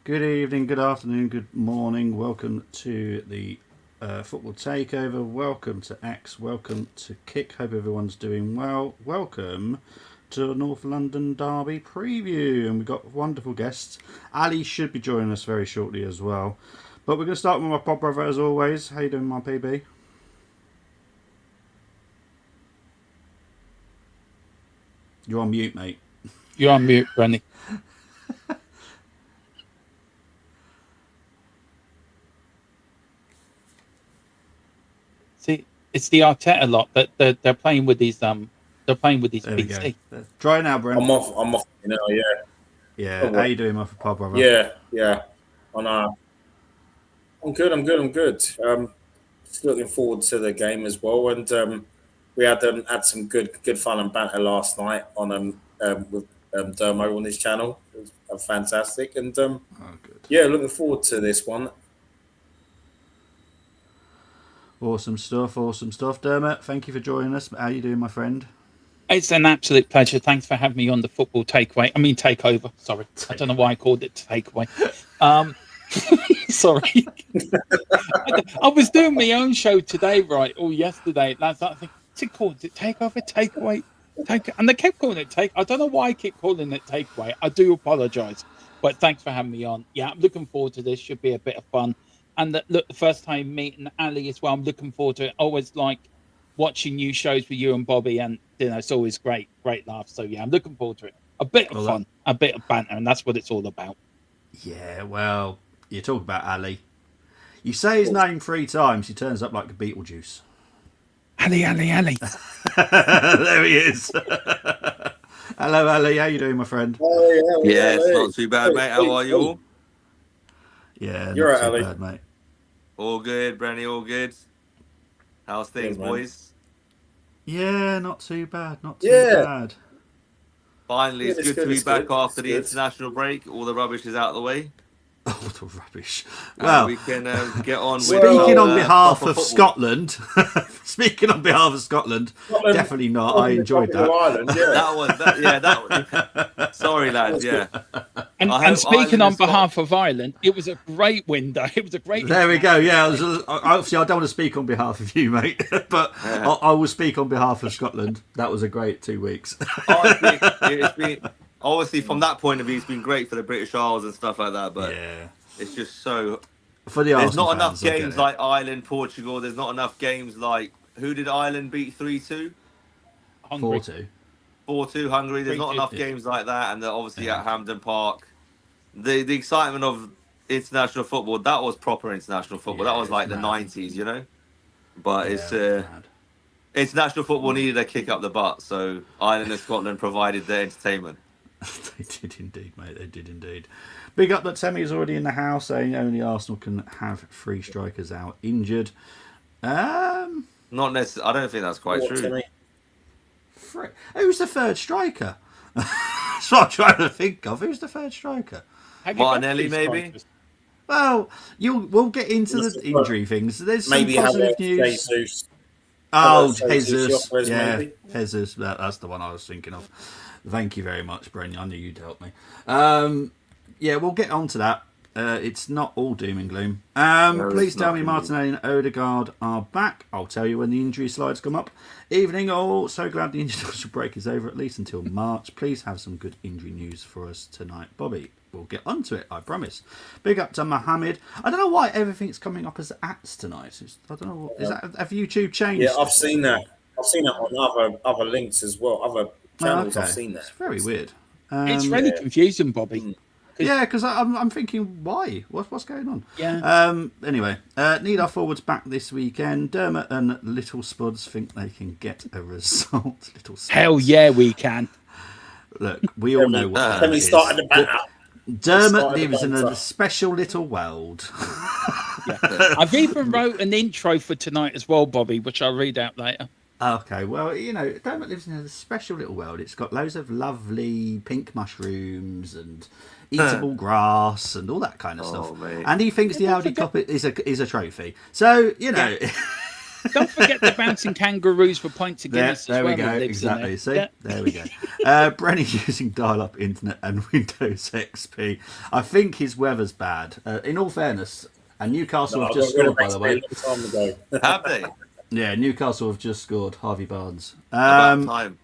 Good evening, good afternoon, good morning. Welcome to the Football Takeover. Welcome to X. Welcome to Kick. Hope everyone's doing well. Welcome to North London Derby preview. And we've got wonderful guests. Ali should be joining us very shortly as well. But we're going to start with my pod brother as always. How you doing, my PB? You're on mute, mate. You're on mute, Brenny. See, it's the Arteta lot that they're playing with these they're playing with these There PC. we go. Try now, Brent. I'm off now, yeah. Yeah, how you doing, my pod brother? Yeah. I'm good. Just looking forward to the game as well. And we had some good fun and banter last night on with Dermo on his channel. It was fantastic. And good. Yeah, looking forward to this one. Awesome stuff. Dermot, thank you for joining us. How you doing, my friend? It's an absolute pleasure. Thanks for having me on the football takeover. Sorry. I don't know why I called it takeaway. Sorry. I was doing my own show today, right? Or yesterday. That's I think what's it called? Is it takeover, takeaway? And they kept calling it take. I don't know why I keep calling it takeaway. I do apologise. But thanks for having me on. Yeah, I'm looking forward to this. Should be a bit of fun. And the first time meeting Ali as well, I'm looking forward to it. Always like watching new shows with you and Bobby, and it's always great laughs. So yeah, I'm looking forward to it. A bit of fun, a bit of banter, and that's what it's all about. Yeah, well, you talk about Ali. You say his name 3 times, he turns up like a Beetlejuice. Ali. There he is. Hello, Ali. How you doing, my friend? Yeah, it's not too bad, mate. How are you all? Yeah, You're not right, too Ali. bad, mate. All good, Brenny, all good. How's things, Good, man. boys? Yeah, not too bad. Bad. Finally, Yeah, it's it's good to good, be it's back good, after it's the good. international break. All the rubbish is out of the way. Oh, what a rubbish. And Well, we can get on with speaking on behalf proper of football. Scotland, Scotland, definitely not. I enjoyed that. Ireland, yeah. That one. Sorry, lads. Yeah. And I hope speaking Ireland on has got- behalf of Ireland, it was a great window. It was a great. There we go. Yeah, obviously, I don't want to speak on behalf of you, mate, but I will speak on behalf of Scotland. That was a great 2 weeks. It's been obviously from that point of view, it's been great for the British Isles and stuff like that. But yeah, it's just so. for the There's Arsenal not enough fans, I get games it. like Ireland, Portugal. There's not enough games like who did Ireland beat 3-2? Hungry. 4-2. 4-2 Hungary. There's not 3-2, enough yeah. games like that, and they're obviously Yeah. at Hampden Park. The excitement of international football, that was proper international football. Yeah, That was like it's the mad. 90s, you know. But Yeah, it's mad. international football needed a kick up the butt, so Ireland and Scotland provided the entertainment. They did indeed, mate. They did indeed. Big up that Temmie is already in the house, saying only Arsenal can have 3 strikers out injured. Not necessarily. I don't think that's quite true. Who's the third striker? That's what I'm trying to think of. Who's the third striker? Have you got Martinelli, these maybe? strikers? Well, we'll get into the injury things. There's some Maybe have positive news. Jesus. Oh, Jesus, Jesus. Joffres, Yeah, maybe. Jesus. That's the one I was thinking of. Thank you very much, Bren. I knew you'd help me. Yeah, we'll get on to that. It's not all doom and gloom. Please tell me Martinelli and Odegaard are back. I'll tell you when the injury slides come up. Evening all. So glad the international break is over, at least until March. Please have some good injury news for us tonight, Bobby. We'll get onto it, I promise. Big up to Mohammed. I don't know why everything's coming up as @s tonight. I don't know. What, is that, have YouTube changed? Yeah, I've seen that. I've seen that on other links as well, other channels. Okay. I've seen that. It's very weird. It's really confusing, Bobby. Yeah, because I'm thinking, why? What's going on? Yeah. Anyway, need our forwards back this weekend. Dermot and Little Spuds think they can get a result. Little Spuds. Hell yeah, we can. Look, we all know what Then we is. started the banter. Dermot lives in a special little world. Yeah. I've even wrote an intro for tonight as well, Bobby, which I'll read out later. Okay, well, Dermot lives in a special little world. It's got loads of lovely pink mushrooms and eatable grass and all that kind of stuff. mate. And he thinks the Audi Cup is a trophy. So, Don't forget the bouncing kangaroos for points of Guinness There as we well. go. that lives in Exactly. there. See, Yeah. there we go. Brenny's using dial-up internet and Windows XP. I think his weather's bad. In all fairness, and Newcastle have just scored, by the way. A long time ago. Have they? Yeah, Newcastle have just scored. Harvey Barnes. About time.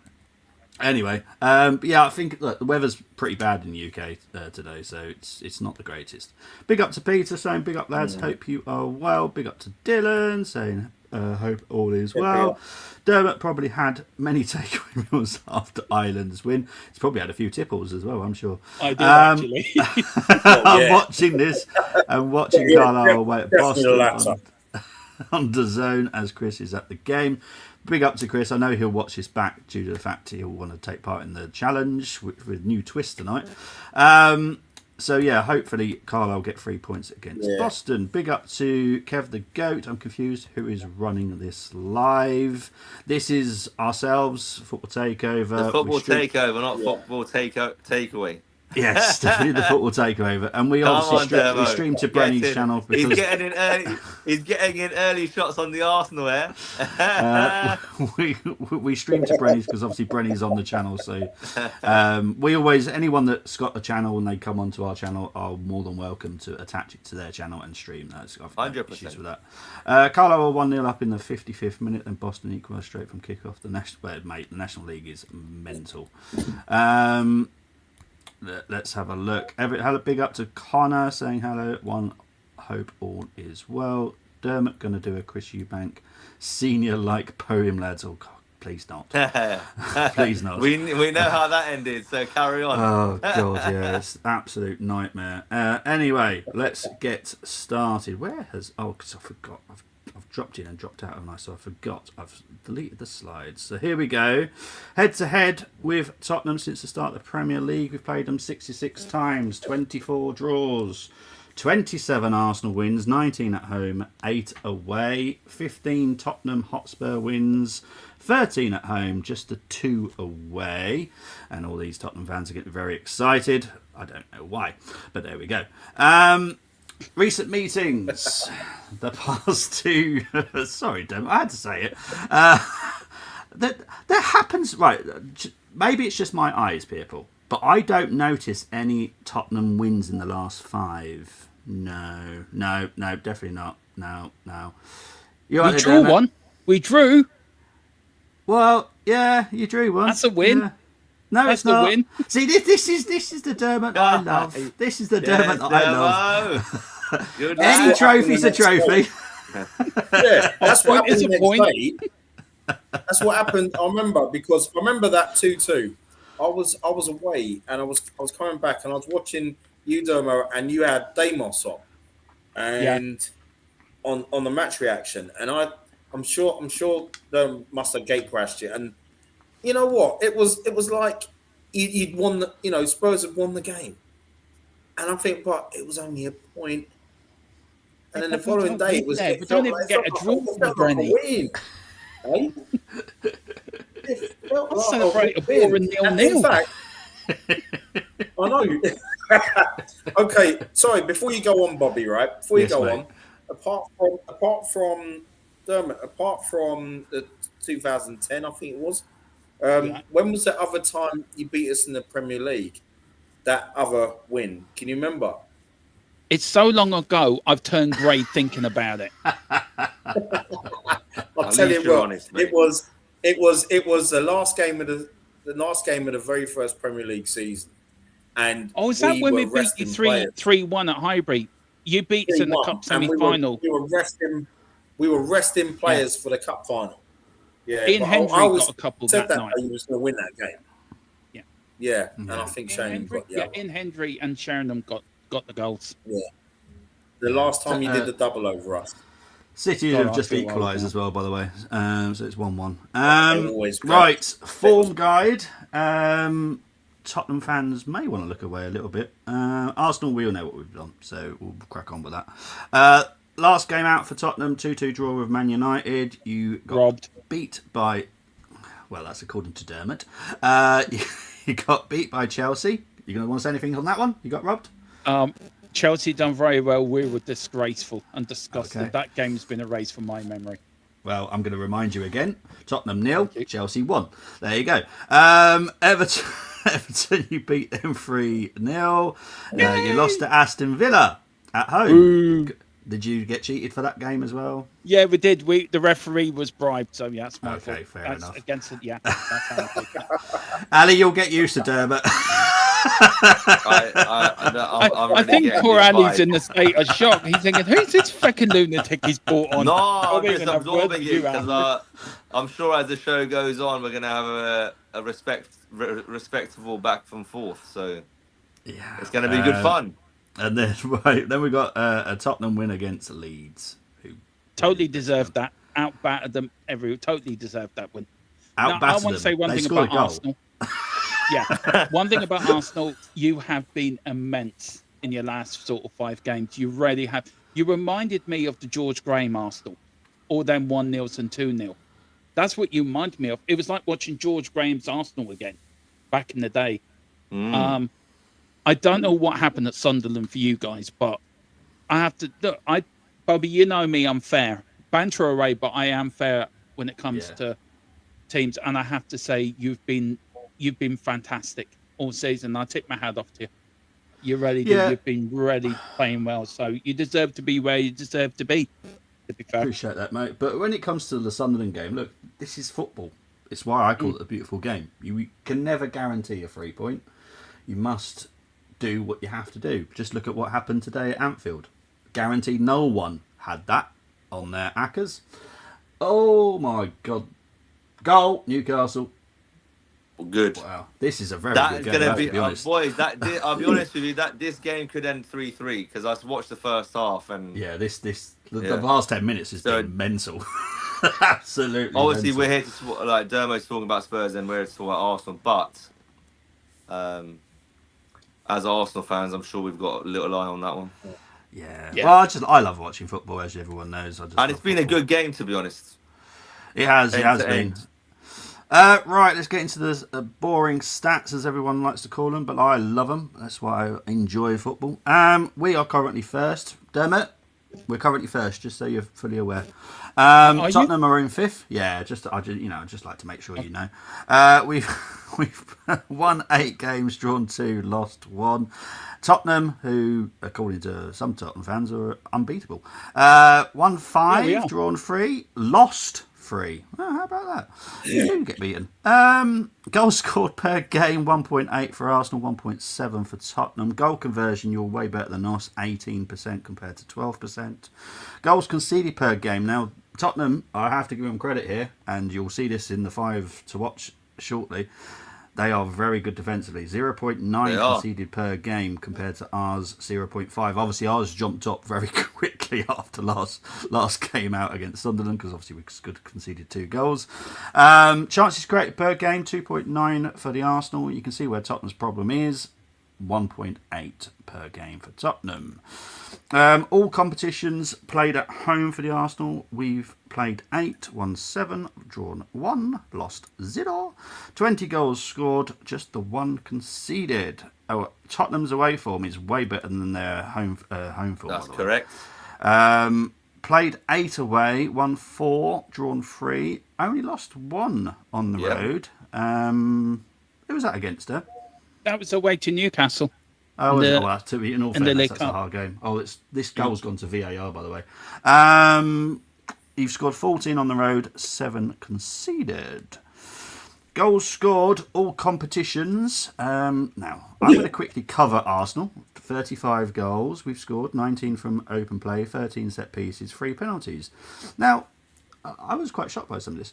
Anyway, yeah, I think look, the weather's pretty bad in the UK today, so it's not the greatest. Big up to Peter saying, big up lads, hope you are well. Big up to Dylan saying, hope all is well. Dermot probably had many takeaway meals after Ireland's win. He's probably had a few tipples as well, I'm sure. I did actually. I'm watching this and watching Carlisle away at Boston on the zone as Chris is at the game. Big up to Chris. I know he'll watch this back due to the fact he'll want to take part in the challenge with new twist tonight. So yeah, hopefully Carlisle get 3 points against Boston. Big up to Kev the Goat. I'm confused who is running this live. This is ourselves, Football Takeover. The Football Takeover, not Football Takeaway. Yes, definitely the Football Takeover, and we obviously stream to Brenny's channel because he's getting in early. He's getting in early shots on the Arsenal here. We stream to Brenny's because obviously Brenny's on the channel. So we always anyone that's got a channel and they come onto our channel are more than welcome to attach it to their channel and stream. That's 100% issues with that. Carlisle 1-0 up in the 55th minute, and Boston equalised straight from kickoff. The National League is mental. Let's have a look. Hello, big up to Connor saying hello. One, hope all is well. Dermot gonna do a Chris Eubank senior like poem, lads. Oh God, please not. Please not. We know how that ended, so carry on. Oh God, yeah, it's absolute nightmare. Anyway, let's get started. Because I forgot. I've dropped in and dropped out, haven't I? So I forgot. I've deleted the slides. So here we go. Head to head with Tottenham since the start of the Premier League. We've played them 66 times, 24 draws, 27 Arsenal wins, 19 at home, 8 away, 15 Tottenham Hotspur wins, 13 at home, just the 2 away. And all these Tottenham fans are getting very excited. I don't know why, but there we go. Recent meetings, the past two. Sorry, Dem, I had to say it. That happens, right? Maybe it's just my eyes, people, but I don't notice any Tottenham wins in the last 5. No, definitely not. No. We drew one. We drew. Well, yeah, you drew one. That's a win. Yeah. No, That's it's not. the win. See, this is the Dermot I love. This is the Dermot I love. Any trophy's a trophy. Yeah, that's what Point is happened a the point. next day. That's what happened. I remember because I remember that 2-2. I was away and I was coming back and I was watching you, Dermo, and you had Damos on, and on the match reaction, and I'm sure they must have gate crashed you. And you know what? It was like you'd won. Spurs had won the game, and I think, but it was only a point. And then the following day, it was. Yeah, but don't even get a draw from Brenny. Win, eh? Let's celebrate a boring 0-0. In fact, I know. Okay, sorry. Before you go on, Bobby, right? Before you go on, apart from Dermot, apart from the 2010, I think it was. When was the other time you beat us in the Premier League? That other win? Can you remember? It's so long ago. I've turned grey thinking about it. I'll tell you what. It was the last game of the very first Premier League season. And is that when we beat you 3-1 at Highbury? You beat us in the cup semi-final. We were resting players for the cup final. Yeah, Ian Hendry got a couple that night. He was going to win that game. Yeah, and I think Shane got Ian Hendry and Sheringham got the goals. Yeah, the last time you did the double over us. City have just equalised as well, by the way. So it's 1-1. Right, form guide. Tottenham fans may want to look away a little bit. Arsenal, we all know what we've done, so we'll crack on with that. Last game out for Tottenham, 2-2 draw with Man United. You got robbed. Beat by... Well, that's according to Dermot. You got beat by Chelsea. You going to want to say anything on that one? You got robbed? Chelsea done very well. We were disgraceful and disgusted. Okay. That game's been erased from my memory. Well, I'm going to remind you again. Tottenham 0, Chelsea 1. There you go. Everton, Everton, you beat them 3-0. You lost to Aston Villa at home. Ooh. Did you get cheated for that game as well? Yeah, we did. The referee was bribed, so yeah, that's my fault. Fair That's enough. against it. Yeah, that's how I take it. Ali, you'll get used to Dermot. I think poor Ali's in a state of shock. He's thinking, "Who's this fucking lunatic he's brought on?" No, I'm Probably just gonna have words absorbing with it you, because Ali. I'm sure as the show goes on, we're gonna have a respectable back and forth. So Yeah, it's gonna be good fun. And then we got a Tottenham win against Leeds, who Totally deserved that. Outbattered them. Totally deserved that win. outbattered Now, I want to say them. one They thing scored about a goal. Arsenal. Yeah, one thing about Arsenal, you have been immense in your last sort of 5 games. You really have. You reminded me of the George Graham Arsenal, or then 1-0 and 2-0. That's what you reminded me of. It was like watching George Graham's Arsenal again, back in the day. I don't know what happened at Sunderland for you guys, but I have to look. Bobby, you know me, I'm fair. Banter away, but I am fair when it comes to teams. And I have to say, you've been fantastic all season. I take my hat off to you. You really do. You've been really playing well. So you deserve to be where you deserve to be. To be fair, Appreciate that, mate. But when it comes to the Sunderland game, look, this is football. It's why I call it a beautiful game. You can never guarantee a 3 point. You must do what you have to do. Just look at what happened today at Anfield. Guaranteed no one had that on their Ackers. Oh my God. Goal, Newcastle. Good. Wow. This is a very That good is game, going to let's be, honest. boys. I'll be honest with you. That this game could end 3-3 because I watched the first half and Yeah, the last 10 minutes has been mental. Absolutely. obviously mental. we're here to like Dermot's talking about Spurs and we're here to talk about Arsenal, but as Arsenal fans, I'm sure we've got a little eye on that one. Yeah. Well, I love watching football, as everyone knows. And it's been a good game, to be honest. It has been. End. Right, let's get into the boring stats, as everyone likes to call them, but I love them. That's why I enjoy football. We are currently first. Dermot, we're currently first, just so you're fully aware. Tottenham are in 5th. Yeah, I'd just like to make sure you know. We've won 8 games, drawn 2, lost 1. Tottenham, who, according to some Tottenham fans, are unbeatable. Won 5, drawn 3, lost 3. Oh, how about that? You didn't get beaten. Goals scored per game, 1.8 for Arsenal, 1.7 for Tottenham. Goal conversion, you're way better than us, 18% compared to 12%. Goals conceded per game. Now, Tottenham, I have to give them credit here, and you'll see this in the 5 to watch shortly. They are very good defensively. 0.9 conceded per game compared to ours 0.5. Obviously, ours jumped up very quickly after last game out against Sunderland because obviously we conceded 2 goals. Chances created per game 2.9 for the Arsenal. You can see where Tottenham's problem is. 1.8 per game for Tottenham. All competitions played at home for the Arsenal. We've played 8, won 7, drawn 1, lost 0. 20 goals scored, just the 1 conceded. Tottenham's away form is way better than their home form. That's correct. Played 8 away, won 4, drawn 3, only lost 1 on the road. Who was that against her? that was away to Newcastle. Oh, in all fairness, that's a hard game. Oh, this goal's gone to VAR, by the way. You've scored 14 on the road, 7 conceded. Goals scored, all competitions. Now, I'm going to quickly cover Arsenal. 35 goals we've scored, 19 from open play, 13 set pieces, 3 penalties. Now, I was quite shocked by some of this.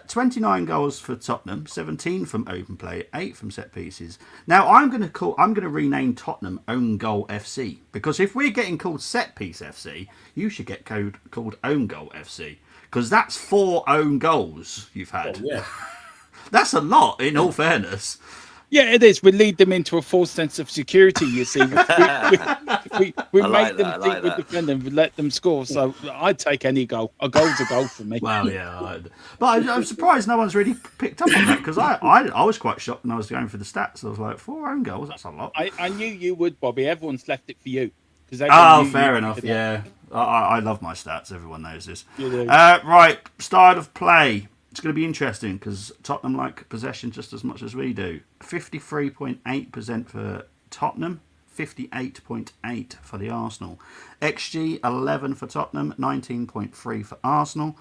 29 goals for Tottenham, 17 from open play, 8 from set pieces. Now I'm going to rename Tottenham Own Goal FC, because if we're getting called Set Piece FC, you should get called Own Goal FC, because that's 4 own goals you've had. Oh, yeah. That's a lot, in all fairness. Yeah, it is. We lead them into a false sense of security, you see. We make them think we're defending, we let them score. So I'd take any goal. A goal's a goal for me. Well, yeah. But I'm surprised no one's really picked up on that, because I was quite shocked when I was going for the stats. I was like, 4 own goals, that's a lot. I knew you would, Bobby. Everyone's left it for you. Oh, fair enough, yeah. I love my stats. Everyone knows this. You do. Right, style of play. It's going to be interesting because Tottenham like possession just as much as we do. 53.8% for Tottenham, 58.8 for the Arsenal. XG 11 for Tottenham, 19.3 for Arsenal.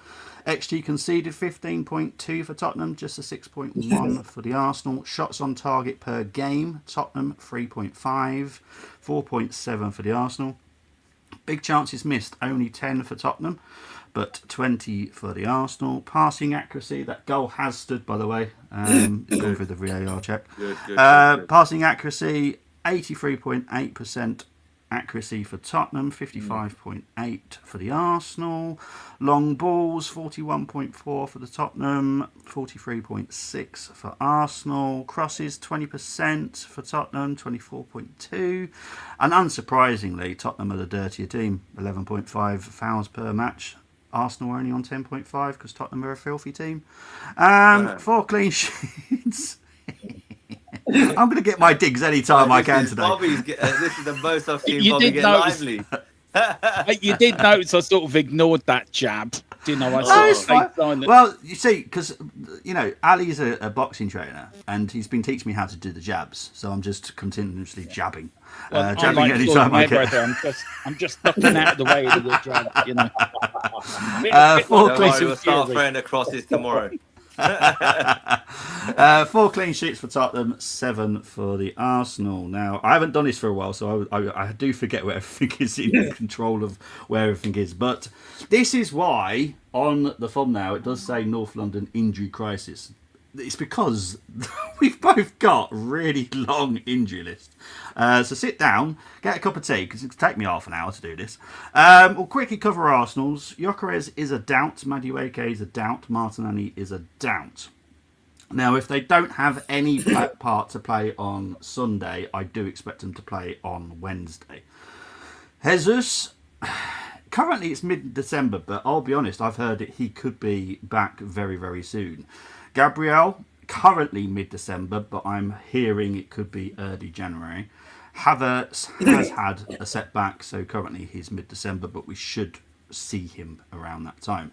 XG conceded 15.2 for Tottenham, just a 6.1 for the Arsenal. Shots on target per game, Tottenham 3.5, 4.7 for the Arsenal. Big chances missed, only 10 for Tottenham, but 20 for the Arsenal. Passing accuracy, that goal has stood, by the way. It's gone through the VAR check. Good. Passing accuracy, 83.8% accuracy for Tottenham, 55.8 for the Arsenal. Long balls, 41.4 for the Tottenham, 43.6 for Arsenal. Crosses, 20% for Tottenham, 24.2. And unsurprisingly, Tottenham are the dirtier team, 11.5 fouls per match. Arsenal are only on 10.5 because Tottenham are a filthy team. 4 clean sheets. I'm going to get my digs anytime I can today. This is the most I've seen You Bobby did get notice- lively. You did notice I sort of ignored that jab. Didn't I? No, it's fine. Silent. Well, you see, because, Ali's a boxing trainer and he's been teaching me how to do the jabs. So I'm just continuously jabbing. Well, Jabbing unlike anytime I Floyd can. Mayweather, I'm just ducking out of the way of the jab, you know. Four Don't clean worry, we'll sheets. start throwing the crosses tomorrow. 4 clean sheets for Tottenham, 7 for the Arsenal. Now, I haven't done this for a while, so I do forget where everything is in control of where everything is. But this is why on the thumbnail it does say North London injury crisis. It's because we've both got really long injury lists. So sit down, get a cup of tea, because it'll take me half an hour to do this. We'll quickly cover Arsenal's. Gyökeres is a doubt. Madueke is a doubt. Martinelli is a doubt. Now, if they don't have any part to play on Sunday, I do expect them to play on Wednesday. Jesus, currently it's mid-December, but I'll be honest, I've heard that he could be back very, very soon. Gabriel, currently mid-December, but I'm hearing it could be early January. Havertz has had a setback, so currently he's mid-December, but we should see him around that time.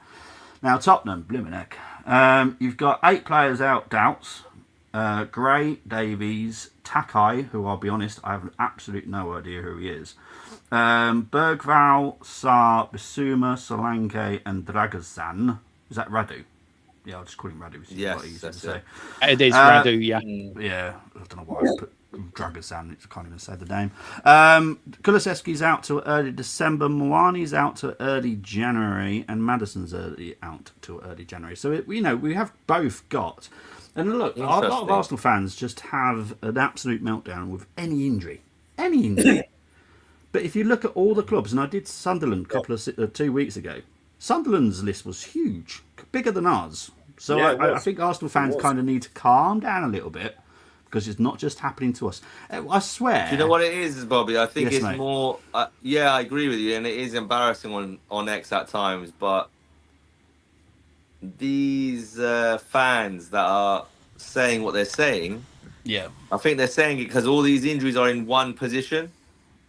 Now, Tottenham, Blumenegg. You've got 8 players out, doubts. Gray, Davies, Takai, who I'll be honest, I have absolutely no idea who he is. Bergval, Sarr, Bissouma, Solanke, and Dragozan. Is that Radu? Yeah, I'll just call him Radu, which is Yes, quite easy to that's say. It is Radu, yeah. Yeah, I don't know why I put Dragozan, I can't even say the name. Kulusevski's out till early December, Mwani's out till early January, and Maddison's out till early January. So, we have both got. And look, a lot of Arsenal fans just have an absolute meltdown with any injury. Any injury. But if you look at all the clubs, and I did Sunderland a couple of 2 weeks ago, Sunderland's list was huge, bigger than ours. So I think Arsenal fans kind of need to calm down a little bit because it's not just happening to us. I swear. Do you know what it is, Bobby? I think Yes, it's mate. more. Yeah, I agree with you, and it is embarrassing on X at times. But these fans that are saying what they're saying, Yeah. I think they're saying it because all these injuries are in one position.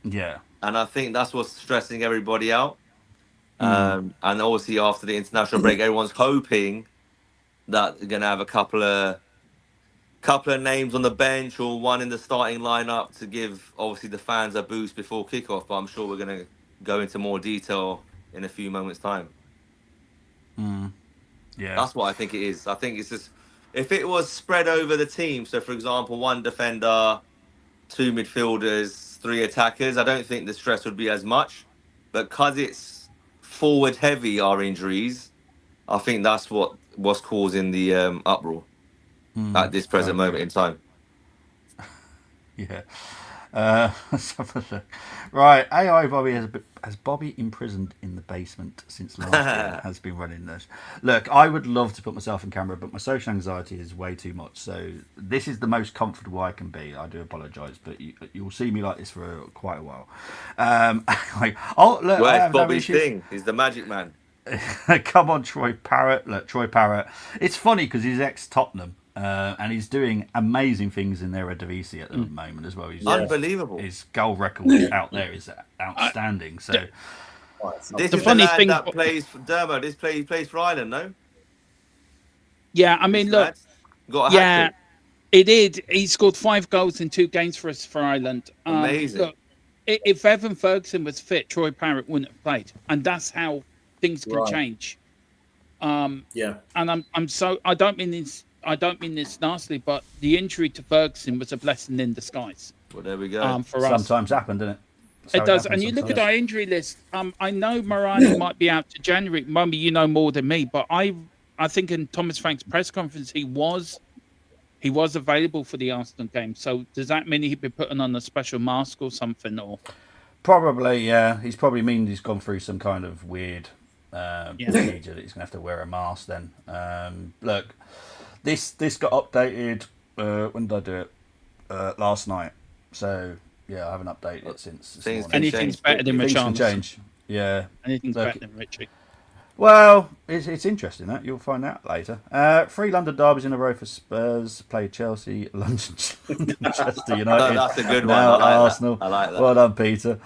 Yeah. And I think that's what's stressing everybody out. And obviously after the international break, everyone's hoping that they're gonna have a couple of names on the bench or one in the starting lineup to give obviously the fans a boost before kickoff. But I'm sure we're gonna go into more detail in a few moments' time. Yeah. That's what I think it is. I think it's just if it was spread over the team. So for example, 1 defender, 2 midfielders, 3 attackers. I don't think the stress would be as much, but because it's forward heavy, our injuries, I think that's what's causing the uproar at this present moment in time. Yeah. Let's have a look. Right, AI Bobby has Bobby imprisoned in the basement since last year. Has been running this. Look, I would love to put myself in camera, but my social anxiety is way too much. So this is the most comfortable I can be. I do apologise, but you'll see me like this for quite a while. Look, Where's Bobby's thing? He's the magic man. Come on, Troy Parrott. Look, Troy Parrott. It's funny because he's ex-Tottenham. And he's doing amazing things in their Eredivisie at the moment as well. Unbelievable. His goal record out there is outstanding. So This The is the funny lad thing- that plays for Dermo. He plays for Ireland, no? Yeah, I mean, This look, lad got a yeah, hat-trick. he did. He scored 5 goals in 2 games for us for Ireland. Amazing. Look, if Evan Ferguson was fit, Troy Parrott wouldn't have played, and that's how things can change. Yeah. And I'm so I don't mean this nastily, but the injury to Ferguson was a blessing in disguise. Well, there we go. For us, Sometimes happen, doesn't it? That's how it does. happens And you look at sometimes. our injury list. I know Morani might be out to January. Mummy, you know more than me, but I think in Thomas Frank's press conference he was available for the Arsenal game. So does that mean he'd be putting on a special mask or something? Or Probably, yeah. He's gone through some kind of weird procedure that he's going to have to wear a mask then. Look, this got updated. When did I do it? Last night. So, yeah, I haven't updated it since this morning. Anything's better than Things can Richarlison. change. Yeah. Anything's Look, better than Richie. Well, it's interesting that you'll find out later. 3 London derbies in a row for Spurs. Played Chelsea, London, Manchester United. No, that's a good one. Now I like Arsenal. that. I like that. Well done, Peter.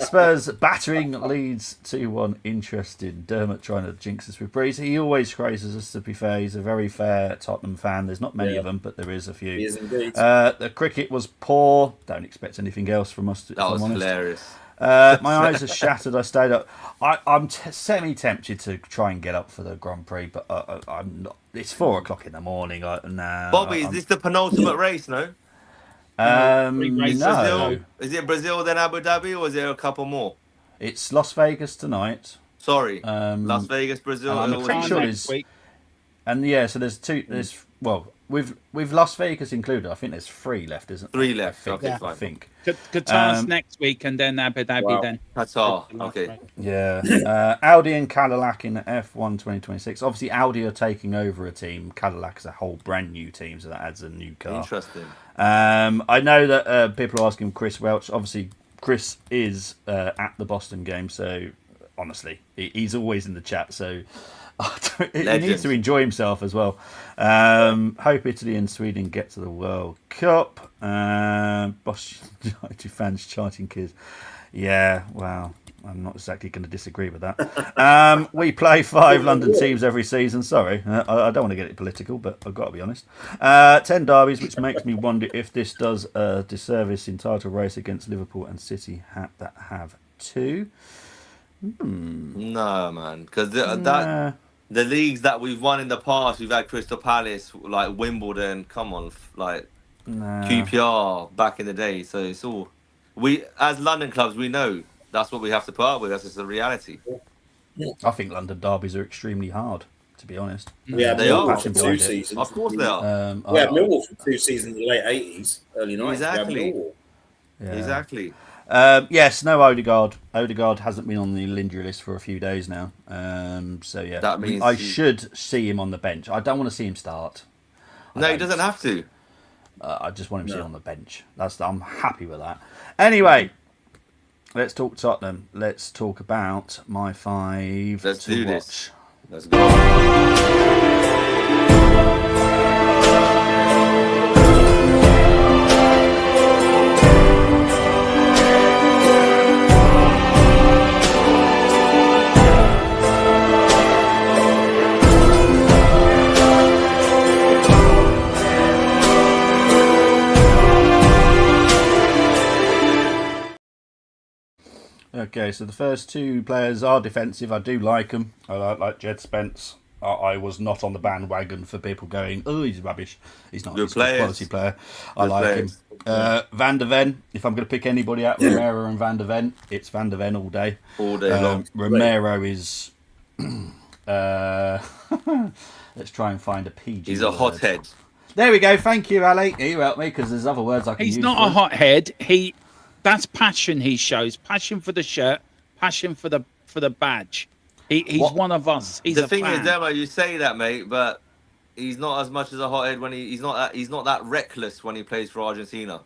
Spurs battering Leeds 2-1. Interesting. Dermot trying to jinx us with Breeze. He always praises us. To be fair, he's a very fair Tottenham fan. There's not many of them, but there is a few. He is indeed. The cricket was poor. Don't expect anything else from us. That was hilarious. My eyes are shattered. I stayed up. I'm semi-tempted to try and get up for the Grand Prix, but I'm not. It's 4:00 in the morning. Bobby, is this the penultimate race? No. races. No, Is it Brazil then Abu Dhabi, or is there a couple more? it's Las Vegas tonight. Sorry, Las Vegas, Brazil. and I'm or- pretty sure Next there's week. and yeah. So there's 2. With Las Vegas included, I think there's 3 left, isn't there? 3 left. I think. Okay, I fine. think. Qatar's next week, and then Abu Dhabi. Wow. Then Qatar. Okay. Yeah. Audi and Cadillac in F1 2026. Obviously, Audi are taking over a team. Cadillac is a whole brand new team, so that adds a new car. Interesting. I know that people are asking Chris Welch. Obviously, Chris is at the Boston game, so honestly, he's always in the chat. So he needs to enjoy himself as well. Hope Italy and Sweden get to the World Cup. Boss United fans chanting kids. Yeah, well, I'm not exactly going to disagree with that. We play 5 London teams every season. Sorry, I don't want to get it political, but I've got to be honest. 10 derbies, which makes me wonder if this does a disservice in title race against Liverpool and City that have 2. No, man, because the leagues that we've won in the past, we've had Crystal Palace, like Wimbledon. Come on, like QPR back in the day. So it's all we as London clubs. We know that's what we have to put up with. That's just the reality. I think London derbies are extremely hard, to be honest. We had They Millwall are. for Passion 2 behind it. seasons. Of course they are. We had Millwall for 2 seasons in the late 80s, early 90s. Exactly. We had Millwall. Yeah. Exactly. Yes, no Odegaard. Odegaard hasn't been on the injury list for a few days now. So yeah, That means I should see him on the bench. I don't want to see him start. No, he doesn't have to. I just want him to sit on the bench. I'm happy with that. Anyway, let's talk Tottenham. Let's talk about my 5 Let's to do watch. this. Let's go. Okay, so the first 2 players are defensive. I do like them. I like Jed Spence. I was not on the bandwagon for people going, oh, he's rubbish. He's not. Good He's a players. quality player. I Good like players. him. Van der Ven. If I'm going to pick anybody out, Romero and Van der Ven, it's Van der Ven all day. All day long. Romero is. Let's try and find a PG. He's a word. hothead. There we go. Thank you, Ali. You helped me because there's other words I can use. he's not for a him. hothead. That's passion he shows. Passion for the shirt. Passion for the badge. He's What? one of us. He's The a thing fan. is, Demo, you say that, mate, but he's not as much as a hothead when he's not that reckless when he plays for Argentina.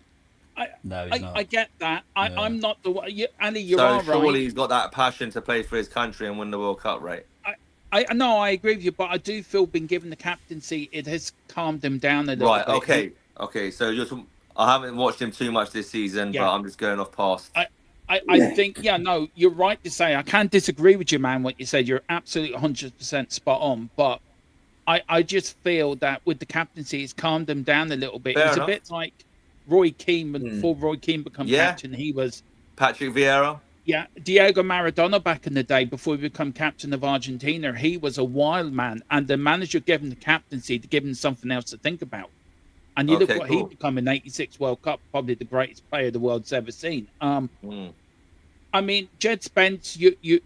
No, he's not. I get that. I'm not the one. Ali, you So are surely right. he's got that passion to play for his country and win the World Cup, right? I agree with you, but I do feel being given the captaincy, it has calmed him down a little Right. bit. Okay. So I haven't watched him too much this season, Yeah. but I'm just going off past. I think, no, you're right to say I can't disagree with you, man. What you said, you're absolutely 100% spot on. But I just feel that with the captaincy, it's calmed him down a little bit. Fair It was enough. a bit like Roy Keane before Roy Keane became captain. He was Patrick Vieira. Diego Maradona back in the day before he became captain of Argentina. He was a wild man, and the manager gave him the captaincy to give him something else to think about. And you look what he become in '86 World Cup, probably the greatest player the world's ever seen. I mean, Jed Spence,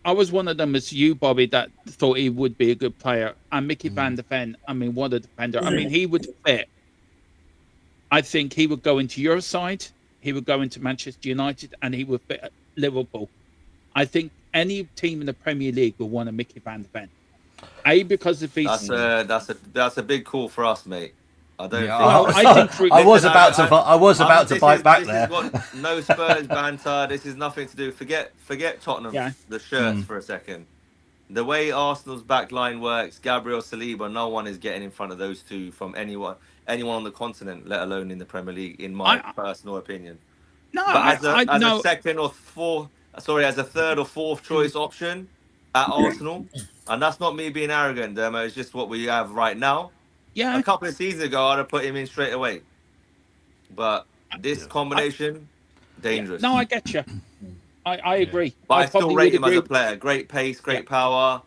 I was one of them as you, Bobby, that thought he would be a good player. And Mickey Van der Ven, I mean, what a defender. I mean, he would fit. I think he would go into your side, he would go into Manchester United, and he would fit at Liverpool. I think any team in the Premier League will want a Mickey Van der Ven. Because of his... That's a big call for us, mate. I don't think. Well, I think I was about to bite back there. No Spurs banter. This is nothing to do. Forget Tottenham. The shirts for a second. The way Arsenal's back line works, Gabriel Saliba, no one is getting in front of those two from anyone on the continent, let alone in the Premier League, in my personal opinion. No, but a second or fourth, as a third or fourth choice option at Arsenal, and that's not me being arrogant, Dermo. It's just what we have right now. Yeah. A couple of seasons ago, I'd have put him in straight away. But this combination, dangerous. No, I get you. I agree. But I still rate him as a player. Great pace, great power.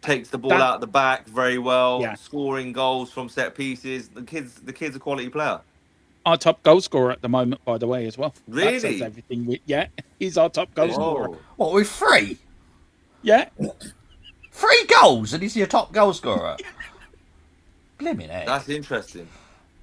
Takes the ball out the back very well. Scoring goals from set pieces. The kid's a quality player. Our top goal scorer at the moment, by the way, as well. Really? That says everything. He's our top goal scorer. What, with 3? Yeah. 3 goals and he's your top goal scorer? Blimmin' heck. That's interesting.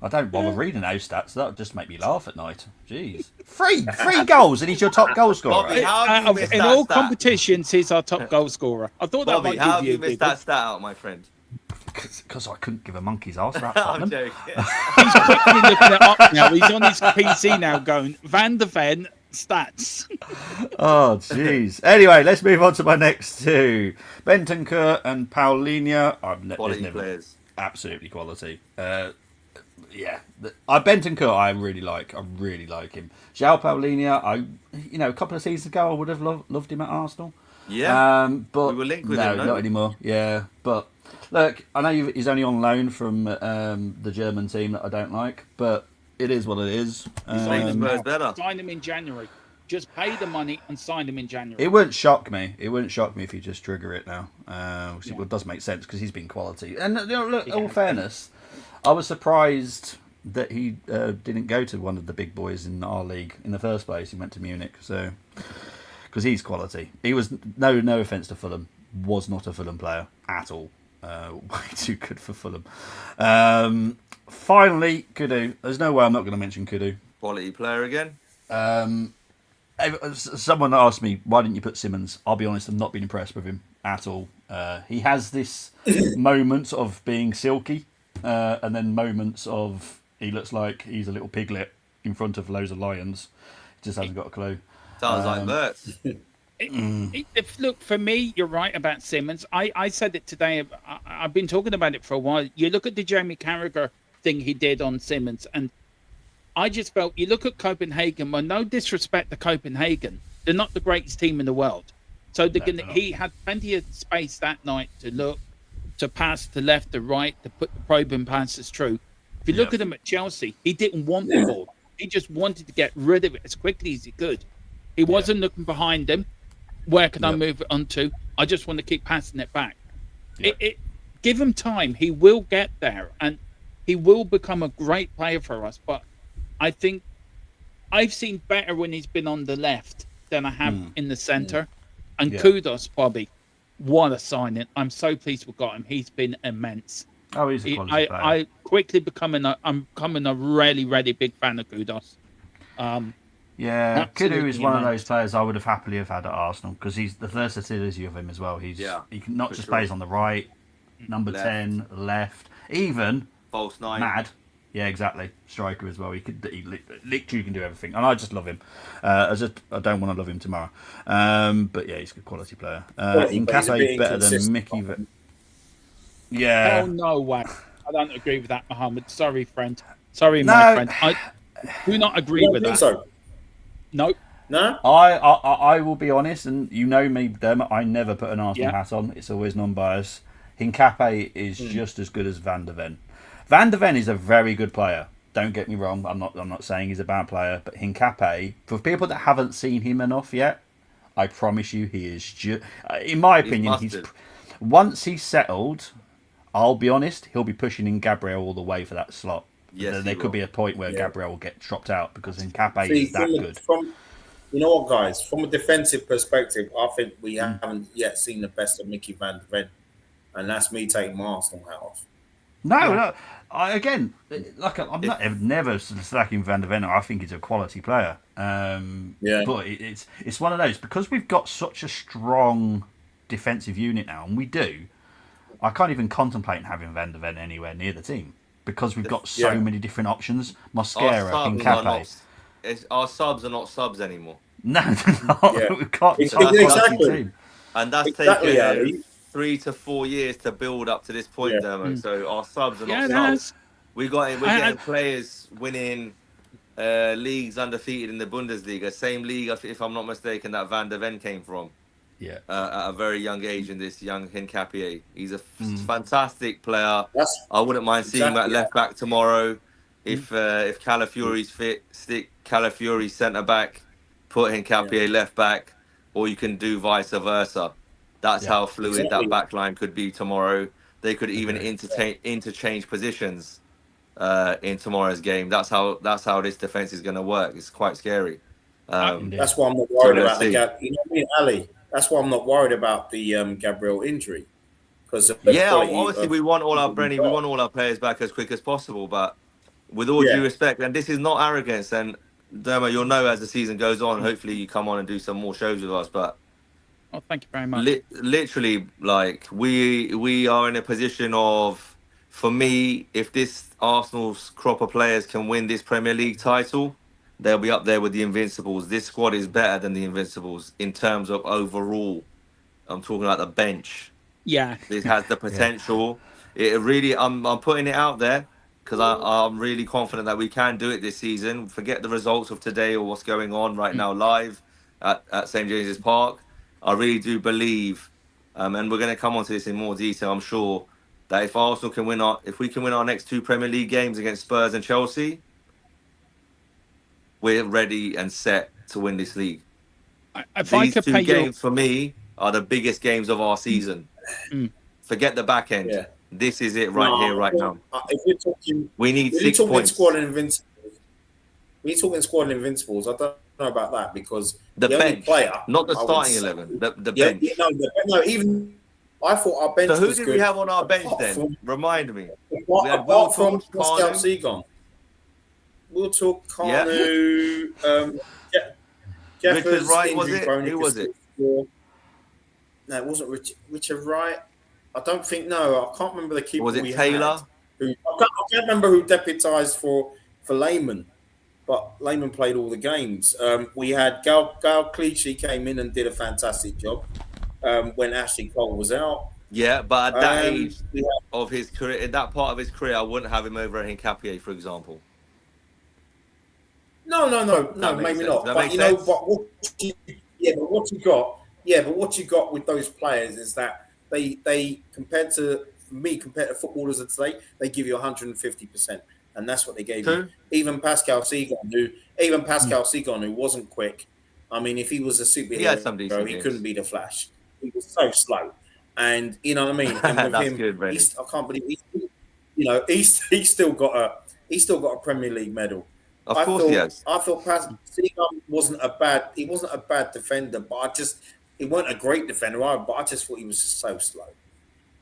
I don't bother reading those stats. That would just make me laugh at night. Jeez. 3 goals and he's your top goal scorer. Bobby, in all competitions, he's our top goal scorer. I thought Bobby, that might how give have you missed that stat out, my friend? Because I couldn't give a monkey's arse about I'm Tottenham. joking. He's quickly looking it up now. He's on his PC now going, Van der Ven stats. Oh, jeez. Anyway, let's move on to my next two. Bentancur and Paulinho. Quality players. Absolutely quality. Bentancur I really like. I really like him. João Paulinho, a couple of seasons ago I would have loved him at Arsenal. Yeah. But we were linked with him. No, not anymore. Yeah, but look, I know he's only on loan from the German team that I don't like, but it is what it is. Sign him in January. Just pay the money and sign him in January. It wouldn't shock me. It wouldn't shock me if you just trigger it now. It does make sense because he's been quality. And look, in all fairness, I was surprised that he didn't go to one of the big boys in our league in the first place. He went to Munich, so because he's quality. He was no offense to Fulham, was not a Fulham player at all. Way too good for Fulham. Finally, Kudu. There's no way I'm not going to mention Kudu. Quality player again. Someone asked me, why didn't you put Simmons? I'll be honest, I've not been impressed with him at all. He has this moments of being silky, and then moments of he looks like he's a little piglet in front of loads of lions. He just hasn't got a clue. Sounds like Mertz. Look, for me, you're right about Simmons. I said it today. I've been talking about it for a while. You look at the Jamie Carragher thing he did on Simmons, and I just felt, you look at Copenhagen, well, no disrespect to Copenhagen, they're not the greatest team in the world. So he had plenty of space that night to look, to pass to left, to right, to put the probing passes through. If you look at him at Chelsea, he didn't want the ball. He just wanted to get rid of it as quickly as he could. He wasn't looking behind him. Where can I move it onto? I just want to keep passing it back. Give him time. He will get there, and he will become a great player for us. But I think I've seen better when he's been on the left than I have in the centre. And kudos, Bobby. What a signing. I'm so pleased we got him. He's been immense. Oh, he's a quality player. I'm becoming a really, really big fan of kudos. Kudu is one of those players I would have happily have had at Arsenal because he's the versatility of him as well. He can not just plays on the right, number 10, left, even false 9. Mad. Yeah, exactly. Striker as well. He literally can do everything, and I just love him. I don't want to love him tomorrow. But yeah, he's a good quality player. Nkapé better than Mickey. Oh no way! I don't agree with that, Mohammed. Sorry, friend. Sorry, my friend. I do not agree with that. So. Nope. No. I will be honest, and you know me, Dermot. I never put an Arsenal Yeah. hat on. It's always non-biased. Hincapié is just as good as Van der Ven. Van der Ven is a very good player. Don't get me wrong. I'm not saying he's a bad player, but Hincapié, for people that haven't seen him enough yet, I promise you, he is just. In my opinion, mustard. Once he's settled. I'll be honest, he'll be pushing in Gabriel all the way for that slot. Yes, There he could will. be a point where Yeah. Gabriel will get dropped out because Hincapié See, is that good. You know what, guys? From a defensive perspective, I think we haven't yet seen the best of Mickey Van der Ven, and that's me taking my Arsenal hat off. No. I'm never slacking Van der Ven. I think he's a quality player. But it's one of those, because we've got such a strong defensive unit now, and we do. I can't even contemplate having Van der Ven anywhere near the team because we've got so many different options. Mosquera, Hincapié. Our subs are not subs anymore. No, we've got Exactly. team. And that's Exactly, taken Ali. 3 to 4 years to build up to this point, Yeah. Dermo. So our subs are Yeah, not that's- subs. We're getting players winning leagues undefeated in the Bundesliga, same league, if I'm not mistaken, that Van der Ven came from. Yeah. At a very young age, in this young Hincapié. He's a fantastic player. That's I wouldn't mind seeing him at exactly left back tomorrow. If Calafiori's fit, stick Calafiori centre back, put Hincapié left back, or you can do vice versa. That's how fluid exactly. that back line could be tomorrow. They could even interchange positions in tomorrow's game. That's how this defense is going to work. It's quite scary. That's why I'm not worried So let's about the see. You know what I mean, Ali? That's why I'm not worried about the Gabriel injury. Because Obviously we want all our Brenny, we want all our players back as quick as possible. But with all due respect, and this is not arrogance, and Dermo, you'll know as the season goes on. Hopefully you come on and do some more shows with us. But Oh, thank you very much. literally, like we are in a position of, for me, if this Arsenal's crop of players can win this Premier League title, they'll be up there with the Invincibles. This squad is better than the Invincibles in terms of overall. I'm talking about the bench. Yeah. This has the potential. It really, I'm putting it out there because I'm really confident that we can do it this season. Forget the results of today or what's going on right now live at St James's Park. I really do believe, and we're going to come on to this in more detail, I'm sure, that if Arsenal can if we can win our next 2 Premier League games against Spurs and Chelsea, we're ready and set to win this league. If I These could 2 pay games for me are the biggest games of our season. Forget the back end. Yeah. This is it right now. If we're talking, We need we're 6 talking points. squad invincibles. We're talking squad invincibles. I don't know about that because The only bench, player, not the I would starting say- 11. The bench. No, even I thought our bench So who was did good. we have on our bench apart then? from- Remind me. Apart Will from George, Pascal Kanu. Seagon. We'll talk Yeah. Kanu, Jeffers, Richard Wright, was injury it? prone, Who was it? No, it wasn't Richard Wright. I don't think. No, I can't remember the keeper. Was it we Taylor? Had. I can't remember who deputised for Lehman, but Lehman played all the games. We had Gal Clichy came in and did a fantastic job when Ashley Cole was out. Yeah, but at that age we had- of his career, in that part of his career, I wouldn't have him over Hincapié, for example. No, That makes maybe sense. not. That But makes you know, sense. but what you got with those players is that they compared to footballers of today, they give you 150%, and that's what they gave True. you. Even Pascal Seagon, who wasn't quick. I mean, if he was a superhero, He had some decent he games. couldn't be the Flash. He was so slow, and you know what I mean. And with That's him, good, Brendan. I can't believe he's still got a Premier League medal. Of course he has. I thought Seagon wasn't a bad defender, but he wasn't a great defender either, but I just thought he was just so slow.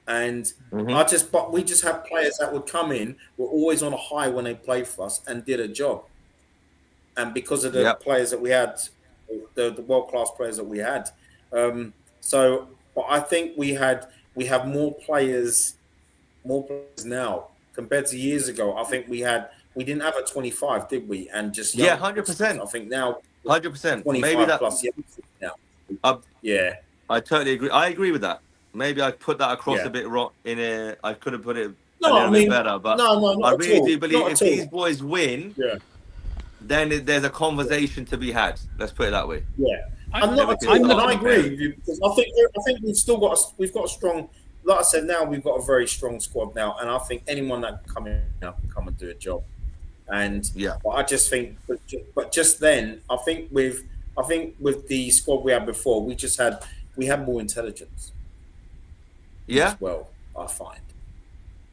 And but we just had players that would come in, were always on a high when they played for us and did a job. And because of the players that we had, the world-class players that we had. But I think we have more players now compared to years ago. I think we didn't have a 25, did we? And just 100%. I think now 100%. 25 Maybe that. plus now. Yeah. I totally agree. I agree with that. Maybe I put that across a bit wrong. I could have put it a little bit better, but no, I not really at all. do believe Not if at all. these boys win, then there's a conversation to be had. Let's put it that way. Yeah, I'm not at all, and I looking agree with you because I think we've got a strong. Like I said, now we've got a very strong squad now, and I think anyone that can come in now can come and do a job. And but I just think, but just then, I think with the squad we had before, we had more intelligence. Yeah. As well, I find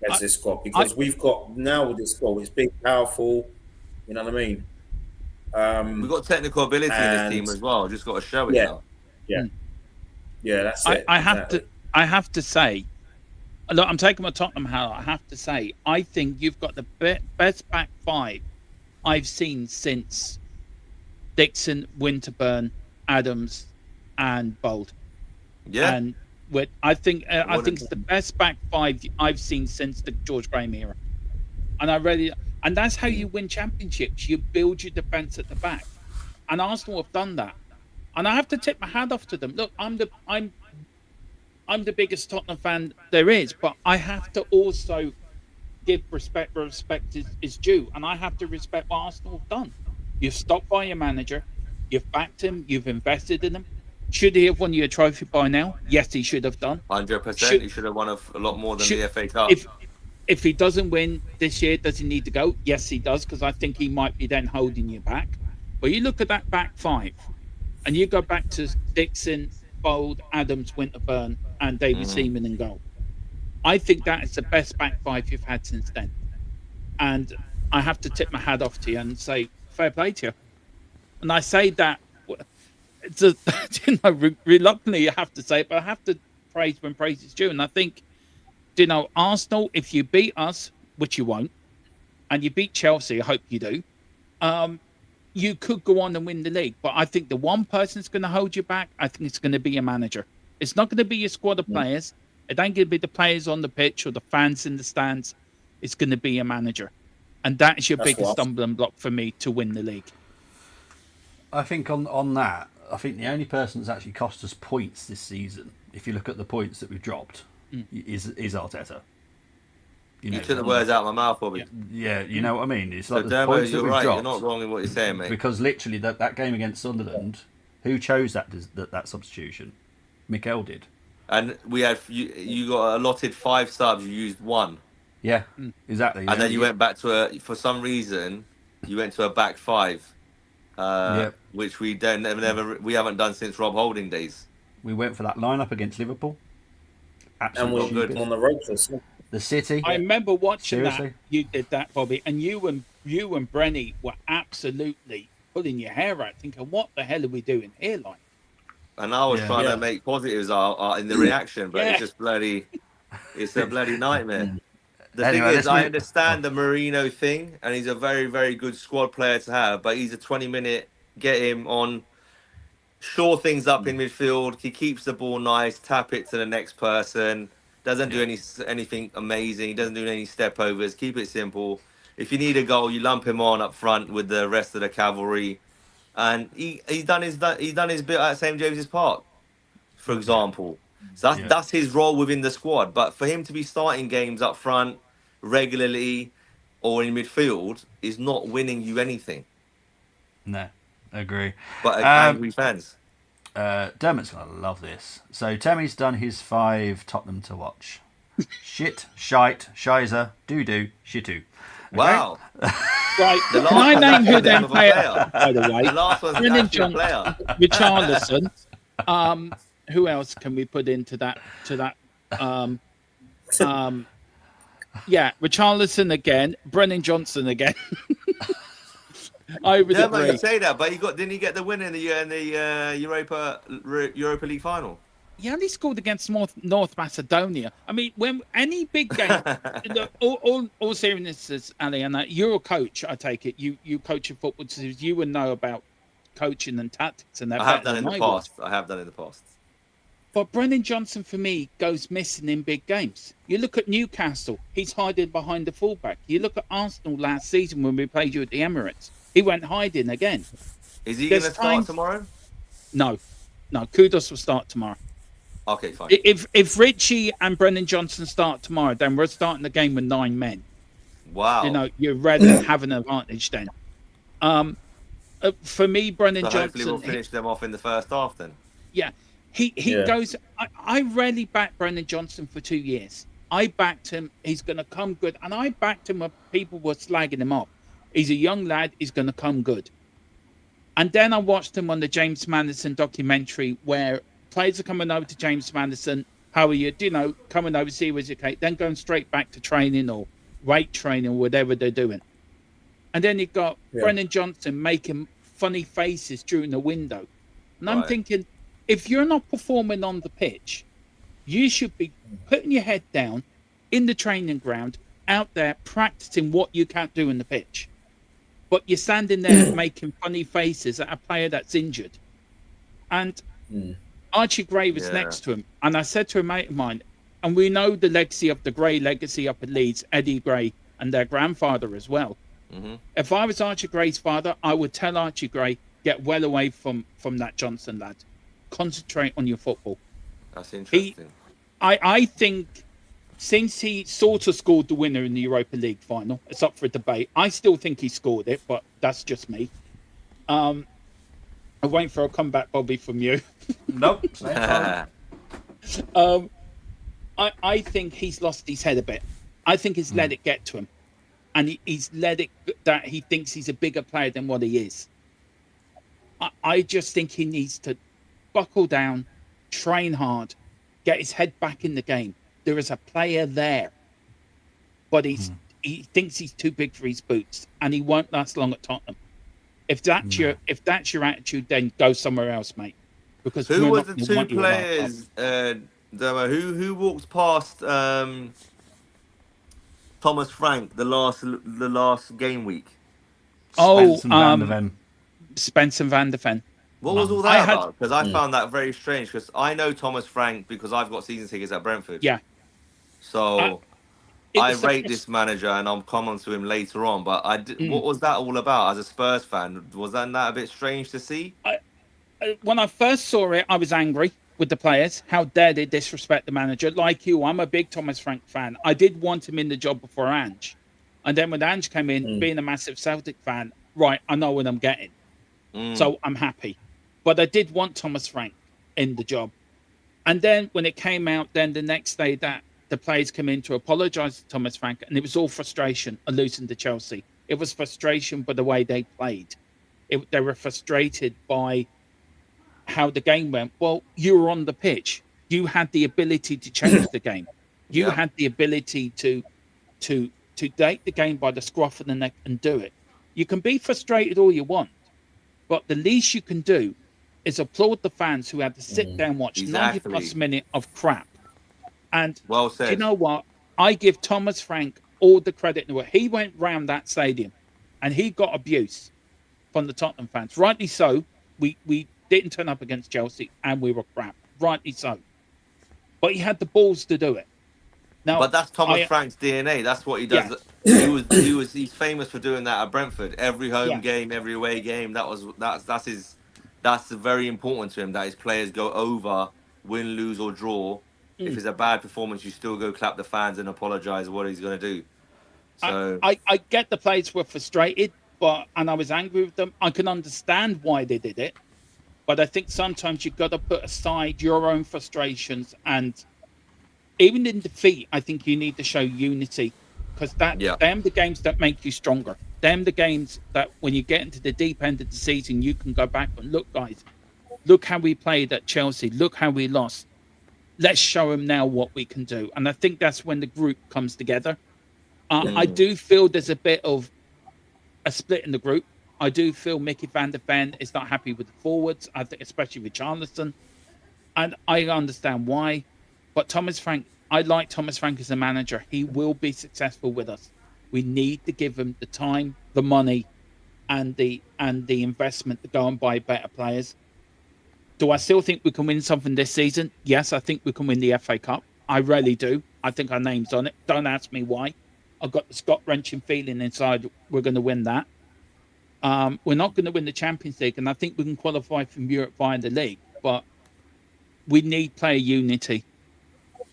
as this squad because we've got now with this squad, it's big, powerful. You know what I mean? We've got technical ability in this team as well. Just got to show it now. Yeah, that's it. I have to say, look, I'm taking my Tottenham hat. I have to say, I think you've got the best back five I've seen since Dixon, Winterburn, Adams, and Bold. Yeah, and I think it's the best back five I've seen since the George Graham era, and that's how you win championships. You build your defense at the back, and Arsenal have done that. And I have to tip my hat off to them. Look, I'm the biggest Tottenham fan there is, but I have to also give respect where respect is due, and I have to respect what Arsenal have done. You've stopped by your manager, you've backed him, you've invested in him. Should he have won you a trophy by now? Yes, he should have done. 100%. He should have won a lot more than the FA Cup. If he doesn't win this year, does he need to go? Yes, he does, because I think he might be then holding you back. But you look at that back five, and you go back to Dixon, Bold, Adams, Winterburn, and David Seaman in goal. I think that is the best back five you've had since then. And I have to tip my hat off to you and say, fair play to you. And I say that, reluctantly, I have to say it, but I have to praise when praise is due. And I think, Arsenal, if you beat us, which you won't, and you beat Chelsea, I hope you do, you could go on and win the league. But I think the one person that's going to hold you back, I think it's going to be your manager. It's not going to be your squad of players. It ain't going to be the players on the pitch or the fans in the stands. It's going to be your manager. And that is your biggest stumbling block for me to win the league. I think on that, I think the only person that's actually cost us points this season, if you look at the points that we've dropped, is Arteta. You took the words out of my mouth, Bobby. Yeah, you know what I mean? It's like so the points that we've dropped. You're not wrong in what you're saying, mate. Because literally that game against Sunderland, who chose that substitution? Mikel did. And we had you got allotted 5 subs. You used 1. Yeah, exactly. And then you went back to for some reason you went to a back 5, which we haven't done since Rob Holding days. We went for that lineup against Liverpool. Absolutely, and we're good on the road for the City. I remember watching that. You did that, Bobby, and you and Brenny were absolutely pulling your hair out, thinking, "What the hell are we doing here?" Like, and I was trying to make positives in the reaction, but it's just it's a bloody nightmare. The thing is, I understand the Marino thing, and he's a very, very good squad player to have, but he's a 20-minute, get him on, shore things up in midfield. He keeps the ball nice, tap it to the next person, doesn't do anything amazing, he doesn't do any step overs, keep it simple. If you need a goal, you lump him on up front with the rest of the cavalry. And he's done his bit at St. James's Park, for example. So that's his role within the squad. But for him to be starting games up front regularly or in midfield is not winning you anything. No, I agree. But angry fans. Dermot's going to love this. So Temmie's done his 5 Tottenham to watch. Shit, shite, shizer, doo-doo, shitu. Okay? Wow. Right, can I name who their player, by the way? The last one's the actual player. Richarlison. Who else can we put into that? Richarlison again, Brennan Johnson again. Over the break. You say that, but didn't he get the win in the Europa League final? He only scored against North Macedonia. I mean, when any big game, all seriousness, Ali, and you're a coach. I take it you coach in football, so you would know about coaching and tactics and that. I have done in the past. But Brennan Johnson, for me, goes missing in big games. You look at Newcastle, he's hiding behind the fullback. You look at Arsenal last season when we played you at the Emirates, he went hiding again. Is he going to start tomorrow? No, Kudos will start tomorrow. Okay, fine. If Richie and Brennan Johnson start tomorrow, then we're starting the game with 9 men. Wow. You're ready to have an advantage then. For me, Brennan So hopefully we'll Johnson, finish them off in the first half then. yeah, he goes. I rarely backed Brennan Johnson for 2 years. I backed him. He's going to come good, and I backed him when people were slagging him off. He's a young lad. He's going to come good. And then I watched him on the James Madison documentary, where players are coming over to James Madison. How are you? You know, coming over to see where's your cake, then going straight back to training or weight training or whatever they're doing. And then you got Brennan Johnson making funny faces during the window. And I'm thinking, if you're not performing on the pitch, you should be putting your head down in the training ground, out there practicing what you can't do in the pitch. But you're standing there making funny faces at a player that's injured. And Archie Gray was next to him. And I said to a mate of mine, and we know the legacy of the Gray legacy up at Leeds, Eddie Gray, and their grandfather as well. Mm-hmm. If I was Archie Gray's father, I would tell Archie Gray, get well away from that Johnson lad. Concentrate on your football. That's interesting. I think since he sort of scored the winner in the Europa League final, it's up for debate. I still think he scored it, but that's just me. I'm waiting for a comeback, Bobby, from you. Nope. I think he's lost his head a bit. I think he's let it get to him. And he's let it that he thinks he's a bigger player than what he is. I just think he needs to buckle down, train hard, get his head back in the game. There is a player there, but he thinks he's too big for his boots, and he won't last long at Tottenham. If that's your attitude, then go somewhere else, mate. Because who were the two players? Who walked past Thomas Frank the last game week? Spencer Van der Ven. What was all that about? Because I found that very strange. Because I know Thomas Frank because I've got season tickets at Brentford. Yeah. So I rate this manager, and I'll come on to him later on. But what was that all about? As a Spurs fan, was that a bit strange to see? When I first saw it, I was angry with the players. How dare they disrespect the manager? Like you, I'm a big Thomas Frank fan. I did want him in the job before Ange. And then when Ange came in, being a massive Celtic fan, right, I know what I'm getting. So I'm happy. But I did want Thomas Frank in the job. And then when it came out, then the next day that the players came in to apologise to Thomas Frank, and it was all frustration of losing to Chelsea. It was frustration by the way they played. They were frustrated by how the game went. Well, you were on the pitch. You had the ability to change the game. You had the ability to take the game by the scruff of the neck and do it. You can be frustrated all you want, but the least you can do is applaud the fans who had to sit there and watch 90-plus minutes of crap. And well said. You know what? I give Thomas Frank all the credit in the world. He went round that stadium and he got abuse from the Tottenham fans. Rightly so. We didn't turn up against Chelsea and we were crap. Rightly so. But he had the balls to do it. Now, but that's Thomas Frank's DNA. That's what he does. Yeah. He's famous for doing that at Brentford. Every home game, every away game. That's very important to him, that his players go over, win, lose or draw. If it's a bad performance, you still go clap the fans and apologise what he's going to do. So I get the players were frustrated, and I was angry with them. I can understand why they did it, but I think sometimes you've got to put aside your own frustrations, and even in defeat, I think you need to show unity, because them the games that make you stronger. Them the games that when you get into the deep end of the season, you can go back and look, guys, look how we played at Chelsea. Look how we lost. Let's show them now what we can do. And I think that's when the group comes together. I do feel there's a bit of a split in the group. I do feel Mickey van der Ven is not happy with the forwards, I think, especially with Charleston. And I understand why. But Thomas Frank, I like Thomas Frank as a manager. He will be successful with us. We need to give him the time, the money, and the investment to go and buy better players. Do I still think we can win something this season? Yes, I think we can win the FA Cup. I really do. I think our name's on it. Don't ask me why. I've got the gut-wrenching feeling inside we're going to win that. We're not going to win the Champions League, and I think we can qualify from Europe via the league. But we need player unity,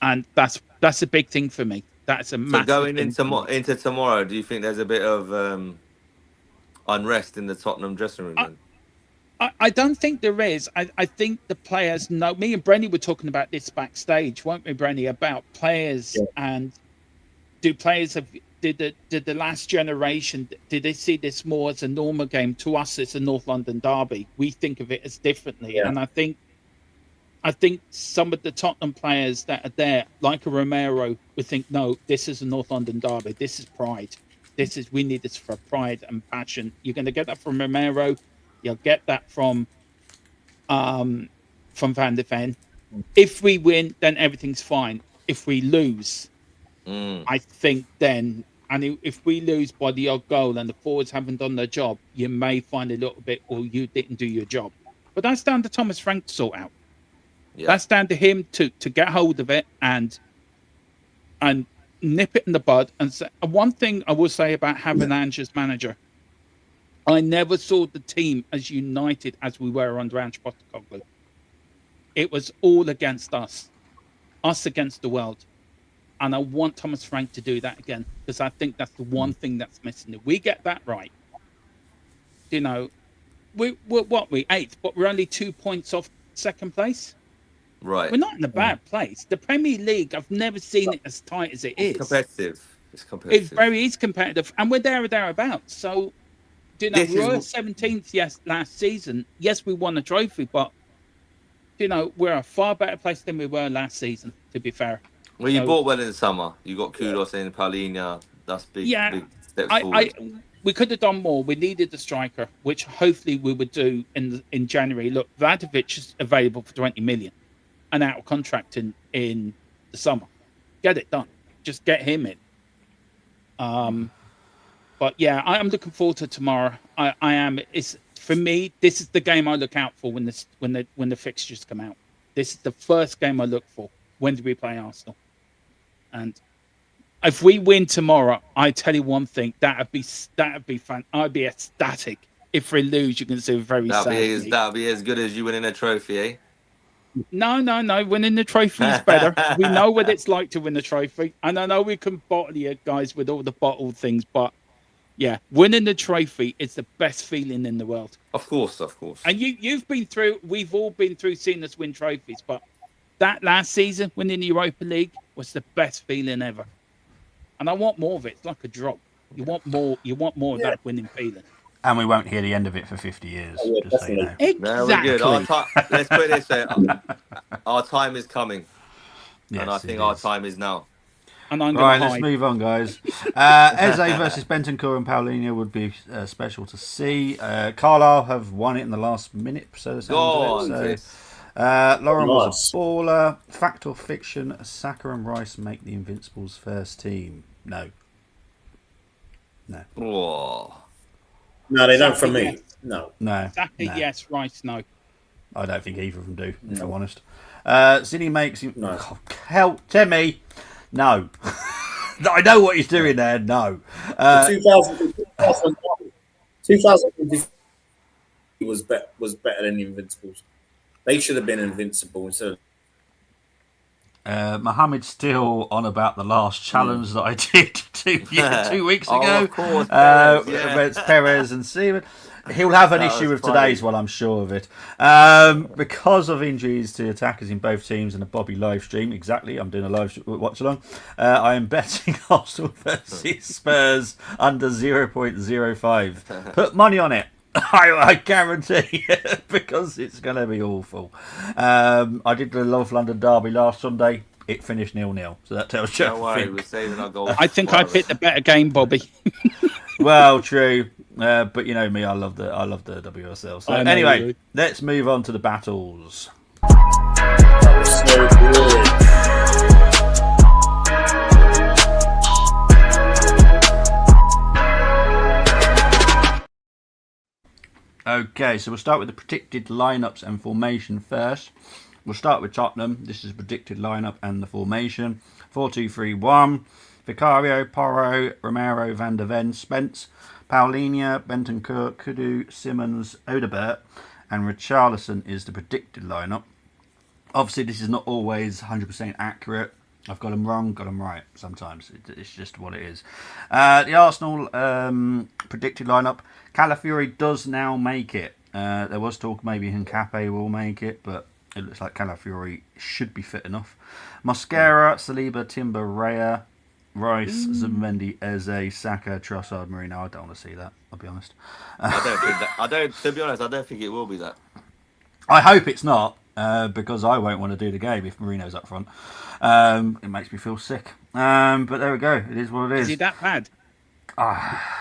and that's a big thing for me. That's a massive going thing into tomorrow, do you think there's a bit of unrest in the Tottenham dressing room then? I don't think there is. I think the players know. Me and Brenny were talking about this backstage, weren't we, Brenny? About players and do players have did the last generation, did they see this more as a normal game? To us, it's a North London derby. We think of it as differently, and I think some of the Tottenham players that are there, like a Romero, would think, no, this is a North London derby. This is pride. We need this for pride and passion. You're going to get that from Romero. You'll get that from Van der Ven. If we win, then everything's fine. If we lose, I think then, and if we lose by the odd goal and the forwards haven't done their job, you may find a little bit, well, you didn't do your job. But that's down to Thomas Frank to sort out. Yeah. That's down to him to get hold of it and nip it in the bud. And one thing I will say about having Ange as manager, I never saw the team as united as we were under Ange Postecoglou. It was all against us against the world. And I want Thomas Frank to do that again, because I think that's the one thing that's missing. If we get that right, we're 8th, but we're only 2 points off second place. Right. We're not in a bad place. The Premier League, I've never seen it as tight as it is. It's competitive. It's competitive, and we're there or thereabouts. So, we were 17th last season. Yes, we won a trophy, but we're a far better place than we were last season. To be fair. Well, you bought well in the summer. You got Kudos in, Paulinho. That's big. Yeah, big steps forward. We could have done more. We needed a striker, which hopefully we would do in January. Look, Vlahovic is available for 20 million. And out of contract in the summer. Get it done. Just get him in. But yeah, I am looking forward to tomorrow. I am. It's for me. This is the game I look out for when the fixtures come out. This is the first game I look for. When do we play Arsenal? And if we win tomorrow, I tell you one thing. That'd be fun. I'd be ecstatic. If we lose, you can see very sad. That'd be as good as you winning a trophy, eh? No. Winning the trophy is better. We know what it's like to win the trophy. And I know we can bottle you guys with all the bottled things, but yeah, winning the trophy is the best feeling in the world. Of course. And we've all been through seeing us win trophies, but that last season, winning the Europa League, was the best feeling ever. And I want more of it. It's like a drop. You want more of that winning feeling. And we won't hear the end of it for 50 years. Just so you know. Exactly. No, we're good. Let's put it this way. Our time is coming. Yes, and I think our time is now. And I'm right, let's move on, guys. Eze versus Bentancur and Paulinho would be special to see. Carlisle have won it in the last minute. Lauren was a baller. Fact or fiction, Saka and Rice make the Invincibles' first team? No. Oh. No, they don't for me. No. Saka, yes. Rice, no. I don't think either of them do, if I'm honest. Zinni makes him... No. Oh, hell, Timmy! No. I know what he's doing there. No. 2000 was better than the Invincibles. They should have been invincible instead of... Mohamed's still on about the last challenge that I did 2 weeks ago. Of course, against Perez and Seaman. He'll have an issue with today's one, I'm sure of it. Because of injuries to attackers in both teams and a Bobby live stream, exactly, I'm doing a live watch along. I am betting Arsenal versus Spurs under 0.05. Put money on it. I guarantee, because it's going to be awful. I did the North London derby last Sunday. It finished 0-0, so that tells you. No worry, we're saving our goals. I think I picked the better game, Bobby. Well, true, but you know me, I love the WSL. So anyway, let's move on to the battles. That was so good. Okay, so we'll start with the predicted lineups and formation first. We'll start with Tottenham. This is predicted lineup and the formation. 4-2-3-1. Vicario, Porro, Romero, Van der Ven, Spence, Paulinho, Bentancur, Kudu, Simmons, Odebert, and Richarlison is the predicted lineup. Obviously, this is not always 100% accurate. I've got them wrong, got them right sometimes. It's just what it is. The Arsenal predicted lineup. Calafiori does now make it. There was talk maybe Hincape will make it, but it looks like Calafiori should be fit enough. Mosquera, Saliba, Timber, Raya, Rice, Zubimendi, Eze, Saka, Trossard, Marino. I don't want to see that, I'll be honest. To be honest, I don't think it will be that. I hope it's not, because I won't want to do the game if Marino's up front. It makes me feel sick. But there we go. It is what it is. Is he that bad?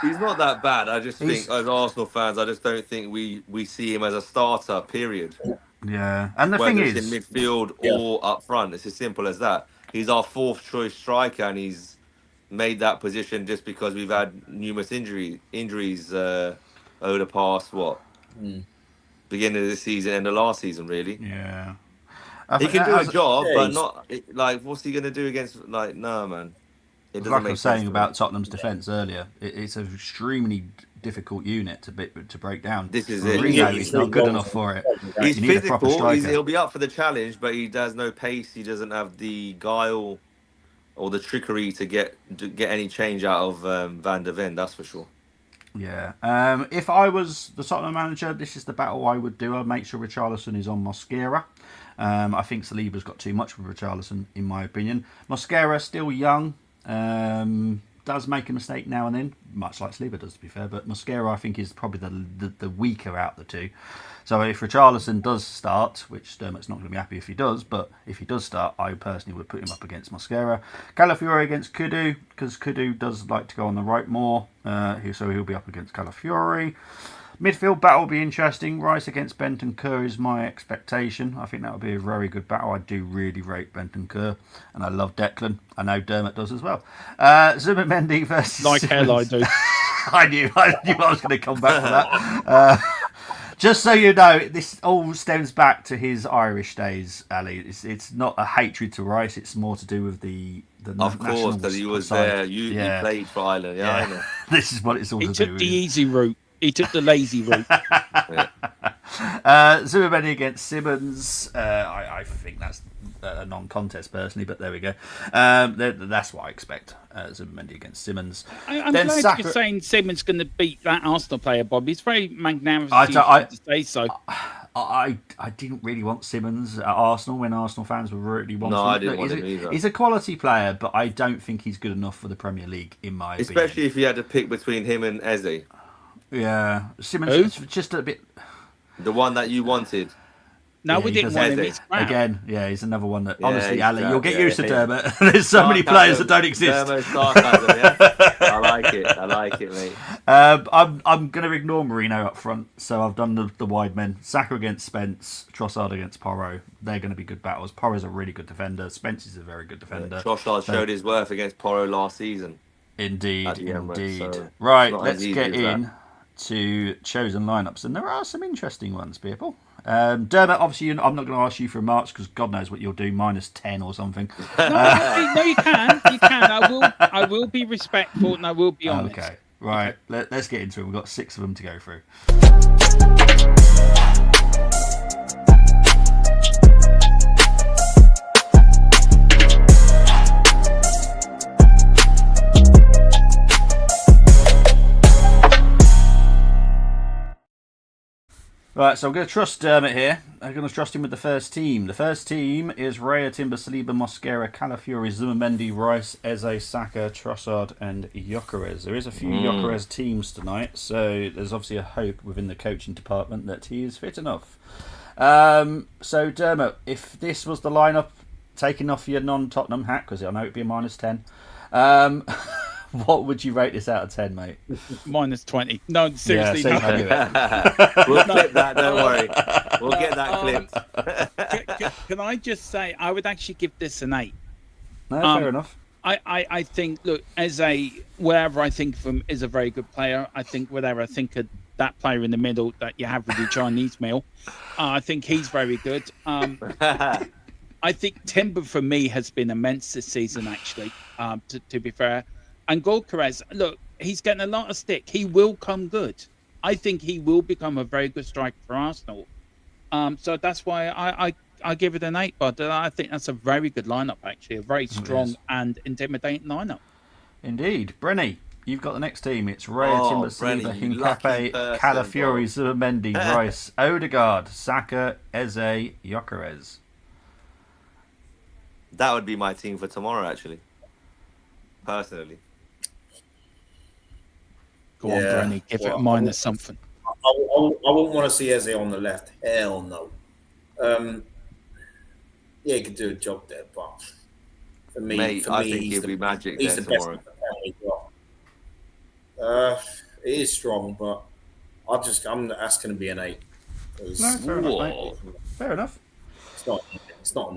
He's not that bad. I just think, as Arsenal fans, I just don't think we see him as a starter, period. Yeah. And the Whether thing it's is, in midfield or up front. It's as simple as that. He's our fourth choice striker, and he's made that position just because we've had numerous injuries over the past, beginning of the season and the last season, really. yeah. He can do a job, Yeah, but he's- not like what's he going to do against no man. It doesn't Like I make was sense saying to about me. Tottenham's defence earlier, it's an extremely difficult unit to break down. This is it. Marino He's is not good really enough for it. He's You need a proper physical. striker. He'll be up for the challenge, but he has no pace. He doesn't have the guile or the trickery to get any change out of Van der Ven. That's for sure. Yeah. If I was the Tottenham manager, this is the battle I would do. I'd make sure Richarlison is on Mosquera. I think Saliba's got too much with Richarlison, in my opinion. Mosquera, still young, does make a mistake now and then, much like Saliba does, to be fair. But Mosquera, I think, is probably the weaker out of the two. So if Richarlison does start, which Dermot's not going to be happy if he does, but if he does start, I personally would put him up against Mosquera. Calafiori against Kudu, because Kudu does like to go on the right more, so he'll be up against Calafiori. Midfield battle will be interesting. Rice against Bentancur is my expectation. I think that will be a very good battle. I do really rate Bentancur, and I love Declan. I know Dermot does as well. Zubimendi versus Like hell, I Simmons. do. I knew I was going to come back for that. Just so you know, this all stems back to his Irish days, Ali. It's not a hatred to Rice. It's more to do with the Of course, because he was side. there. You played for Ireland. Yeah, I know. This is what it's all He to do took with. the easy route. He took the lazy route. Zubimendi against Simmons. I think that's a non-contest personally, but there we go. That's what I expect. Zubimendi against Simmons. I'm Then glad Saka- you're saying Simmons going to beat that Arsenal player, Bob. He's very magnanimous I- to say so. I didn't really want Simmons at Arsenal when Arsenal fans were really wanting No, him. I didn't want he's him either. He's a quality player, but I don't think he's good enough for the Premier League, in my opinion. Especially if you had to pick between him and Eze, Yeah, Simmons Who? is just a bit... the one that you wanted. No, Yeah, we he didn't does want him. Eze. He's crap. Again, yeah, he's another one that... Yeah, honestly, he's Ali, crap, you'll get yeah, used to yeah. Dermot. There's so many players that don't exist. Dermot sarcasm, yeah. I like it, mate. I'm going to ignore Marino up front, so I've done the wide men. Saka against Spence, Trossard against Porro. They're going to be good battles. Porro's a really good defender. Spence is a very good defender. Trossard showed his worth against Porro last season. Indeed, at the end, indeed. so Right, it's not let's as easy get as that. in to chosen lineups, and there are some interesting ones, people. Dermot, obviously, I'm not going to ask you for marks because God knows what you'll do, -10 or something. No, you can. You can. I will be respectful and I will be honest. Okay, right. Let's get into it. We've got 6 of them to go through. Right, so I'm going to trust Dermot here. I'm going to trust him with the first team. The first team is Raya, Timber, Saliba, Mosquera, Calafiori, Zubimendi, Rice, Eze, Saka, Trossard, and Gyökeres. There is a few Gyökeres teams tonight, so there's obviously a hope within the coaching department that he is fit enough. So Dermot, if this was the lineup, taking off your non-Tottenham hat, because I know it'd be a -10, what would you rate this out of 10, mate? -20. No, seriously, see, no. I knew it. We'll clip that, don't worry. We'll get that clipped. Can I just say, I would actually give this an 8. No, fair enough. I think, look, wherever I think of him is a very good player. I think whatever I think of that player in the middle that you have with your Chinese meal, I think he's very good. I think Timber for me has been immense this season, actually, to be fair. And Gyökeres, look, he's getting a lot of stick. He will come good. I think he will become a very good striker for Arsenal. So that's why I give it an 8, but I think that's a very good lineup, actually. A very strong and intimidating lineup. Indeed. Brenny, you've got the next team. It's Raya, Timber, Brenny, Saliba, you lucky Hincapié, person, Calafiori, Zubimendi, Rice, Odegaard, Saka, Eze, Gyökeres. That would be my team for tomorrow, actually. Personally. Go on, Brenny, give it a minus something. I wouldn't want to see Eze on the left. Hell no. Yeah, he could do a job there, but for me, Mate, I think he'll be magic he's there the best tomorrow. we've got. It is strong, but that's going to be an 8. No, fair enough, mate. Fair enough. It's not.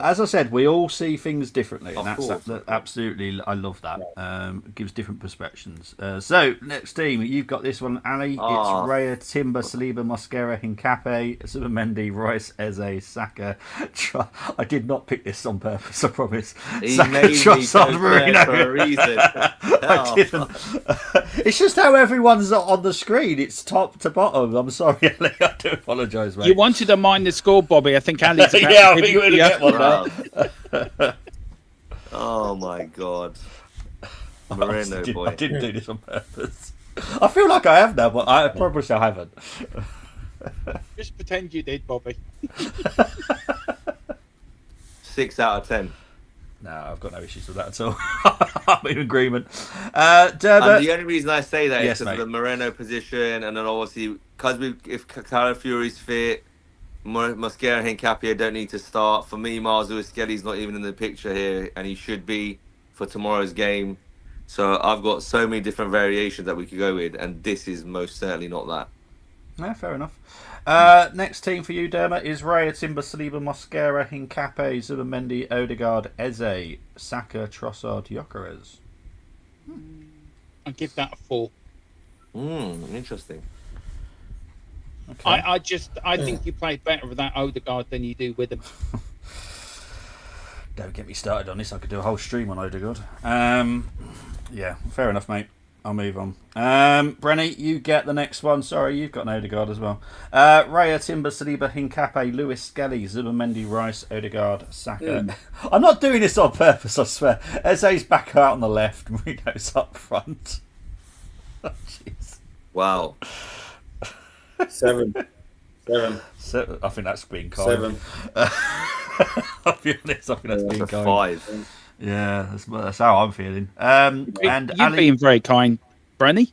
As I said, we all see things differently, and Of that's course. absolutely. I love that. It gives different perspectives. So next team, you've got this one, Ali. It's Raya, Timber, Saliba, Mosquera, Hincapié, Zubimendi, Rice, Eze, Saka. I did not pick this on purpose. I promise. He Saka, made me Trossard, go Marino. for a reason. I didn't. It's just how everyone's on the screen. It's top to bottom. I'm sorry, Ali. I do apologise, mate. You wanted a minus score, Bobby. I think Ali's about Yeah, I to think give you're you- going to get one Wow. now. Oh my god. Moreno, I boy. didn't do this on purpose. I feel like I have now, but I promise I haven't. Just pretend you did, Bobby. 6 out of 10. No, I've got no issues with that at all. I'm in agreement. And Derby. the only reason I say that Yes, is because of the Moreno position, and then obviously because if Calafiori's fit, Mosquera and Hincapié don't need to start. For me, Miles Lewis-Skelly's not even in the picture here, and he should be for tomorrow's game. So I've got so many different variations that we could go with, and this is most certainly not that. No, fair enough. Next team for you, Dermot, is Raya, Timber, Saliba, Mosquera, Hincapié, Zubimendi, Odegaard, Eze, Saka, Trossard, Gyökeres. I'll give that a 4. Interesting. Okay. I think you play better with that Odegaard than you do with him. Don't get me started on this. I could do a whole stream on Odegaard. Yeah, fair enough, mate. I'll move on. Brenny, you get the next one. Sorry, you've got an Odegaard as well. Raya, Timber, Saliba, Hincapié, Lewis, Skelly, Zubimendi, Rice, Odegaard, Saka. I'm not doing this on purpose, I swear. Eze's back out on the left. Marino's up front. Oh, jeez. Wow. 7. So, I think that's being kind. 7. I'll be honest, I think that's being That's a kind. 5. Yeah, that's how I'm feeling. And You're Ali, being very kind, Brenny.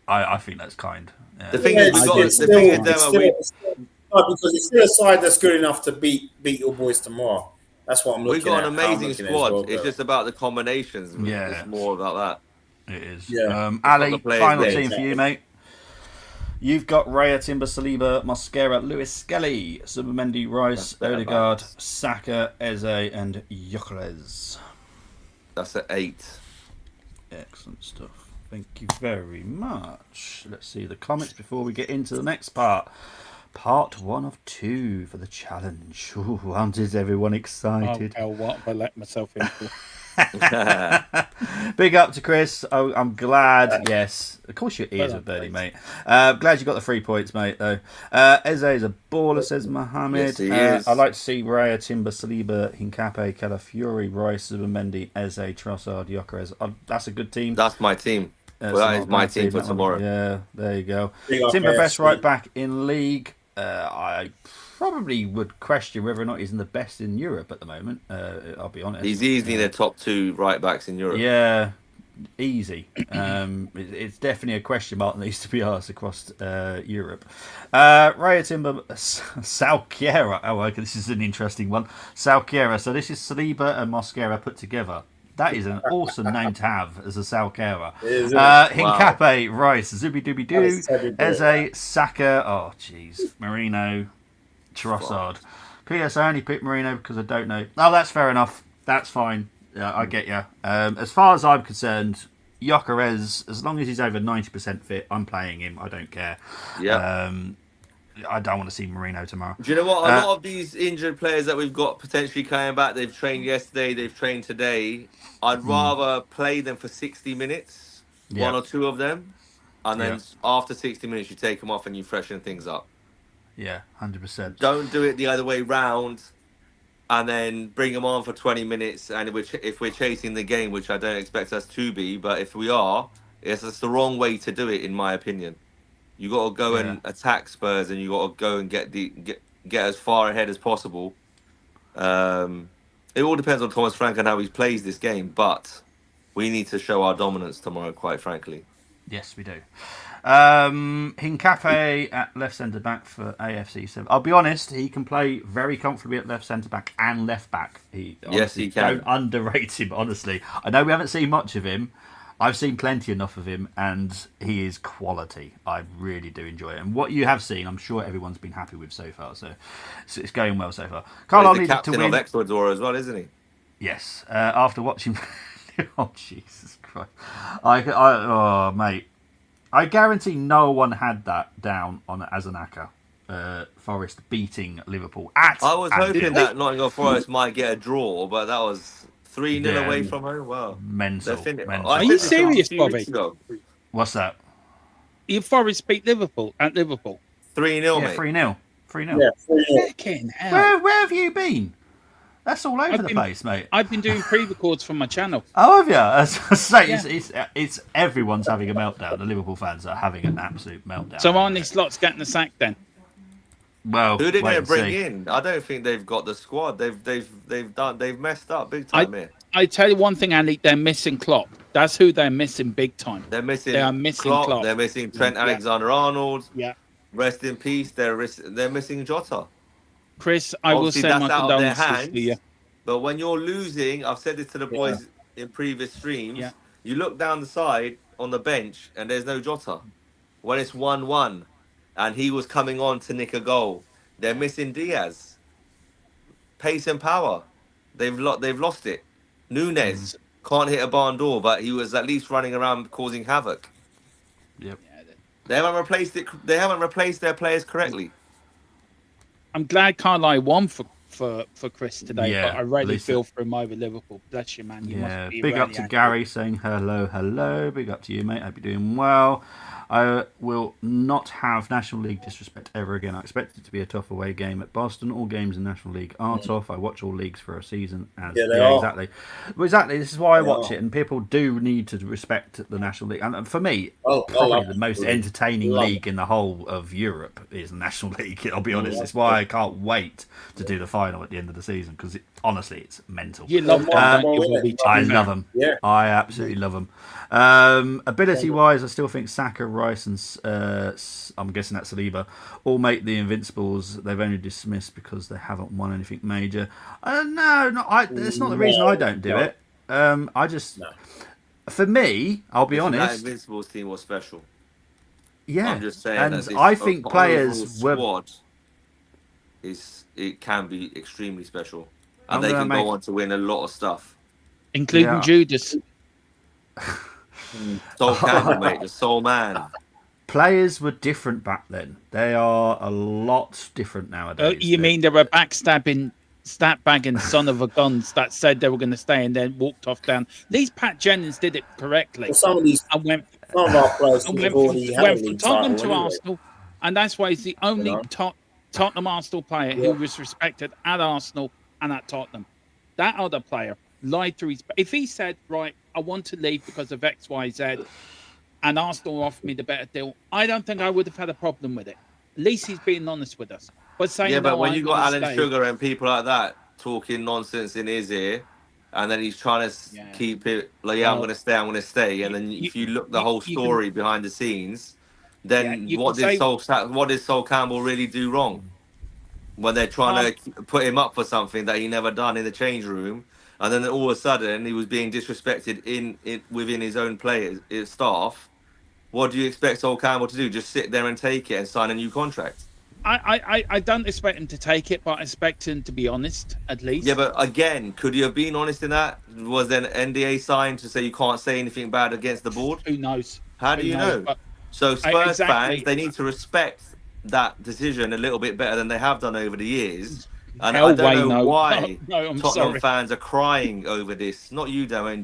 I think that's kind. Yeah. The thing is, because because it's still a side that's good enough to beat your boys tomorrow. That's what I'm looking we've at. got an amazing squad. It's just about the combinations. Yeah. It's more about that. It is. Yeah. Ali, the players final there, team exactly. for you, mate. You've got Raya, Timber, Saliba, Mosquera, Lewis, Skelly, Zubimendi, Rice, That's better Odegaard, balance. Saka, Eze, and Gyökeres. That's an 8. Excellent stuff. Thank you very much. Let's see the comments before we get into the next part. Part 1 of 2 for the challenge. Ooh, aren't everyone excited? Oh, hell, what have I let myself into? Big up to Chris. Oh, I'm glad. Yes, of course your ears are burning, mate. Glad you got the 3 points, mate. Though Eze is a baller, says Mohammed. Yes, he is. I'd like to see Raya, Timber, Saliba, Hincapié, Calafiori, Rice, Zubimendi, Eze, Trossard, Gyökeres. That's a good team. That's my team. That's Well, that not is a my bad team for that one. tomorrow. Yeah, there you go. Big up Timber, there, best sweet. right back in league. I probably would question whether or not he's in the best in Europe at the moment. I'll be honest. He's easily the top 2 right backs in Europe. Yeah, easy. It's definitely a question mark that needs to be asked across Europe. Raya, Timber, Salkiera. Oh, okay, this is an interesting one. Salkiera. So this is Saliba and Mosquera put together. That is an awesome name to have as a Salkera. Is it? Hincapié, Rice, Zubi Dooby Doo, That's so Eze, Saka. Oh, jeez. Marino, Trossard. P.S. I only picked Marino because I don't know. Oh, that's fair enough. That's fine. Yeah, I get you. As far as I'm concerned, Gyökeres, as long as he's over 90% fit, I'm playing him. I don't care. Yeah. I don't want to see Marino tomorrow. Do you know what? A lot of these injured players that we've got potentially coming back, they've trained yesterday, they've trained today. I'd rather play them for 60 minutes, Yeah. 1 or 2 of them, and then Yeah. after 60 minutes, you take them off and you freshen things up. Yeah, 100%. Don't do it the other way round and then bring them on for 20 minutes. And if we're chasing the game, which I don't expect us to be, but if we are, It's just the wrong way to do it, in my opinion. You got to go and attack Spurs, and you got to go and get as far ahead as possible. It all depends on Thomas Frank and how he plays this game, but we need to show our dominance tomorrow, quite frankly. Yes, we do. Hincafe at left centre back for AFC 7. I'll be honest, he can play very comfortably at left centre back and left back. Yes, he can. Don't underrate him, honestly. I know we haven't seen much of him. I've seen plenty enough of him, and he is quality. I really do enjoy it. And what you have seen, I'm sure everyone's been happy with so far. So it's going well so far. Carl, he's the captain of Ecuador as well, isn't he? Yes. After watching... oh, Jesus Christ. Oh, mate. I guarantee no one had that down on Azanaka. Forest beating Liverpool I was hoping that Nottingham Forest might get a draw, but that was 3-0 away from home. Wow. Mental. Are you serious, Bobby? What's that? Your Forest beat Liverpool at Liverpool. 3-0, mate. 3-0. 3-0. Yeah, 3-0. Where have you been? That's all over the place, mate. I've been doing pre-records from my channel. Oh, have you? As I say, it's everyone's having a meltdown. The Liverpool fans are having an absolute meltdown. So Arne Slot's getting the sack then? Well, who are they going to bring in? I don't think they've got the squad. They've messed up big time here. I tell you one thing, Andy, they're missing Klopp. That's who they're missing big time. They are missing Klopp. They're missing Trent Alexander-Arnold. Yeah. Rest in peace. They're missing Jota. Chris, I will send my condolences to you. But when you're losing, I've said this to the boys in previous streams, you look down the side on the bench and there's no Jota. When it's 1-1 and he was coming on to nick a goal, they're missing Diaz. Pace and power. They've lost it. Nunes can't hit a barn door, but he was at least running around causing havoc. Yep. They haven't replaced it. They haven't replaced their players correctly. I'm glad Carlisle won for Chris today, but I really feel for him over Liverpool. Bless you, man. You must be big really up to Gary saying hello. Big up to you, mate. Hope you're doing well. I will not have National League disrespect ever again. I expect it to be a tough away game at Boston. All games in National League are tough. I watch all leagues for a season. Exactly. Well, exactly. This is why I watch it, and people do need to respect the National League. And for me, probably the most entertaining league in the whole of Europe is the National League. I'll be honest. It's why I can't wait to do the final at the end of the season, because honestly, it's mental. You love them, I love them. Yeah. I absolutely love them. Ability-wise, I still think Saka, Rice, and I'm guessing that's Saliba all make the Invincibles. They've only dismissed because they haven't won anything major. That's not the reason I don't do it. For me, I'll be honest. That Invincibles team was special. Yeah, I'm just saying. And I think players were. It can be extremely special, and they can go on to win a lot of stuff, including Judas. Soul Campbell, mate, the soul man. Players were different back then. They are a lot different nowadays. You mean there were backstabbing, stat-bagging son of a guns that said they were going to stay and then walked off down? These Pat Jennings did it correctly. Well, some of our players went from Tottenham to Arsenal, and that's why he's the only Tottenham Arsenal player who was respected at Arsenal and at Tottenham. That other player lied through his... If he said, right, I want to leave because of X, Y, Z, and Arsenal offered me the better deal, I don't think I would have had a problem with it. At least he's being honest with us. But saying, but when you got Alan Sugar and people like that talking nonsense in his ear, and then he's trying to keep it like, I'm going to stay, and then if you look the whole story behind the scenes, then what did Sol Campbell really do wrong? When they're trying to put him up for something that he never done in the change room, and then all of a sudden he was being disrespected within his own players, his staff. What do you expect Sol Campbell to do? Just sit there and take it and sign a new contract? I don't expect him to take it, but I expect him to be honest, at least. Yeah, but again, could you have been honest in that? Was there an NDA signed to say you can't say anything bad against the board? Who knows? How do you know? So Spurs fans, they need to respect that decision a little bit better than they have done over the years. And I don't know why Tottenham fans are crying over this. Not you, Darren,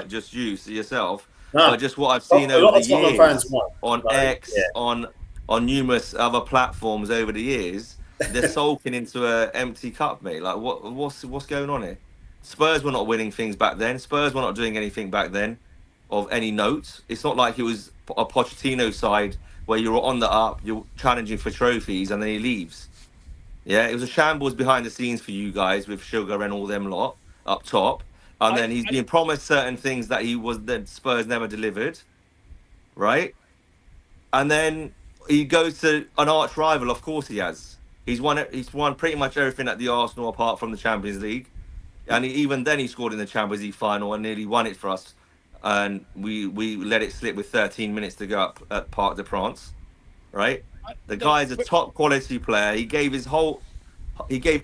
just you yourself. No. But just what I've seen over the years on X, on numerous other platforms over the years, they're sulking into an empty cup, mate. Like what's going on here? Spurs were not winning things back then. Spurs were not doing anything back then. of any note. It's not like it was a Pochettino side where you're on the up, you're challenging for trophies, and then he leaves. Yeah, it was a shambles behind the scenes for you guys with Sugar and all them lot up top. And then he's been promised certain things that Spurs never delivered, right? And then he goes to an arch rival. Of course he has. He's won pretty much everything at the Arsenal apart from the Champions League. And even then he scored in the Champions League final and nearly won it for us. And we let it slip with 13 minutes to go up at Parc des Princes, right? The guy's a top quality player. He gave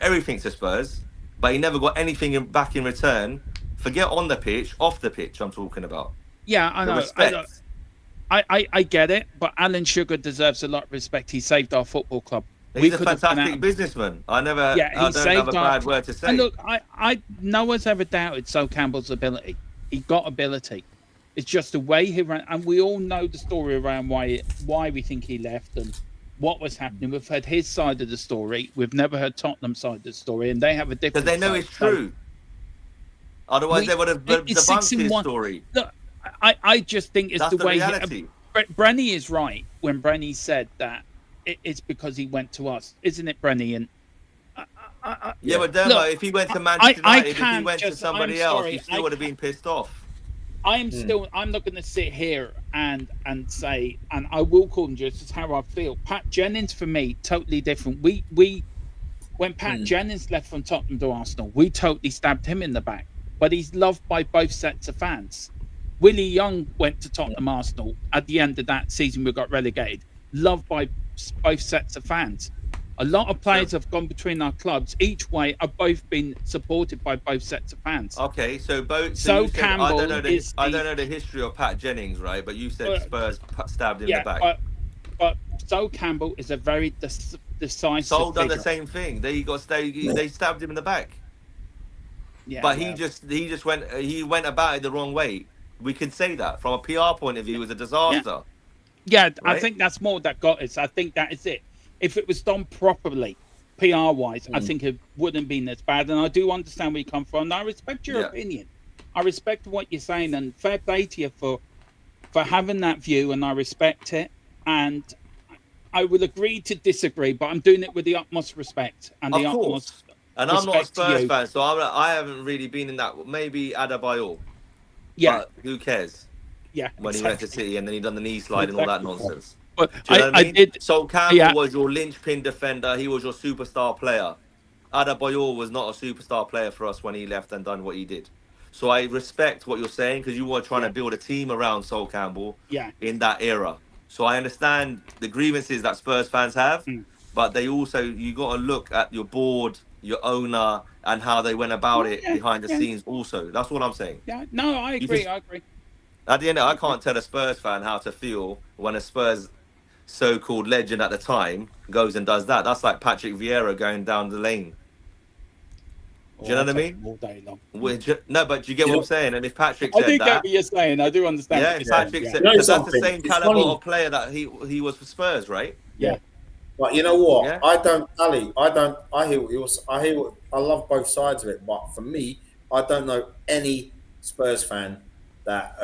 everything to Spurs, but he never got anything back in return. Forget on the pitch, off the pitch I'm talking about. Yeah, I know. I get it, but Alan Sugar deserves a lot of respect. He saved our football club. He's a fantastic businessman. I don't have a bad word to say. And look, no one's ever doubted Sol Campbell's ability. He got ability. It's just the way he ran, and we all know the story around why we think he left and what was happening. We've heard his side of the story. We've never heard Tottenham's side of the story, and they have a different. Because they know it's true. Otherwise, they would have debunked his story. Look, I just think it's That's the way. Reality. Brenny is right when Brenny said that it's because he went to us, isn't it, Brenny? And yeah, but Dermo, if he went to Manchester United, if he went to somebody else, he still would have been pissed off. I'm not going to sit here and say, and I will call him just as how I feel. Pat Jennings, for me, totally different. When Pat Jennings left from Tottenham to Arsenal, we totally stabbed him in the back. But he's loved by both sets of fans. Willie Young went to Tottenham Arsenal at the end of that season. We got relegated. Loved by both sets of fans. A lot of players have gone between our clubs. Each way have both been supported by both sets of fans. Okay, so both. So said, Campbell I don't know the history of Pat Jennings, right? But you said Spurs stabbed him in the back. But Sol Campbell is a very decisive. Sol done figure. the same thing. They stabbed him in the back. Yeah, but he just went about it the wrong way. We can say that from a PR point of view, it was a disaster. Yeah, right? I think that's more that got us. I think that is it. If it was done properly, PR-wise, I think it wouldn't have been as bad. And I do understand where you come from. And I respect your opinion. I respect what you're saying, and fair play to you for having that view, and I respect it. And I will agree to disagree, but I'm doing it with the utmost respect and the utmost. And I'm not a Spurs fan, so I haven't really been in that. Maybe Adebayor. Yeah. But who cares? Yeah. When he went to City and then he done the knee slide and all that nonsense. But do you know what I mean? did. So Campbell was your linchpin defender. He was your superstar player. Adebayor was not a superstar player for us when he left and done what he did. So I respect what you're saying because you were trying to build a team around Sol Campbell in that era. So I understand the grievances that Spurs fans have, but you got to look at your board, your owner, and how they went about it behind the scenes also. That's what I'm saying. Yeah, no, I agree. I agree. At the end of it, I can't tell a Spurs fan how to feel when a Spurs so-called legend at the time goes and does that. That's like Patrick Vieira going down the lane. Do you know what I mean? All day long. No, but do you get what I'm saying? And if Patrick said I do get what you're saying. I do understand. Yeah, if Patrick said because that's the same caliber of player that he was for Spurs, right? Yeah. But you know what? Yeah. I love both sides of it, but for me, I don't know any Spurs fan that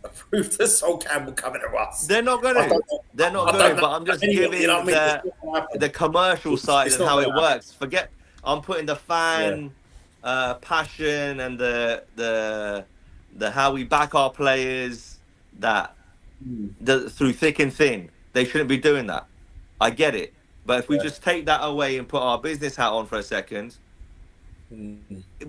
approved of Sol Campbell coming to us. They're not going to. They're not going. But I'm just giving the commercial side and how it works. Forget. I'm putting the fan passion and the how we back our players through thick and thin. They shouldn't be doing that. I get it. But if we just take that away and put our business hat on for a second,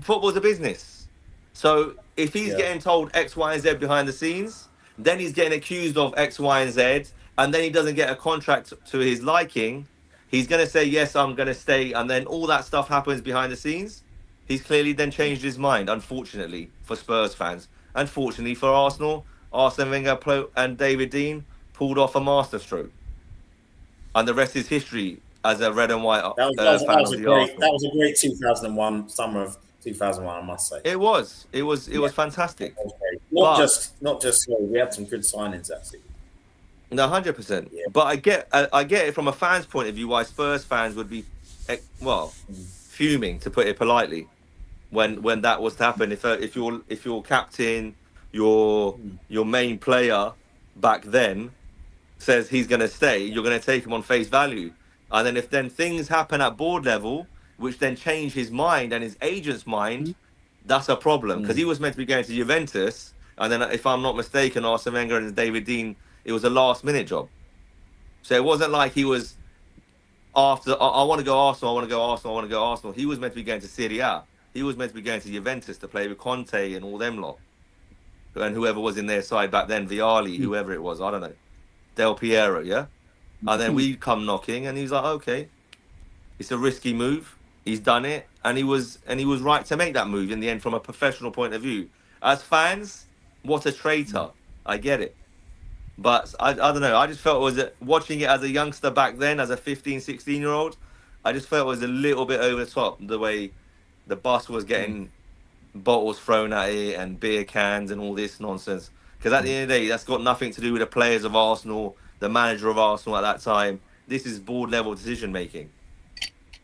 football's a business. So if he's getting told X, Y, and Z behind the scenes, then he's getting accused of X, Y, and Z, and then he doesn't get a contract to his liking, he's going to say, yes, I'm going to stay, and then all that stuff happens behind the scenes. He's clearly then changed his mind, unfortunately, for Spurs fans. Unfortunately for Arsenal, Arsene Wenger and David Dein pulled off a masterstroke. And the rest is history as a red and white fan that was a great 2001 summer of 2001, I must say. It was fantastic. Not just we had some good signings that season. No, 100%. Yeah. But I get it from a fan's point of view why Spurs fans would be fuming, to put it politely, when that was to happen. If your captain your main player back then says he's going to stay, you're going to take him on face value. And then if then things happen at board level, which then change his mind and his agent's mind, that's a problem because he was meant to be going to Juventus. And then, if I'm not mistaken, Arsene Wenger and David Dean, it was a last-minute job. So it wasn't like he was after, I want to go Arsenal, I want to go Arsenal, I want to go Arsenal. He was meant to be going to Serie A. He was meant to be going to Juventus to play with Conte and all them lot. And whoever was in their side back then, Vialli, whoever it was, I don't know. Del Piero, yeah? And then we come knocking and he's like, okay, it's a risky move. He's done it. And he was right to make that move in the end from a professional point of view. As fans, what a traitor. I get it. But I don't know. I just felt watching it as a youngster back then, as a 15, 16-year-old, I just felt it was a little bit over the top, the way the bus was getting bottles thrown at it and beer cans and all this nonsense. Because at the end of the day, that's got nothing to do with the players of Arsenal, the manager of Arsenal at that time. This is board-level decision-making.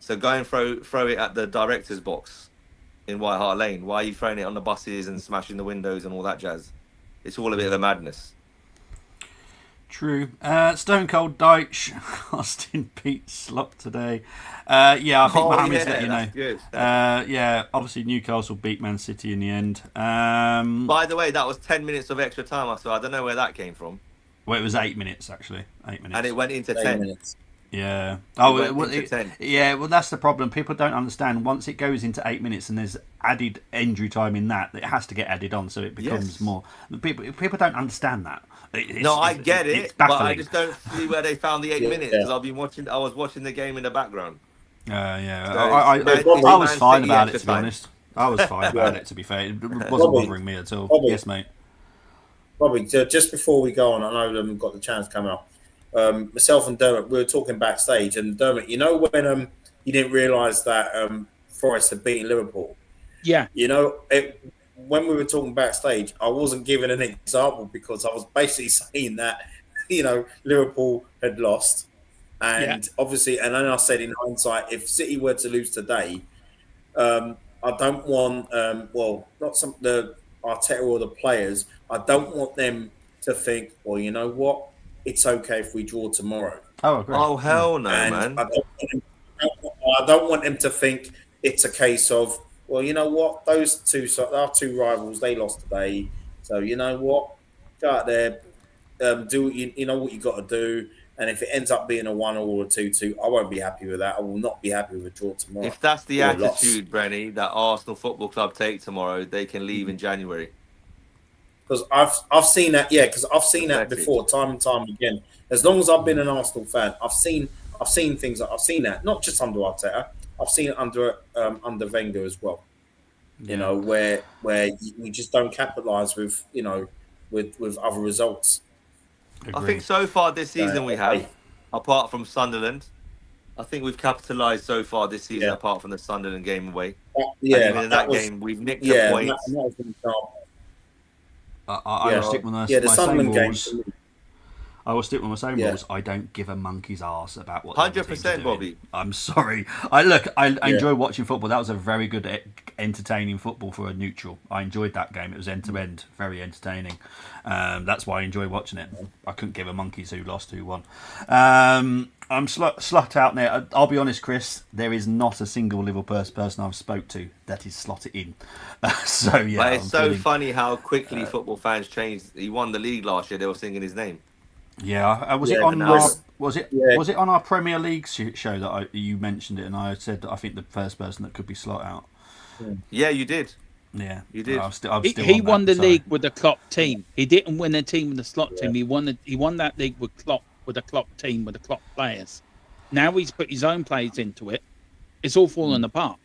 So go and throw it at the director's box in White Hart Lane. Why are you throwing it on the buses and smashing the windows and all that jazz? It's all a bit of a madness. True. Stone Cold Dyche lost in Pete's slot today. I think Mohammed's let you know. Good. Obviously Newcastle beat Man City in the end. By the way, that was 10 minutes of extra time, so I don't know where that came from. Well, it was 8 minutes, actually. 8 minutes. And it went into 10 minutes. Yeah. Into 10. Yeah, well, that's the problem. People don't understand. Once it goes into 8 minutes and there's added injury time in that, it has to get added on, so it becomes more. People don't understand that. I get it, but I just don't see where they found the 8 minutes because I was watching the game in the background. I was fine about it, to be honest. I was fine about it, to be fair. It wasn't bothering me at all. Yes, mate. Bobby, just before we go on, I know we haven't got the chance to come out. Myself and Dermot, we were talking backstage, and Dermot, you know when you didn't realise that Forest had beaten Liverpool? Yeah. You know, when we were talking backstage, I wasn't giving an example because I was basically saying that, you know, Liverpool had lost. And obviously, and then I said in hindsight, if City were to lose today, I don't want, not the Arteta or the players, I don't want them to think, well, you know what, it's okay if we draw tomorrow. Oh, great. Oh, hell no, And man. I don't want them to think it's a case of, well, you know what, our two rivals, they lost today. So, you know what, go out there, do you know what you got to do. And if it ends up being a 1-1 or a 2-2, I won't be happy with that. I will not be happy with a draw tomorrow. If that's the attitude, Brenny, that Arsenal Football Club take tomorrow, they can leave in January. Because I've seen that, because I've seen that before, time and time again. As long as I've been an Arsenal fan, I've seen things. I've seen that not just under Arteta. I've seen it under Wenger as well. Yeah. You know, where we just don't capitalise with with other results. Agreed. I think so far this season we have, apart from Sunderland, I think we've capitalised so far this season apart from the Sunderland game away. And in that game we've nicked a point. I'll stick with my same rules. I will stick with my same rules. I don't give a monkey's arse about what 100%, Bobby. I'm sorry. I enjoy watching football. That was a very good, entertaining football for a neutral. I enjoyed that game. It was end to end, very entertaining. That's why I enjoy watching it. I couldn't give a monkey's who lost, who won. I'm slot out there. I'll be honest, Chris. There is not a single Liverpool person I've spoke to that is slotted in. So yeah, but it's funny how quickly football fans changed. He won the league last year. They were singing his name. Yeah, was it on our Premier League show that you mentioned it, and I said I think the first person that could be slot out. Yeah, you did. Yeah, you did. He won the league with a Klopp team. He didn't win a team with a slot team. He won that league with Klopp, with a Klopp team, with the Klopp players. Now he's put his own players into it. It's all falling apart.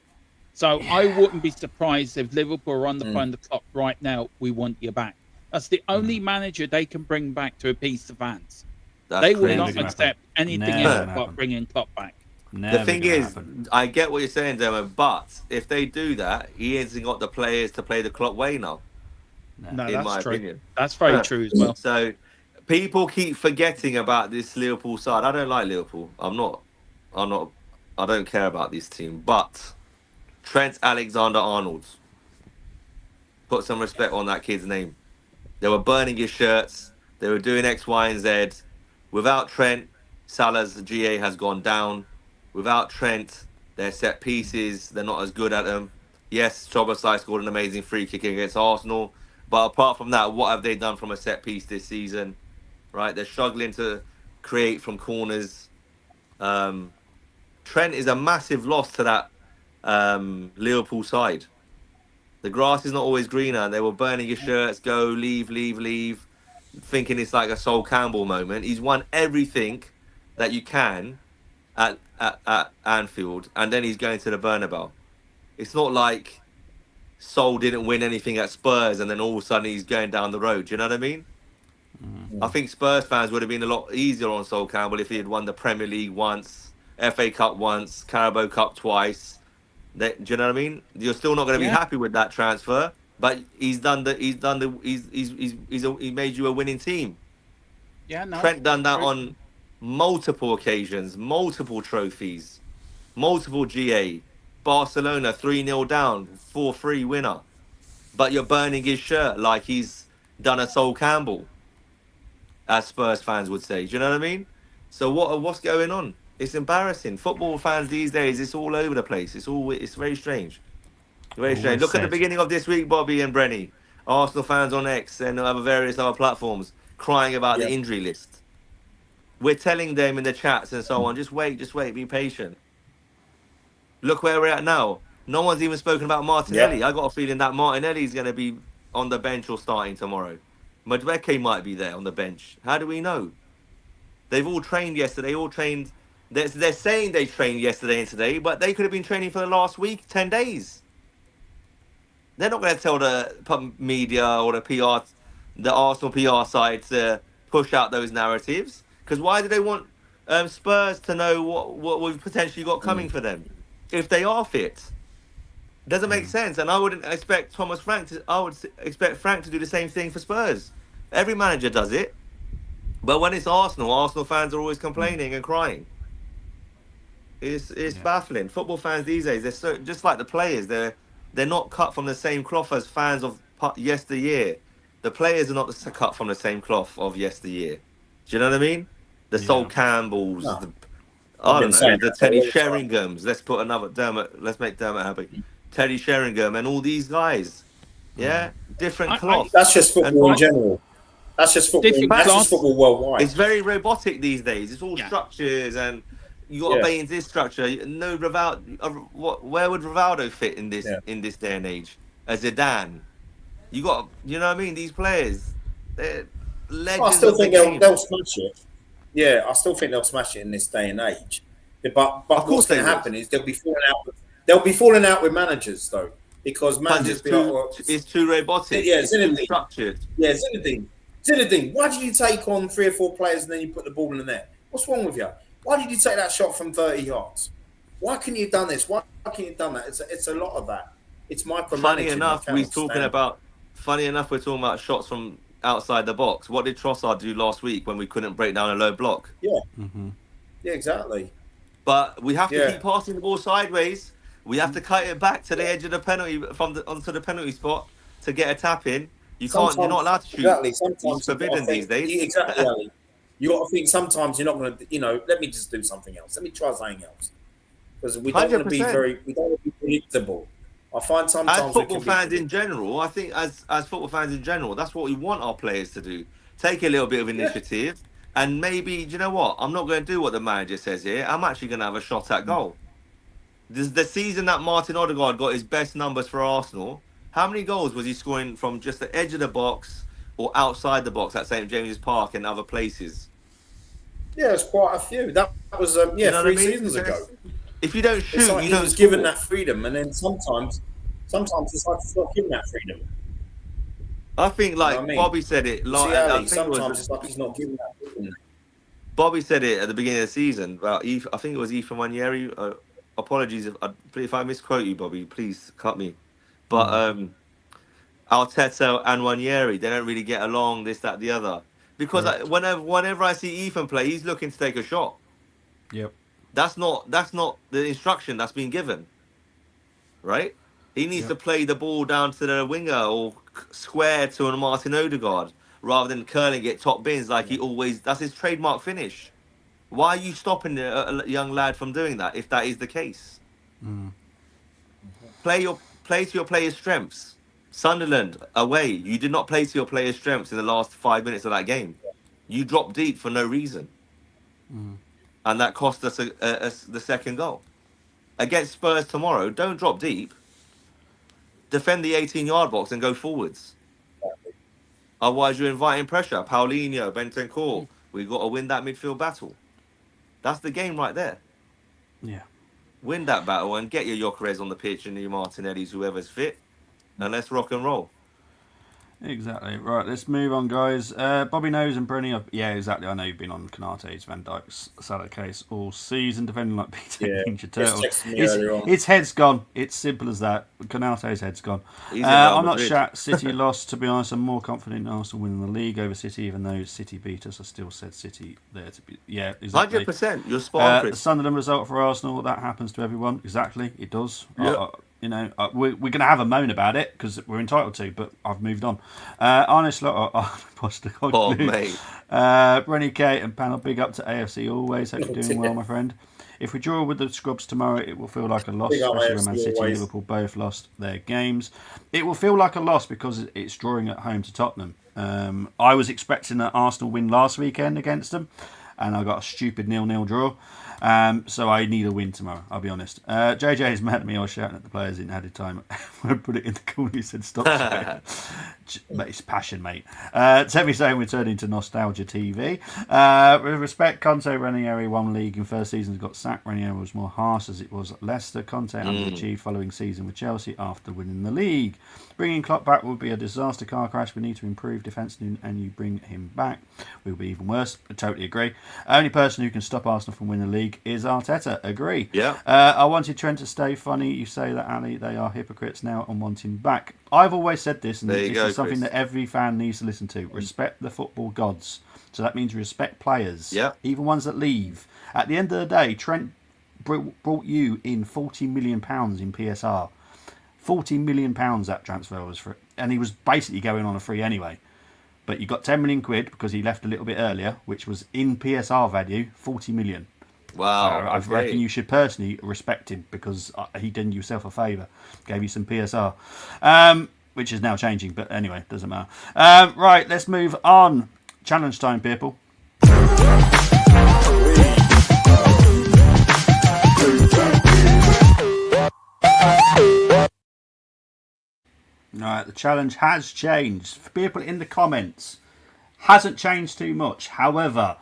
So I wouldn't be surprised if Liverpool are on the phone to Klopp right now. We want you back. That's the only manager they can bring back to appease the fans. They will not accept anything else but bringing Klopp back. The thing is, I get what you're saying, Dermot, but if they do that, he hasn't got the players to play the Klopp way now. No, in that's my true. opinion. That's very true as well. So people keep forgetting about this Liverpool side. I don't like Liverpool. I don't care about this team. But Trent Alexander-Arnold, put some respect on that kid's name. They were burning his shirts. They were doing X, Y, and Z. Without Trent, Salah's GA has gone down. Without Trent, their set pieces, they're not as good at them. Yes, Szoboszlai scored an amazing free kick against Arsenal. But apart from that, what have they done from a set piece this season? Right? They're struggling to create from corners. Trent is a massive loss to that Liverpool side. The grass is not always greener. They were burning his shirts, go, leave, thinking it's like a Sol Campbell moment. He's won everything that you can at Anfield, and then he's going to the Bernabeu. It's not like Sol didn't win anything at Spurs, and then all of a sudden he's going down the road. Do you know what I mean? I think Spurs fans would have been a lot easier on Sol Campbell if he had won the Premier League once, FA Cup once, Carabao Cup twice. Do you know what I mean? You're still not going to be happy with that transfer, but he made you a winning team. Yeah, no. Trent done that on multiple occasions, multiple trophies, multiple GA. Barcelona 3-0 down, 4-3 winner. But you're burning his shirt like he's done a Sol Campbell, as Spurs fans would say. Do you know what I mean? So what's going on? It's embarrassing. Football fans these days, it's all over the place. It's very strange. Very strange. Look at the beginning of this week, Bobby and Brenny. Arsenal fans on X and other various other platforms crying about the injury list. We're telling them in the chats and so on, just wait, be patient. Look where we're at now. No one's even spoken about Martinelli. Yeah. I got a feeling that Martinelli's going to be on the bench or starting tomorrow. Madueke might be there on the bench. How do we know? They've all trained yesterday, They're saying they trained yesterday and today, but they could have been training for the last week, 10 days. They're not going to tell the media or the Arsenal PR side to push out those narratives. Because why do they want Spurs to know what we've potentially got coming for them if they are fit? Doesn't make sense. And I would expect Frank to do the same thing for Spurs. Every manager does it. But when it's Arsenal fans are always complaining and crying. It's baffling. Football fans these days, they're so just like the players. They're not cut from the same cloth as fans of yesteryear. The players are not cut from the same cloth of yesteryear. Do you know what I mean? The Sol Campbells, I don't know, the Teddy Sheringham's. Let's put another Dermot. Let's make Dermot happy. Teddy Sheringham and all these guys. Yeah, different cloth. That's just football in general. That's just football. That's just football worldwide. It's very robotic these days. It's all structures and. You got to obey into this structure. No, where would Rivaldo fit in this day and age? As Zidane, you know what I mean? These players, they're legends. I still think they'll smash it. Yeah, I still think they'll smash it in this day and age. But of course, what's going to happen is they'll be falling out. They'll be falling out with managers though, because managers it's too robotic. Yeah, it's too structured. Yeah, Zinedine. Why did you take on 3 or 4 players and then you put the ball in the net? What's wrong with you? Why did you take that shot from 30 yards? Why couldn't you have done this? Why couldn't you have done that? It's a lot of that. It's micromanaging. Funny enough, we're talking about shots from outside the box. What did Trossard do last week when we couldn't break down a low block? Yeah. Yeah, exactly. But we have to keep passing the ball sideways. We have to cut it back to the edge of the penalty onto the penalty spot to get a tap in. You're not allowed to shoot. Exactly. Sometimes it's forbidden these days. Exactly. Ali. You got to think sometimes you're not going to, let me just do something else. Let me try something else. Because we don't want to be we don't want to be predictable. I find sometimes as football fans in general, I think as football fans in general, that's what we want our players to do. Take a little bit of initiative and maybe, do you know what? I'm not going to do what the manager says here. I'm actually going to have a shot at goal. The season that Martin Odegaard got his best numbers for Arsenal, how many goals was he scoring from just the edge of the box or outside the box at St. James's Park and other places? Yeah, it's quite a few. That was 3 seasons ago. If you don't shoot, like you don't was given that freedom, and then sometimes it's like he's not given that freedom. I think, Bobby said it. Sometimes it's like he's not given that freedom. Bobby said it at the beginning of the season. About I think it was Ethan Wanyeri. Apologies if I misquote you, Bobby. Please cut me. But Arteta and Wanyeri, they don't really get along. This, that, the other. Because whenever I see Ethan play, he's looking to take a shot. Yep. That's not the instruction that's been given, right? He needs to play the ball down to the winger or square to a Martin Odegaard rather than curling it top bins like he always. That's his trademark finish. Why are you stopping a young lad from doing that if that is the case? Play to your players' strengths. Sunderland away, you did not play to your players' strengths in the last 5 minutes of that game. You dropped deep for no reason, and that cost us the second goal. Against Spurs tomorrow, don't drop deep. Defend the 18-yard box and go forwards. Otherwise, you're inviting pressure. Paulinho, Bentancur, we've got to win that midfield battle. That's the game right there. Yeah. Win that battle and get your Jokeres on the pitch and your Martinellis, whoever's fit, and let's rock and roll. Exactly. Right, let's move on, guys. Bobby Nose and Brenny. Yeah, exactly. I know you've been on Canate's, Van Dijk's, Salah case all season, defending like Peter Ninja Turtle. His head's gone. It's simple as that. Canate's head's gone. I'm not sure City lost. To be honest, I'm more confident in Arsenal winning the league over City, even though City beat us. I still said City there to be. Yeah, exactly. 100%. You're spot on, Chris. The Sunderland result for Arsenal, that happens to everyone. Exactly, it does. Yeah. We're going to have a moan about it because we're entitled to, but I've moved on. Honestly, mate. Brenny K and panel, big up to AFC always. Hope you're doing well, my friend. If we draw with the Scrubs tomorrow, it will feel like a loss, especially when Man City and Liverpool both lost their games. It will feel like a loss because it's drawing at home to Tottenham. I was expecting an Arsenal win last weekend against them, and I got a stupid 0-0 draw. So I need a win tomorrow, I'll be honest. JJ is mad at me. I was shouting at the players in added time. When I put it in the corner, he said, stop shouting. But it's passion, mate. Temi saying we're turning to Nostalgia TV. With respect, Conte, Ranieri won league in first season, got sacked. Ranieri was more harsh as it was at Leicester. Conte underachieved following season with Chelsea after winning the league. Bringing Klopp back would be a disaster car crash. We need to improve defence, and you bring him back, we'll be even worse. I totally agree. Only person who can stop Arsenal from winning the league is Arteta. Agree. Yeah. I wanted Trent to stay funny. You say that, Ali, they are hypocrites now and want him back. I've always said this, and this is something that every fan needs to listen to. Respect the football gods. So that means respect players, even ones that leave. At the end of the day, Trent brought you in £40 million in PSR. £40 million that transfer was for, and he was basically going on a free anyway. But you got 10 million quid because he left a little bit earlier, which was in PSR value, 40 million. Wow. I reckon you should personally respect him because he did yourself a favour, gave you some PSR, which is now changing, but anyway, doesn't matter. Right, let's move on. Challenge time, people. Right, the challenge has changed. For people in the comments, hasn't changed too much. However,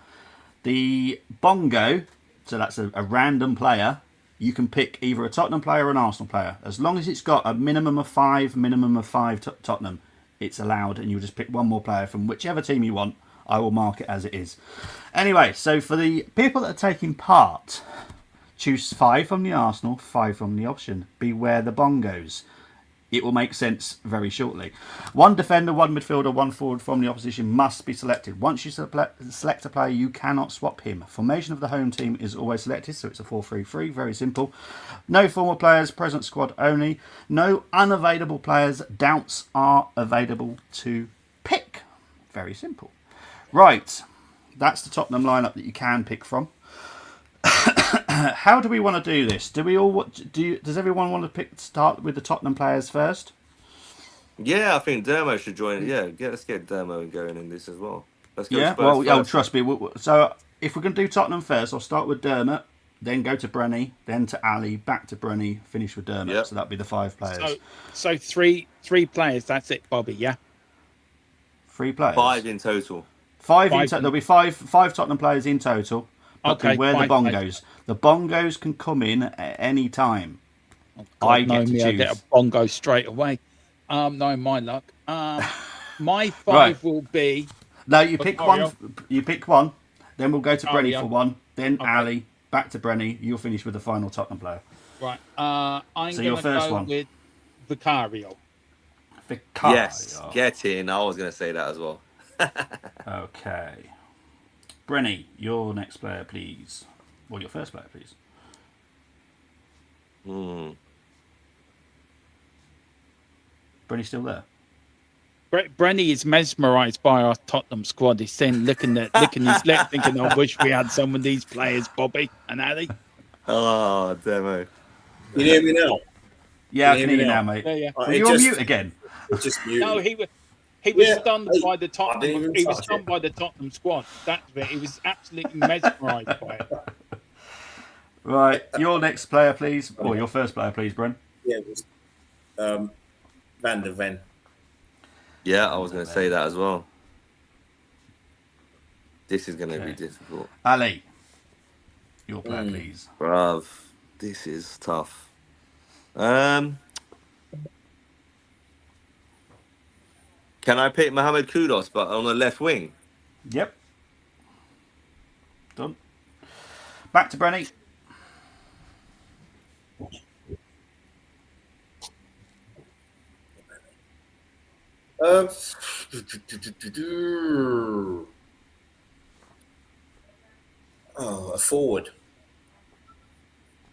the bongo, so that's a random player, you can pick either a Tottenham player or an Arsenal player. As long as it's got a minimum of five Tottenham, it's allowed, and you'll just pick one more player from whichever team you want. I will mark it as it is. Anyway, so for the people that are taking part, choose 5 from the Arsenal, 5 from the option. Beware the bongos. It will make sense very shortly. 1 defender, 1 midfielder, 1 forward from the opposition must be selected. Once you select a player, you cannot swap him. Formation of the home team is always selected, so it's a 4-3-3, very simple. No former players, present squad only. No unavailable players, doubts are available to pick. Very simple. Right, that's the Tottenham lineup that you can pick from. How do we want to do this? Does everyone want to start with the Tottenham players first? Yeah, I think Dermo should join. Yeah, let's get Dermo going in this as well. Let's go. Yeah, Spurs first. Trust me. So if we're going to do Tottenham first, I'll start with Dermot, then go to Brenny, then to Ali, back to Brenny, finish with Dermot. Yep. So that'd be the 5 players. So three players. That's it, Bobby. Yeah. 3 players. 5 in total. 5 in total. There'll be five Tottenham players in total. Okay. Where the bongos? Players. The bongos can come in at any time. I get to choose. I get a bongo straight away. Knowing my luck. My 5 will be. No, you pick one. You pick one. Then we'll go to Brenny for 1. Then Ali, back to Brenny. You'll finish with the final Tottenham player. Right. I'm going to go with Vicario. Yes, get in. I was going to say that as well. Okay. Brenny, your next player, please. Well, your first player, please. Brenny still there? Brenny is mesmerised by our Tottenham squad. He's saying, licking his lip, thinking, "I wish we had some of these players, Bobby and Ali." Oh, demo. You hear me now? Yeah, I can hear you now, mate. Yeah. Were you on mute again? It just muted. No, he was Yeah, stunned by the I Tottenham. didn't even He was touch stunned it. by the Tottenham squad. That's it. He was absolutely mesmerised by it. Right, your next player, please, or your first player, please, Bren. Yeah, it was Van der Ven. Yeah, I was going to say that as well. This is going to be difficult. Ali, your player, please. Bruv, this is tough. Can I pick Mohamed Kudus, but on the left wing? Yep. Done. Back to Brenny. A forward.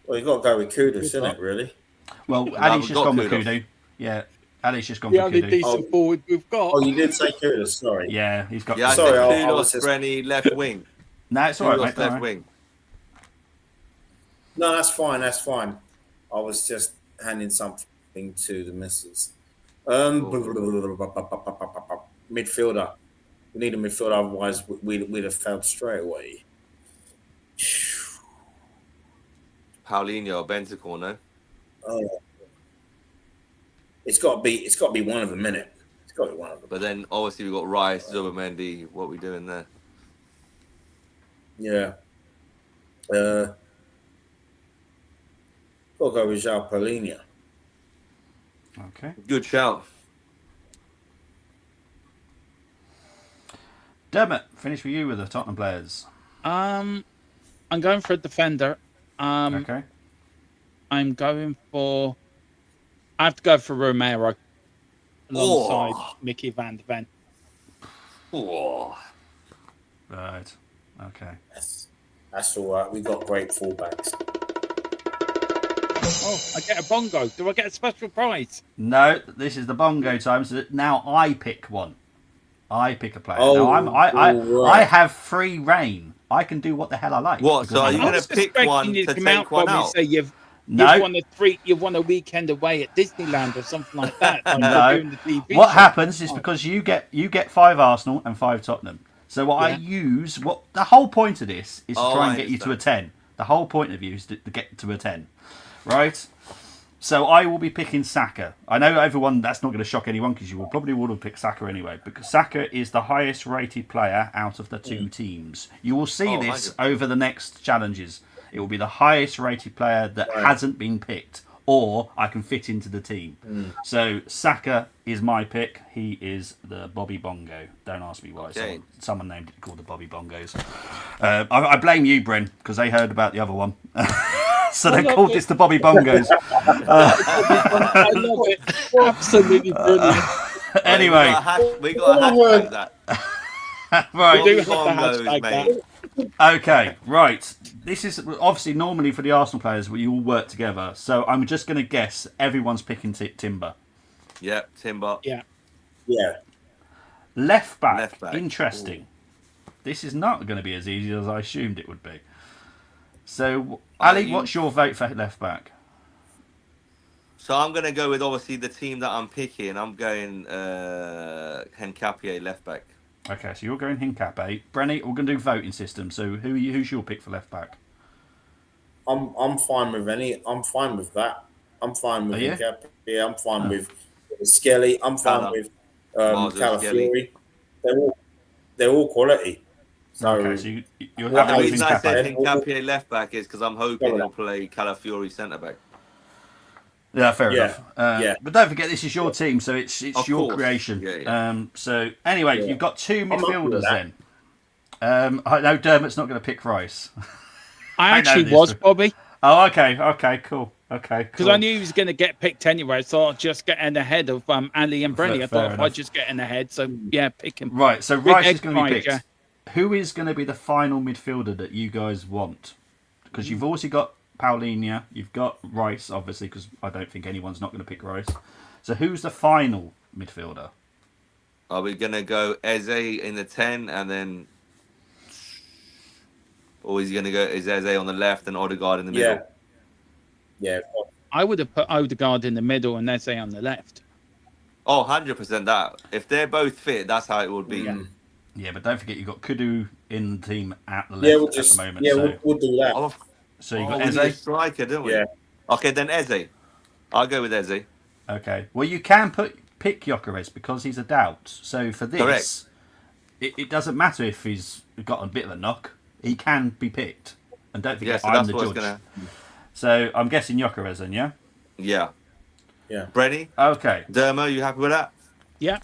Well, you got to go with Kudus, isn't it? Really? Well, No, Ali's we've just got gone with Kudus. Kudu. Yeah, Ali's just gone The for only Kudu. decent forward we've got. Oh, you did say Kudus. Sorry. Yeah, he's got. Yeah, I Sorry, said I was Kudus, just- Brenny, left wing. No, it's all right, Kudus, mate. Don't left worry. wing. No, that's fine. That's fine. I was just handing something to the missus. Midfielder. We need a midfielder, otherwise we'd have failed straight away. Paulinho or Bentancur, no? Oh. It's got to be one of them, innit? It's got to be one of them. But then obviously we've got Rice, Zubimendi. What are we doing there? Yeah. Got to go with João Paulinho. Okay. Good shout. Dermot, finish with you with the Tottenham players. I'm going for a defender. Okay. I'm going for. I have to go for Romero alongside Mickey Van de Ven. Oh. Right. Okay. That's all right. We got great fullbacks. Oh, I get a bongo. Do I get a special prize? No, this is the bongo time. So now I pick one. I pick a player. Oh, now right. I have free reign. I can do what the hell I like. What? because So are I'm you not- going to pick one to take one out? Say you've No. won a weekend away at Disneyland or something like that. Like No. they're doing the TV What show. happens is because you get 5 Arsenal and 5 Tottenham. So what I use, what the whole point of this is to Oh, try I and get you to a understand. 10. The whole point of you is to get to a 10, right? So I will be picking Saka. I know everyone, that's not going to shock anyone because you will probably would have picked Saka anyway, because Saka is the highest rated player out of the 2 teams. You will see Oh, this 100. over the next challenges. It will be the highest rated player that hasn't been picked, or I can fit into the team. So Saka is my pick. He is the Bobby Bongo. Don't ask me why. Okay. Someone named it called the Bobby Bongos. I blame you, Bryn, because they heard about the other one. So they called this the Bobby Bongos. I love it. Absolutely brilliant. Anyway, we got a hashtag that. right. do have the Bongos, hashtag mate. Okay, right. This is obviously normally for the Arsenal players, we all work together. So I'm just going to guess everyone's picking Timber. Yep, Timber. Yeah. Yeah. Left back. Left back. Interesting. This is not going to be as easy as I assumed it would be. So, Ali, what's your vote for left back? So I'm going to go with obviously the team that I'm picking. I'm going Hencapié left back. Okay, so you're going Hincapié. Brenny, we're going to do voting system. So who's your pick for left back? I'm fine with any. I'm fine with that. I'm fine with Are you? Hincapié. I'm fine with Skelly. I'm fine Cala. with Marzo, Calafiori. They're all quality. So, Okay, so you're Well, happy The with reason I said Hincapié. Hencapié left back is because I'm hoping he'll play Calafiori centre back. Yeah, fair Yeah, enough. yeah. But don't forget, this is your team, so it's Of your course. creation. Yeah. So anyway, Yeah. you've got 2 happy with midfielders that. then. I know Dermot's not going to pick Rice. I know actually this. was, Bobby, Oh, okay, cool. Okay, because cool. I knew he was going to get picked anyway. So I'll just get in ahead of Ali and Brenny. I Fair thought if I enough. just get in ahead, so yeah, pick him. Right, so Big Rice is egg going to be fried, picked. Who is going to be the final midfielder that you guys want? Because you've also got Paulinho, you've got Rice, obviously, because I don't think anyone's not going to pick Rice. So who's the final midfielder? Are we gonna go Eze in the 10 and then, or is he gonna go Eze on the left and Odegaard in the middle? Yeah. I would have put Odegaard in the middle and Eze on the left. Oh, 100% that. If they're both fit, that's how it would be. Yeah, but don't forget you've got Kudu in the team at the left Yeah, we'll at just the moment. So, we'll do that. Oh, so you've got we need a Eze. striker, don't we? Yeah. Okay, then Eze. I'll go with Eze. Okay. Well, you can pick Gyökeres because he's a doubt. So for this, Correct. it doesn't matter if he's got a bit of a knock. He can be picked. And don't forget, Yeah, so I'm that's the what's judge. gonna. So I'm guessing Gyökeres then, yeah? Yeah. Yeah. Brenny, Okay. Dermo, you happy with that? Yeah.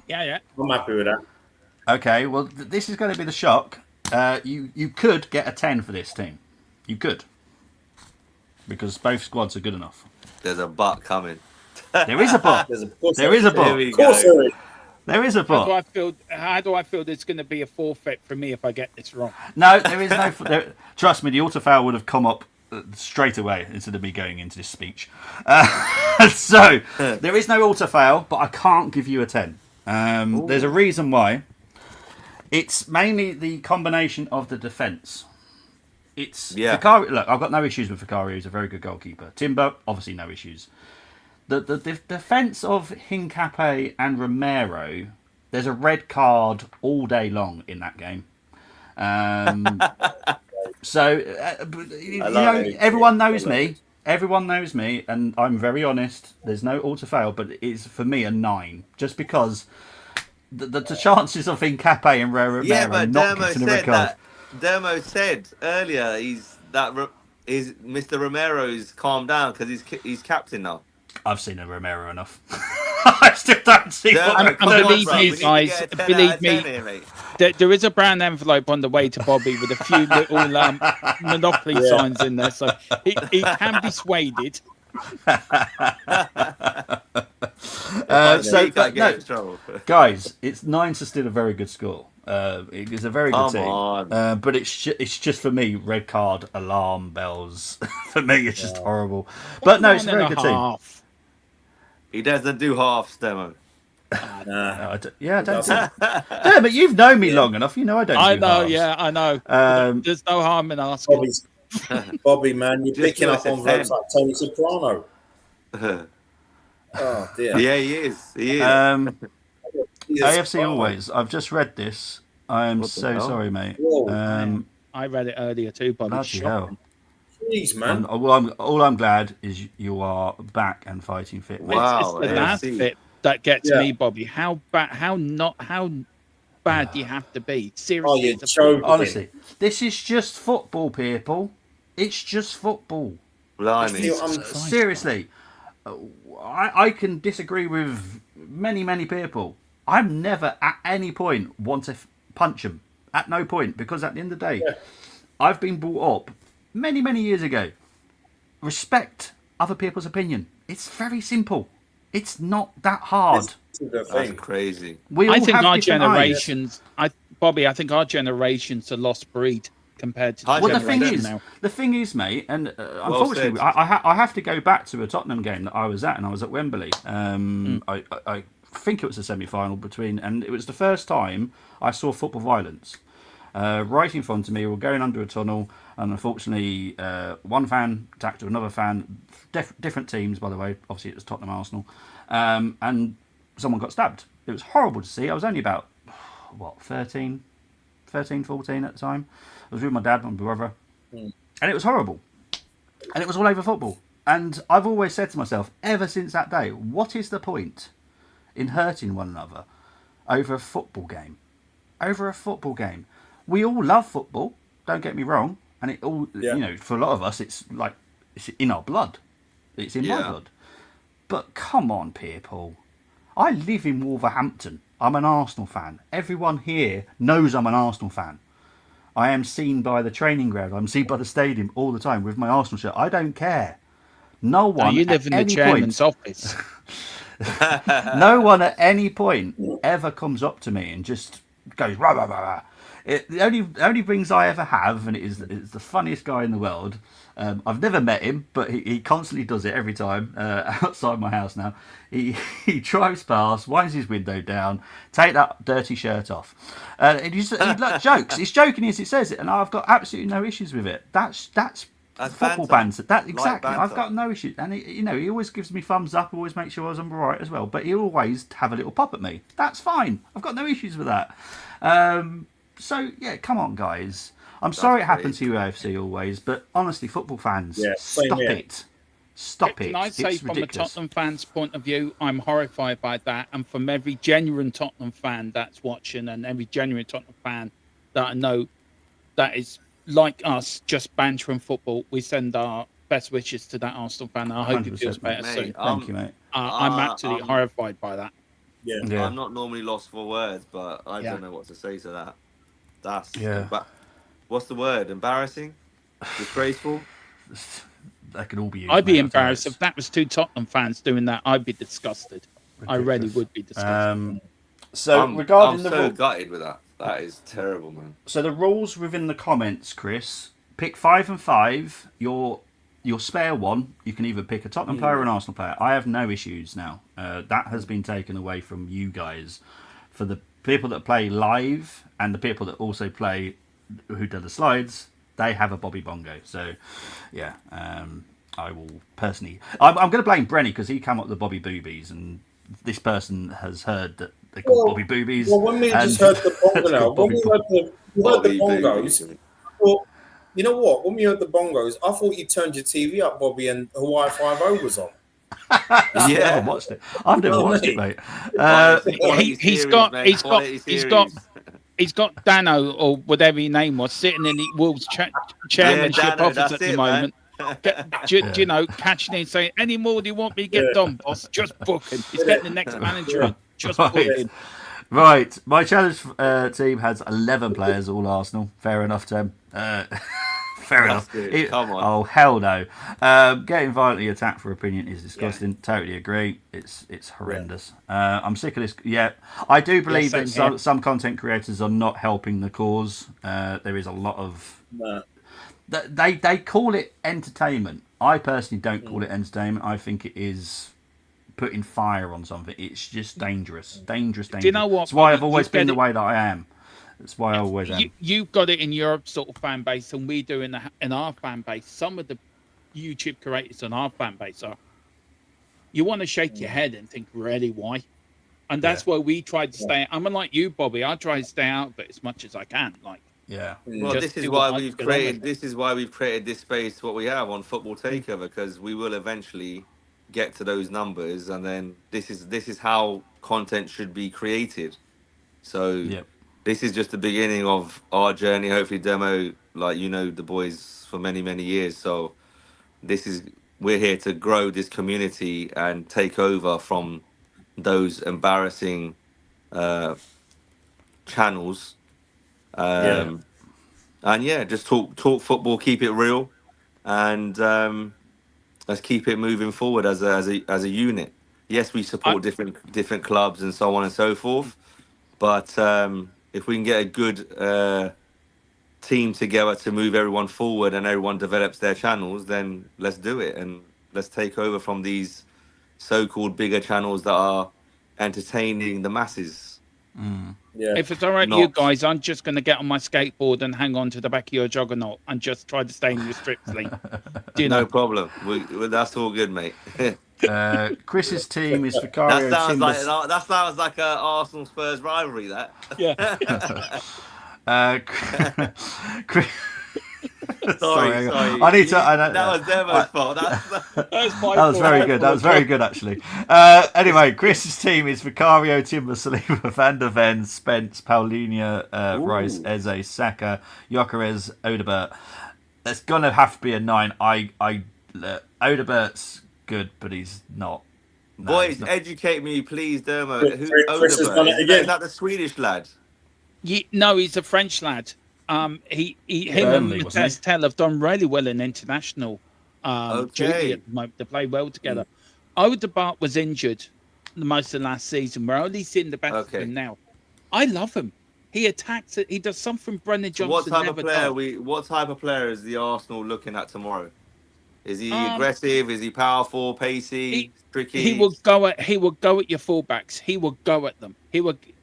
I'm happy with that. Okay, well, this is going to be the shock. You could get a 10 for this team. You could. Because both squads are good enough. There's a butt coming. There is a but. There's a There is a Here but. we Of course go. there is. There is a but. How do I feel there's going to be a forfeit for me if I get this wrong? No, there is no. Trust me, the auto-foul would have come up straight away instead of me going into this speech. So, there is no auto-foul, but I can't give you a 10. There's a reason why. It's mainly the combination of the defence. Fikari, look, I've got no issues with Fikari. He's a very good goalkeeper. Timber, obviously no issues. The defence of Hincapié and Romero, there's a red card all day long in that game. So, everyone knows me. Everyone knows me, and I'm very honest. There's no auto-fail, but it's, for me, a 9. Just because the chances of Hincapié and Romero not getting a red card. Dermo said earlier Mr. Romero's calmed down because he's captain now. I've seen a Romero enough. I still don't see Dermo, what And believe me, guys, believe me, here, there is a brown envelope on the way to Bobby with a few little Monopoly signs in there, so he can be swayed. Guys, it's 9's still a very good score. It is a very good team. But it's just for me, red card, alarm bells. For me, it's just horrible. But no, it's a very good team. He doesn't do halves, Demo. I don't. Damn, but you've known me long enough. You know I don't. I do know, halves. yeah, I know. There's no harm in asking. Bobby, man, you're Just picking up give on us a 10. verbs like Tony Soprano. Oh dear. Yeah, he is. He is. AFC always. I've just read this. I am so hell? sorry, mate. Whoa. I read it earlier too, Bobby. Bloody hell. Jeez, man. All I'm glad is you are back and fighting fit, mate. Wow. It's the last AFC. bit that gets me, Bobby. How bad do you have to be? Seriously, you're joking. Honestly, this is just football, people. It's just football. Blimey. Seriously, I can disagree with many people. I've never at any point want to punch them. At no point, because at the end of the day, I've been brought up many years ago. Respect other people's opinion. It's very simple. It's not that hard. That's crazy. I think our generations, Bobby. I think our generation's a lost breed compared to. Well, now. the thing is, mate, and unfortunately, I have to go back to a Tottenham game that I was at, and I was at Wembley. I think it was a semi-final and it was the first time I saw football violence. Right in front of me, we were going under a tunnel, and unfortunately, one fan attacked another fan, different teams, by the way. Obviously, it was Tottenham, Arsenal, and someone got stabbed. It was horrible to see. I was only about 13, 14 at the time. I was with my dad and my brother, and it was horrible. And it was all over football. And I've always said to myself, ever since that day, what is the point in hurting one another over a football game? Over a football game. We all love football, don't get me wrong. And it all, for a lot of us, it's in our blood. It's in my blood. But come on, people. I live in Wolverhampton. I'm an Arsenal fan. Everyone here knows I'm an Arsenal fan. I am seen by the training ground. I'm seen by the stadium all the time with my Arsenal shirt. I don't care. No one. You live in the chairman's office. No one at any point ever comes up to me and just goes rah rah rah rah. The only rings I ever have, and it's the funniest guy in the world. I've never met him, but he constantly does it every time outside my house now. He drives past, winds his window down, take that dirty shirt off. And he like jokes. It's joking as it says it, and I've got absolutely no issues with it. That's football banter. That exactly. Like I've banter. got no issues, and he always gives me thumbs up. Always makes sure I'm all right as well. But he always have a little pop at me. That's fine. I've got no issues with that. So yeah, come on, guys. I'm sorry it happens to you, AFC, always, but honestly, football fans, stop it. Stop it. Can I say, it's from ridiculous. a Tottenham fan's point of view, I'm horrified by that. And from every genuine Tottenham fan that's watching, and every genuine Tottenham fan that I know that is like us, just bantering football, we send our best wishes to that Arsenal fan. I hope he feels 100%, better mate. soon. Thank you, mate. I'm absolutely horrified by that. Yeah. I'm not normally lost for words, but I Yeah. don't know what to say to that. That's Yeah. what's the word? Embarrassing? Disgraceful? That could all be used. I'd be mate, embarrassed I if that was two Tottenham fans doing that. I'd be disgusted. I really would be disgusted. So I'm regarding so gutted with that. That is terrible, man. So the rules within the comments, Chris, pick 5 and 5. Your spare one, you can either pick a Tottenham player or an Arsenal player. I have no issues now. That has been taken away from you guys. For the people that play live and the people that also play who do the slides, they have a Bobby Bongo. So, yeah, I will personally... I'm going to blame Brenny because he came up with the Bobby Boobies, and this person has heard that they call Bobby Boobies. Well, when we just heard the bongo now, when we heard the bongos, I thought, you know what? When we heard the bongos, I thought you turned your TV up, Bobby, and Hawaii 5-0 was on. I've never watched it. I've never watched it, mate. He's got Dano or whatever his name was sitting in the Wolves chairmanship office at the moment. You know, catching in saying, any more do you want me to get done, boss? Just book him. He's getting the next manager in. Just book him. Right, my challenge team has 11 players, all Arsenal. Fair enough, Tim. Fair enough. Come on. Oh, hell no. Getting violently attacked for opinion is disgusting. Yeah. Totally agree. It's horrendous. Yeah. I'm sick of this. Yeah, I do believe that some content creators are not helping the cause. There is a lot of... No. They call it entertainment. I personally don't call it entertainment. I think it is putting fire on something. It's just dangerous. Dangerous. Do you know what? That's why I've always been the way that I am. That's why I always am. You've got it in your sort of fan base, and we do in our fan base. Some of the YouTube creators in our fan base are... You want to shake your head and think, really, why? And that's why we tried to stay... I'm like you, Bobby. I try to stay out of it as much as I can. Like, yeah. Well, this is why we've created this space, what we have on Football Takeover, because we will eventually get to those numbers, and then this is how content should be created. So this is just the beginning of our journey. Hopefully, Demo, like, you know, the boys for many, many years. So we're here to grow this community and take over from those embarrassing channels. And just talk football, keep it real, and let's keep it moving forward as a unit. Yes, we support different clubs and so on and so forth, but if we can get a good team together to move everyone forward and everyone develops their channels, then let's do it, and let's take over from these so-called bigger channels that are entertaining the masses. If it's all right with you guys, I'm just going to get on my skateboard and hang on to the back of your juggernaut and just try to stay in your strip sleep. No problem. That's all good, mate. Chris's team is Vicario. That sounds like an Arsenal Spurs rivalry. That. Sorry. I need to. That was Demo's fault. That was very good. That was very good, actually. Anyway, Chris's team is Vicario, Timber, Saliba, Van der Ven, Spence, Paulinho, Rice, Eze, Saka, Gyökeres, Odebert. There's gonna have to be a 9. Odebert's good, but he's not. No, boys, educate me, please, Dermo. Who's Chris has done it again. Is that the Swedish lad? No, he's a French lad. Him and Mathias Tell have done really well in international duty at the moment. They play well together. Odebert was injured most of last season. We're only seeing the best of him now. I love him. He attacks it. He does something Brendan So Johnson never does. what type of player is the Arsenal looking at tomorrow? Is he Um, aggressive? Is he powerful, he pacey, he tricky? will go at your fullbacks. He will go at them.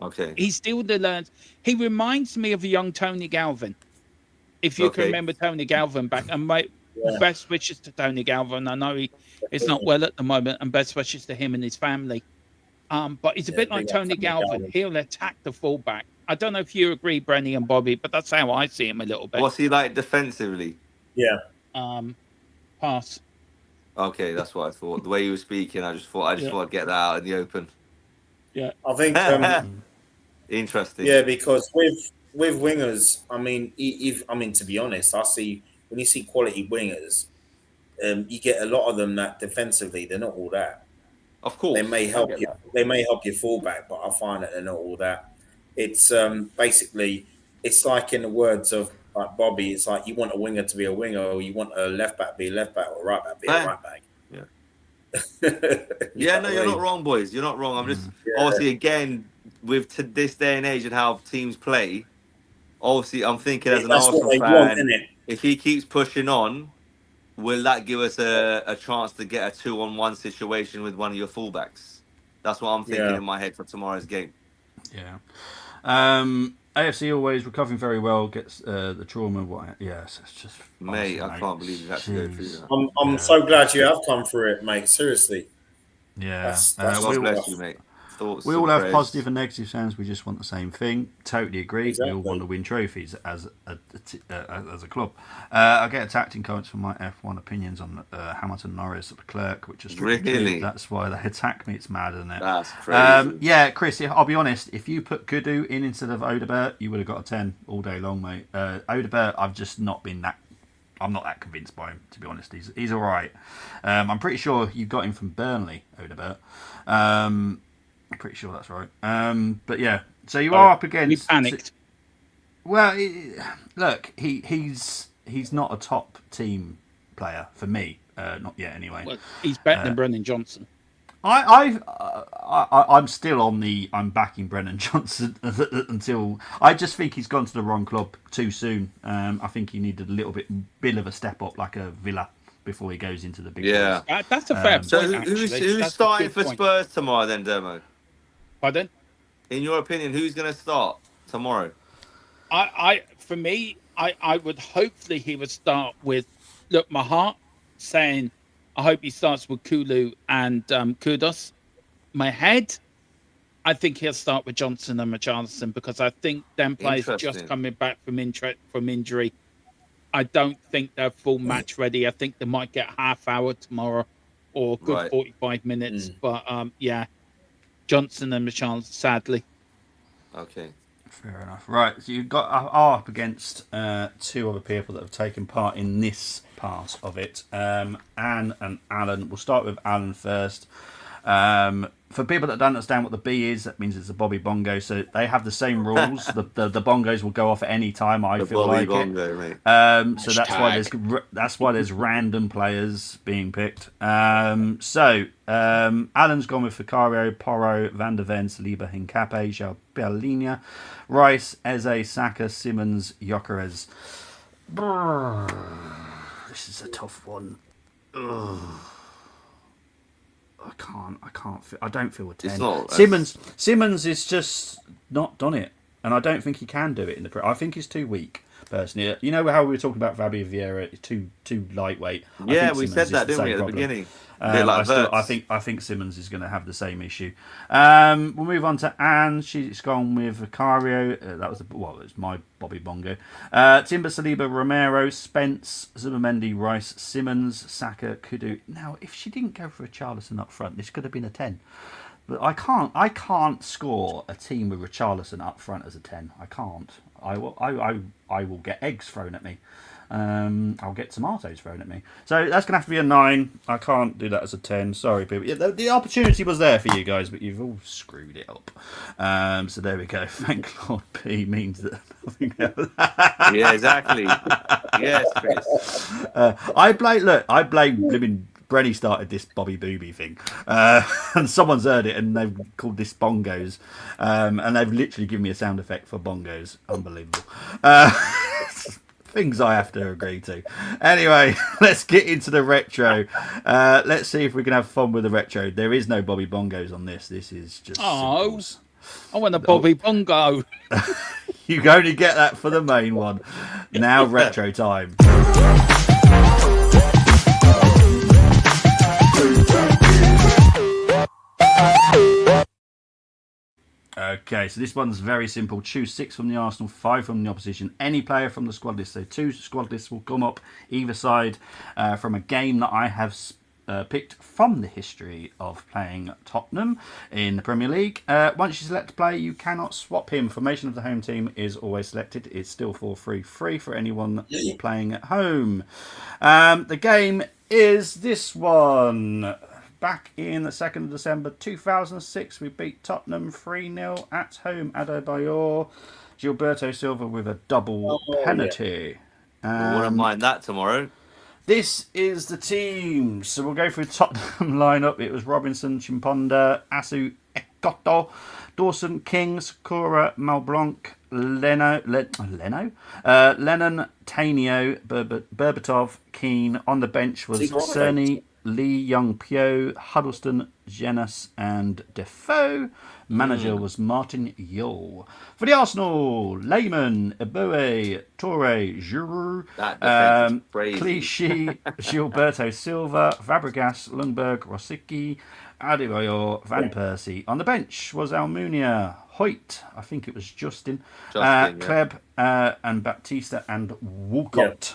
Okay. He still learns. He reminds me of a young Tony Galvin. If you can Okay. remember Tony Galvin back, and my Yeah. best wishes to Tony Galvin. I know he is not well at the moment, and best wishes to him and his family. But he's a bit like big up Tony Tony Galvin. Galvin. He'll attack the fullback. I don't know if you agree, Brenny and Bobby, but that's how I see him a little bit. What's he like defensively? Yeah. Pass. Okay, that's what I thought. The way you were speaking, I just thought I'd get that out in the open. Yeah. I think Interesting. yeah, because with wingers, I mean, to be honest, I see when you see quality wingers, you get a lot of them that defensively they're not all that. Of course. They may help you. They may help your fullback, but I find that they're not all that. It's basically it's like in the words of like Bobby. It's like you want a winger to be a winger, or you want a left back to be a left back, or a right back to be a right back. Yeah. No, you're not wrong, boys. You're not wrong. I'm just obviously again with this day and age and how teams play. Obviously, I'm thinking as an Arsenal fan, if he keeps pushing on, will that give us a chance to get a 2-on-1 situation with one of your fullbacks? That's what I'm thinking in my head for tomorrow's game. Yeah. AFC always recovering very well, gets the trauma. Yes, it's just... Mate, I can't believe you had to go through that. I'm so glad you have come through it, mate. Seriously. Yeah. God bless you, mate. We all have positive and negative sounds. We just want the same thing. Totally agree. Exactly. We all want to win trophies as a club. I get attacked in comments from my F1 opinions on Hamilton Norris at the Clerk, which is really that's why they attack me. It's mad, isn't it? That's crazy. Yeah, Chris. I'll be honest. If you put Kudu in instead of Odebert, you would have got a 10 all day long, mate. Odebert, I've just not been that. I'm not that convinced by him, to be honest. He's all right. I'm pretty sure you got him from Burnley, Odebert. I'm pretty sure that's right. But yeah, so you are up against. We panicked. Well, look, he's not a top team player for me. Not yet, anyway. Well, he's better than Brendan Johnson. I'm still on the. I'm backing Brendan Johnson until I just think he's gone to the wrong club too soon. I think he needed a little bit of a step up, like a Villa, before he goes into the big. Yeah, that's a fair point. So who's starting for Spurs tomorrow then, Dermo? Pardon? In your opinion, who's going to start tomorrow? For me, I would hopefully he would start with. Look, my heart saying, I hope he starts with Kulu and Kudos. My head, I think he'll start with Johnson and Richarlison because I think them players just coming back from injury. I don't think they're full match ready. I think they might get half hour tomorrow or good 45 minutes. But yeah, Johnson and Richarlison, sadly. Okay. Fair enough. Right, so you've got are up against two other people that have taken part in this part of it. Anne and Alan. We'll start with Alan first. For people that don't understand what the B is, that means it's a Bobby Bongo. So they have the same rules. the bongos will go off at any time. I feel like Bongo, it. So that's why there's random players being picked. Alan's gone with Vicario, Porro, Van der Ven, Saliba, Hincapié, Jalberlinia, Rice, Eze, Saka, Simmons, Gyökeres. This is a tough one. Ugh. I don't feel a 10. Simmons is just not done it, and I don't think he can do it in the. I think he's too weak, personally. You know how we were talking about Fabio Vieira? It's too lightweight. Yeah, we said that, didn't we, at the beginning? I think Simmons is going to have the same issue. We'll move on to Anne. She's gone with Vicario. It's my Bobby Bongo. Timber, Saliba, Romero, Spence, Zubimendi, Rice, Simmons, Saka, Kudu. Now, if she didn't go for a Richarlison up front, this could have been a 10. But I can't score a team with Richarlison up front as a 10. I can't. I will get eggs thrown at me. I'll get tomatoes thrown at me. So that's going to have to be a 9. I can't do that as a 10. Sorry, people. Yeah, the opportunity was there for you guys, but you've all screwed it up. So there we go. Thank Lord P means that nothing else. Yeah, exactly. Yes, Chris. I blame living Brenny started this Bobby Booby thing, and someone's heard it, and they've called this bongos, and they've literally given me a sound effect for bongos. Unbelievable. Things I have to agree to. Anyway, let's get into the retro. Let's see if we can have fun with the retro. There is no Bobby Bongos on this. This is just simples. I want a Bobby Bongo. You can only get that for the main one. Now retro time. Okay, so this one's very simple. Choose 6 from the Arsenal, 5 from the opposition. Any player from the squad list. So 2 squad lists will come up either side from a game that I have picked from the history of playing Tottenham in the Premier League. Once you select a player, you cannot swap him. Formation of the home team is always selected. It's still free for anyone playing at home. The game is this one. Back in the 2nd of December 2006, we beat Tottenham 3-0 at home. Adebayor, Gilberto Silva with a double penalty. We wouldn't mind that tomorrow. This is the team. So we'll go through Tottenham lineup. It was Robinson, Chimponda, Asu Ekoto, Dawson, King, Sakura, Malblanc, Lennon, Tainio, Berbatov, Keane. On the bench was Cerny, Lee Young Pyo, Huddleston, Jenas, and Defoe. Manager was Martin Yule. For the Arsenal, Lehmann, Eboe, Torre, Giroud, Clichy, Gilberto Silva, Fabregas, Lundberg, Rosicky, Adebayor, Van Persie. On the bench was Almunia, Hoyt, I think it was Justin Kleb, and Baptista and Walcott.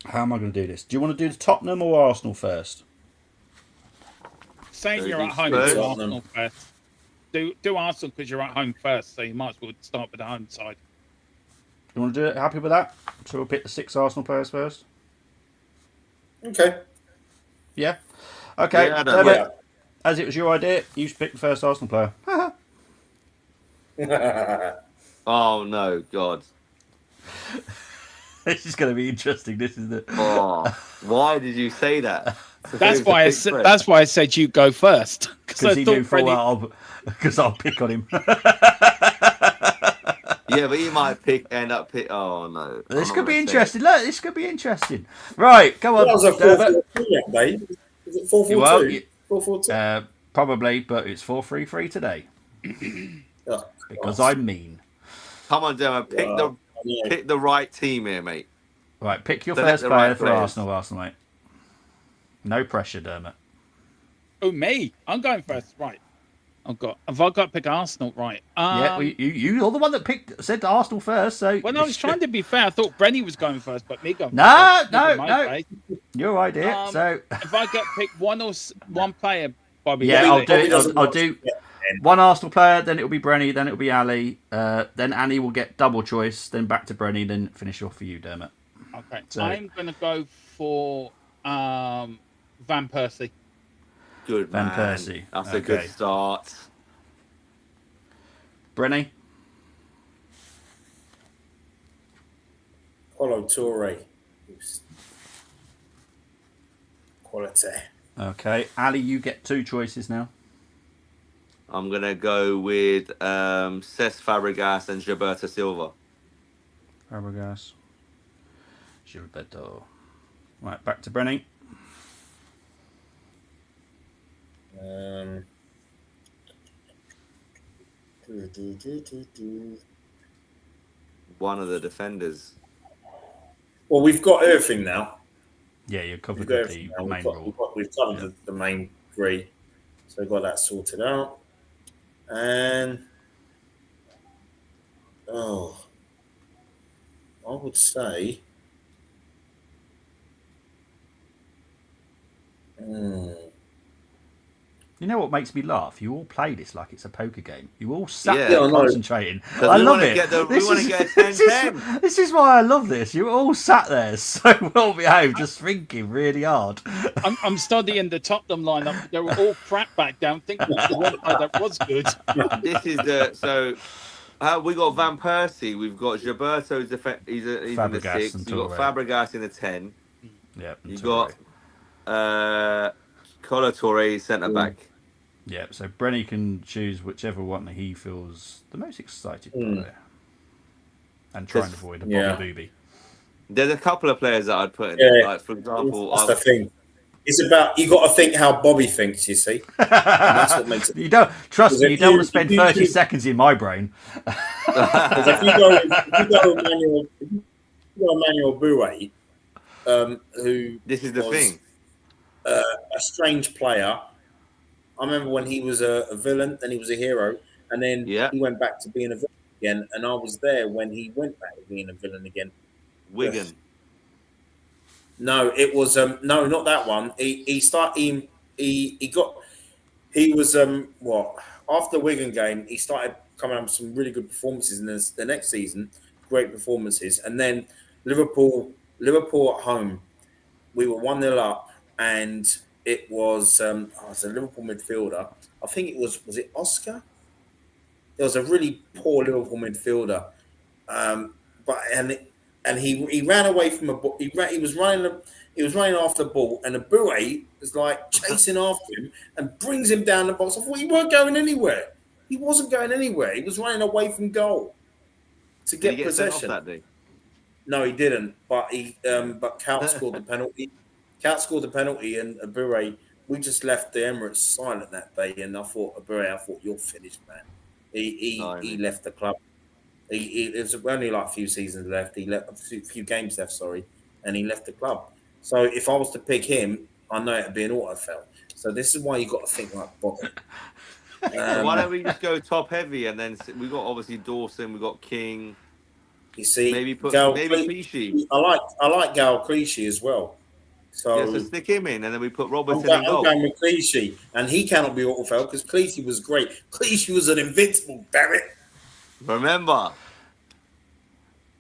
How am I going to do this? Do you want to do the Tottenham or Arsenal first? Say you're at home, do Arsenal first. Do Arsenal because you're at home first, so you might as well start with the home side. You want to do it? Happy with that? So we'll pick the 6 Arsenal players first? Okay. Yeah? Okay. Yeah, as it was your idea, you pick the first Arsenal player. Oh, no, God. This is going to be interesting, this isn't it? Oh, why did you say that? That's why I said you go first. Because he knew full well because I'll pick on him. Yeah, but he might end up pick. Oh no! This could be interesting. Look, this could be interesting. Right, go on. That was a 4-4-2 update. Is it 4-4-2? 4-4-2. Probably, but it's 4-3-3 today. Because I'm mean. Come on, Dermot. Pick the right team here, mate. Right, pick your first player for Arsenal, mate. No pressure, Dermot. Oh, me? I'm going first, right? Have I got to pick Arsenal, right? Yeah, well, you're the one that said Arsenal first, so. Well, no, I was trying to be fair. I thought Brenny was going first, but me going No. first. Your idea. So. If I get pick one player, Bobby. Yeah, I'll do one Arsenal player, then it'll be Brenny, then it'll be Ali, then Annie will get double choice, then back to Brenny, then finish off for you, Dermot. Okay, so I'm going to go for Van Persie. Good Van man. Persie. That's a good start. Brenny? Paulo Torre. Quality. Okay, Ali, you get 2 choices now. I'm going to go with Cesc Fabregas and Gilberto Silva. Fabregas. Gilberto. Right, back to Brenny. One of the defenders. Well, we've got everything now. Yeah, you're covered with the main rule. We've covered the main 3. So we've got that sorted out. And I would say You know what makes me laugh? You all play this like it's a poker game. You all sat Yeah. there Yeah, I know. concentrating. I love it. We want to get a 10-10. This is why I love this. You all sat there so well behaved, just thinking really hard. I'm studying the Tottenham lineup. They were all crap back down. Thinking the one player that was good. This is we got Van Persie. We've got Gilberto. He's in the Fabregas 6. and You've got Toure. Fabregas in the 10. Yeah. You got Colo Touré centre back. Yeah, so Brenny can choose whichever one he feels the most excited by. And try and avoid a Bobby Booby. There's a couple of players that I'd put in. Yeah. Like, for example, That's the thing. It's about you got to think how Bobby thinks. You see, and that's what makes it. You don't trust me. You don't want to spend 30 choose, seconds in my brain. Because if you go Emmanuel Boué, who this is the thing. A strange player. I remember when he was a villain, then he was a hero, and then he went back to being a villain again. And I was there when he went back to being a villain again. Wigan. Yes. No, it was no, not that one. He was after the Wigan game, he started coming up with some really good performances in the next season, great performances, and then Liverpool at home, we were 1-0 up, and it was a Liverpool midfielder. I think it was it Oscar? There was a really poor Liverpool midfielder, and he ran away from a ball. He was running after the ball, and the Boué was like chasing after him and brings him down the box. I thought he weren't going anywhere. He wasn't going anywhere. He was running away from goal to get possession. That day? No, he didn't. But Cout scored the penalty. Cout scored the penalty, and Boué. We just left the Emirates silent that day, and I thought you're finished, man. He left the club. It was only like a few seasons left. He left a few games left, and he left the club. So if I was to pick him, I know it'd be an auto fail. So this is why you got to think like Bobby. Why don't we just go top heavy, and then we got obviously Dawson, we got King. You see, maybe Clichy. I like Gal Clichy as well. So stick him in, and then we put Robertson I'm in goal. going with Clichy, and he cannot be auto fail because Clichy was great. Clichy was an invincible, damn it. Remember,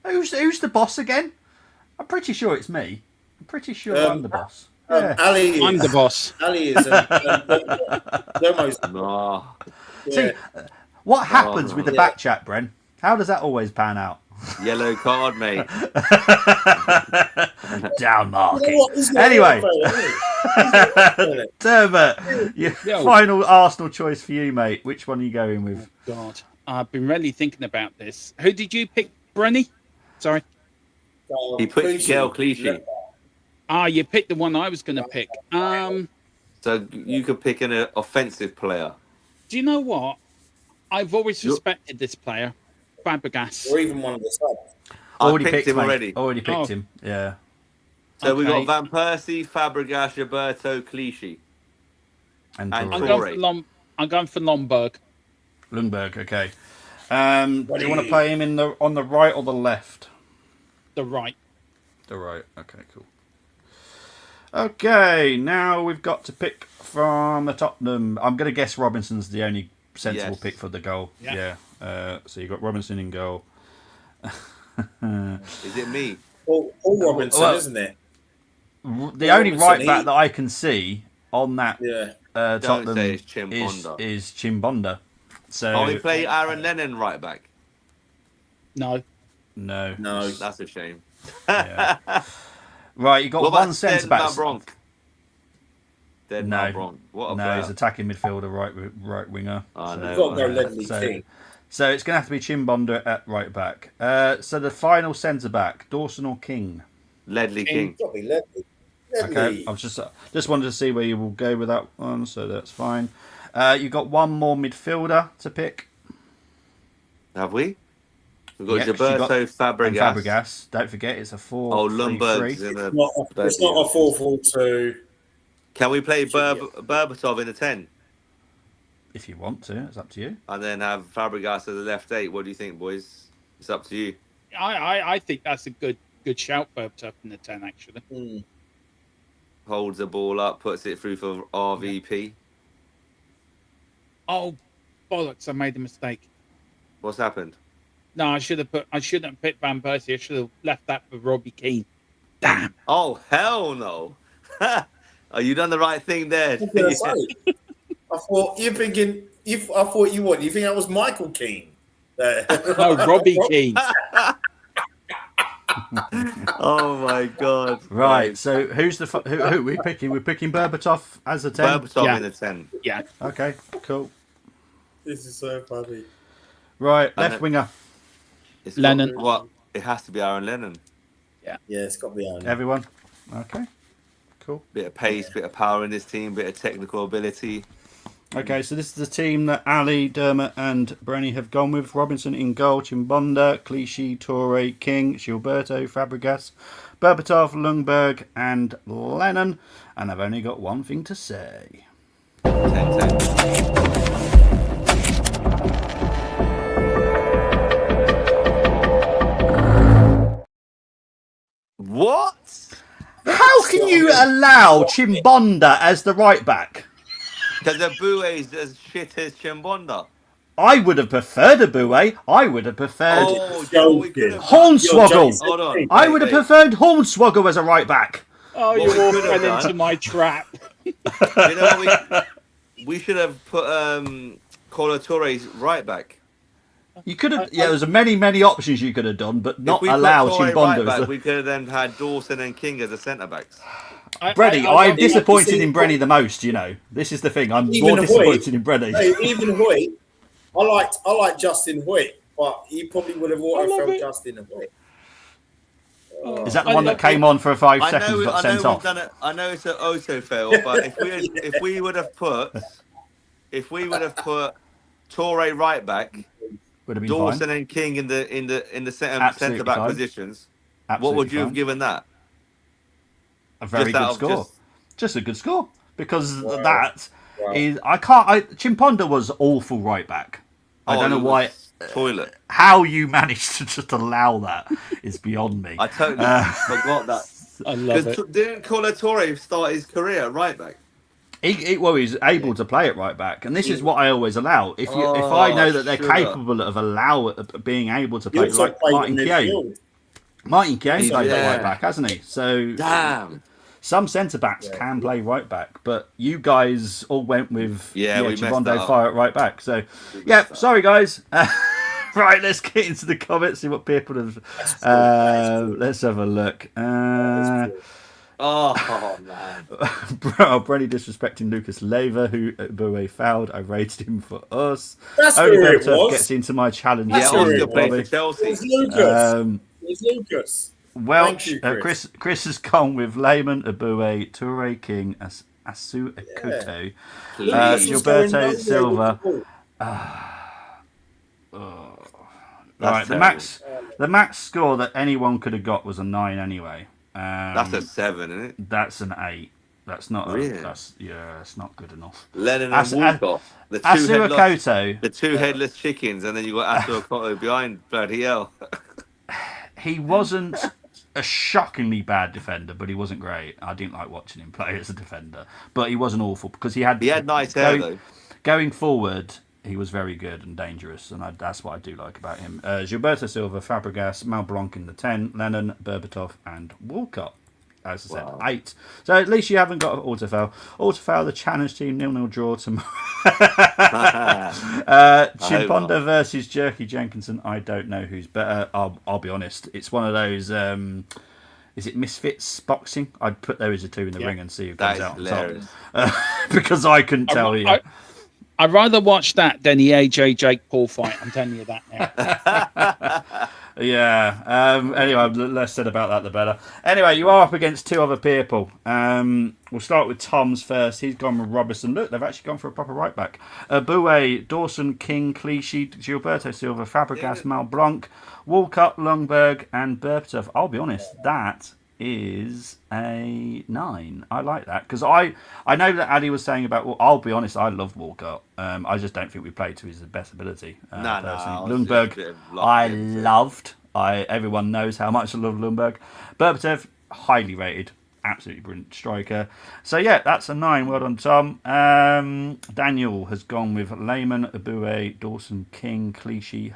who's the boss again? I'm pretty sure it's me. I'm pretty sure I'm the boss. Ali, I'm the boss. Ali is almost. See, what happens with the back chat, Bren? How does that always pan out? Yellow card, mate. Down marking. Anyway, Turbot, your final Arsenal choice for you, mate. Which one are you going with? Oh, God, I've been really thinking about this. Who did you pick, Brenny? Sorry. He put Gael Clichy. You picked the one I was going to pick. So you could pick an offensive player. Do you know what? I've always respected this player, Fabregas. Or even one of the subs. Already picked him mate. already. Already picked him. Yeah. So we got Van Persie, Fabregas, Roberto, Clichy, and Touré. I'm going for Lundberg. Lundberg, okay. Do you want to play him on the right or the left? The right. The right. Okay, cool. Okay, now we've got to pick from the Tottenham. I'm going to guess Robinson's the only sensible pick for the goal. Yeah. So you've got Robinson in goal. Is it me? Paul Robinson, isn't it? The only right back that I can see on that Tottenham is Chimbonda. So can we play Aaron Lennon right back? No. That's a shame. Yeah. Right, you got one centre back. Dead Bronk. What a player. He's attacking midfielder, right winger. So it's going to have to be Chimbonda at right back. So the final centre back, Dawson or King? Ledley King. Ledley. Okay, I was just wanted to see where you will go with that one, so that's fine. You've got one more midfielder to pick. Have we? We've got Gilberto, Fabregas. Don't forget, it's a 4-3-3. Lundberg's in a... It's not a 4-4-2. Can we play Berbatov in a 10? If you want to, it's up to you. And then have Fabregas as a left 8. What do you think, boys? It's up to you. I think that's a good shout, Berbatov in the 10, actually. Holds the ball up, puts it through for RVP. Oh, bollocks! I made a mistake. What's happened? No, I shouldn't have picked Van Persie. I should have left that for Robbie Keane. Damn. Oh, hell no. Oh, you done the right thing there. I thought you're thinking. I thought you would. You think that was Michael Keane? No, Robbie Keane. Oh my god! Right. So who's the who are we picking? We're picking Berbatov as a 10. Berbatov Yeah. in the 10. Yeah. Okay. Cool. This is so funny. Right. And Left then- winger. It's Lennon. What? It has to be Aaron Lennon. Yeah, it's got to be on. Everyone. Okay. Cool. Bit of pace, bit of power in this team, bit of technical ability. Okay, so this is the team that Ali, Dermot, and Brenny have gone with. Robinson in goal, Chimbonda, Clichy, Torre, King, Gilberto, Fabregas, Berbatov, Lundberg, and Lennon. And I've only got one thing to say. 10-10. What? How can you allow Chimbonda as the right back? Because Abue is as shit as Chimbonda. I would have preferred Abue. I would have preferred Oh, do you know what we could have done? Hornswoggle. Hold on. I would have preferred Hornswoggle as a right back. Oh, What you we all could have fell done- into my trap. You know what we should have put Colo Torres right back. You could have. Yeah, there's many options you could have done, but not If we allow put Torre Chimbonda right as back, the. we could have then had Dawson and King as the centre backs. Brenny, I I'm love- disappointed in Brenny the most. You know, this is the thing. I'm Even more disappointed Hoyt. in Brenny. Hey, even Hoyt, I like Justin Hoyt, but he probably would have love auto-filled it. Justin Hoyt. Is that the I one that love came it. on for 5 I seconds know, but I know sent we've off? done it. I know it's an auto fail, but if we would have put Torre right back, Would have been Dawson fine. and King in the centre Absolutely back fine. positions, Absolutely what would you fine. have given that? A very Just out good of score. Just a good score because Wow. that Wow. is. I can't. Chimponda was awful right back. I don't know it why. was Toilet. How you managed to just allow that is beyond me. I totally forgot that. I love it. Because didn't Colo Torre start his career at right back? He's able to play it right back, and this is what I always allow. If Oh, I know that they're sugar. capable of being able to He play, also like played Martin in Keown. midfield. Martin Keown played Yeah. right back, hasn't he? So Damn. some centre backs can play right back, but you guys all went with We messed Chibondo that up. fire at right back. So sorry guys. Right, let's get into the comments, see what people have. Let's have a look. Oh man. Bro, Brenny disrespecting Lucas Leiva, who Boué fouled. I rated him for us. That's Only where it Berbatov was. gets into my challenge. That's Yeah, where Oscar it played Bobby. for Chelsea. It was Lucas. Um, It was Lucas. Welch, Thank you, Chris. Chris has gone with Lehman, Abue, Toure, King, Asu Akuto, Lucas was going nowhere Gilberto, with Silva. the ball. Right, terrible. the max score that anyone could have got was a 9 anyway. That's a 7, isn't it? That's an 8. That's not. Really? It's not good enough. Lennon As- and Walcott. The Asu Akuto, the two headless chickens, and then you got Asu Akuto behind. Bloody hell. he wasn't a shockingly bad defender, but he wasn't great. I didn't like watching him play as a defender, but he wasn't awful because he had nice hair though. Going forward, he was very good and dangerous, and that's what I do like about him. Gilberto Silva, Fabregas, Malblanc in the 10, Lennon, Berbatov, and Walcott. As I said, Wow. 8. So at least you haven't got autofoul. Autofoul, the challenge team, 0-0 draw tomorrow. Chimponda versus Jerky Jenkinson. I don't know who's better. I'll be honest. It's one of those. Is it Misfits boxing? I'd put those two in the ring and see who That comes is out on hilarious. top. Because I couldn't tell you. I'd rather watch that than the AJ Jake Paul fight. I'm telling you that now. Yeah. Anyway, the less said about that, the better. Anyway, you are up against 2 other people. We'll start with Tom's first. He's gone with Robertson. Look, they've actually gone for a proper right back. Boué, Dawson, King, Clichy, Gilberto Silva, Fabregas, Malblanc, Walcott, Lundberg, and Berbatov. I'll be honest, that is a 9. I like that because I know that Addy was saying about. Well, I'll be honest, I love Walcott. I just don't think we played to his best ability. Personally. Lundberg, I loved. Everyone knows how much I love Lundberg. Berbatov, highly rated, absolutely brilliant striker. So yeah, that's a 9. Well done, Tom. Daniel has gone with Lehman, Abue, Dawson, King, Clichy,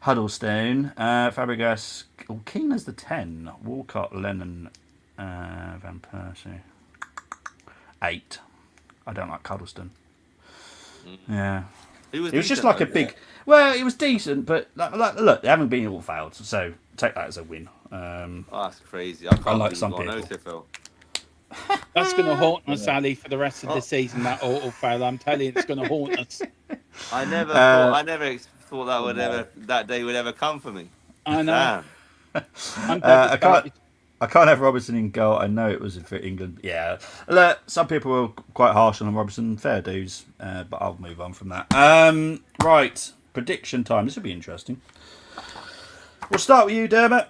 Huddlestone, Fabregas, Keane as the 10, Walcott, Lennon, Van Persie. 8. I don't like Huddlestone. Yeah. It was just like a big. Well, it was decent, but look, they haven't been all fouled, so take that as a win. Oh, that's crazy. I can't Unlike believe some you got an people. autofill. That's going to haunt us, Ali, for the rest of the season. That auto fail, I'm telling you, it's going to haunt us. I never thought that day would ever come for me. I know. Damn. I'm I devastated. can't have Robertson in goal. I know it was for England. Yeah, look, some people were quite harsh on Robertson. Fair dues, but I'll move on from that. Right, prediction time. This will be interesting. We'll start with you, Dermot.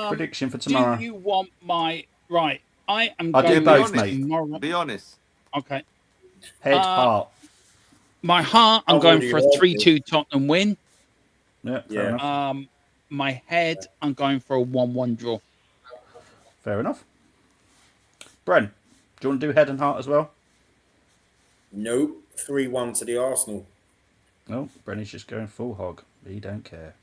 Prediction for tomorrow. Do you want my right? I am I'll do going both, with mate. tomorrow. Be honest. Okay. Head, heart. My heart, I'm I've going already for a heard 3-2 Tottenham win. Yeah, fair Yeah. enough. My head, I'm going for a 1-1 draw. Fair enough. Bren, do you want to do head and heart as well? Nope. 3-1 to the Arsenal. No, Brenny's just going full hog. He don't care.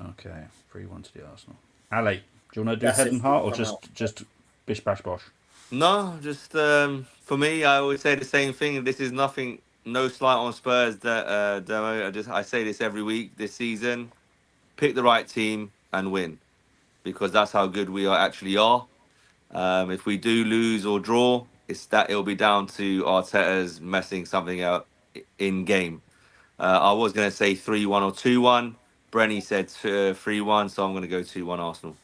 Okay, 3-1 to the Arsenal. Ali, do you want to do That's head it. and heart or Come out. just bish bash bosh? No, just for me, I always say the same thing. This is nothing, no slight on Spurs. That Demo. I say this every week this season. Pick the right team and win, because that's how good we actually are. If we do lose or draw, it'll be down to Arteta's messing something up in game. I was going to say 3-1 or 2-1. Brenny said 3-1, so I'm going to go 2-1 Arsenal.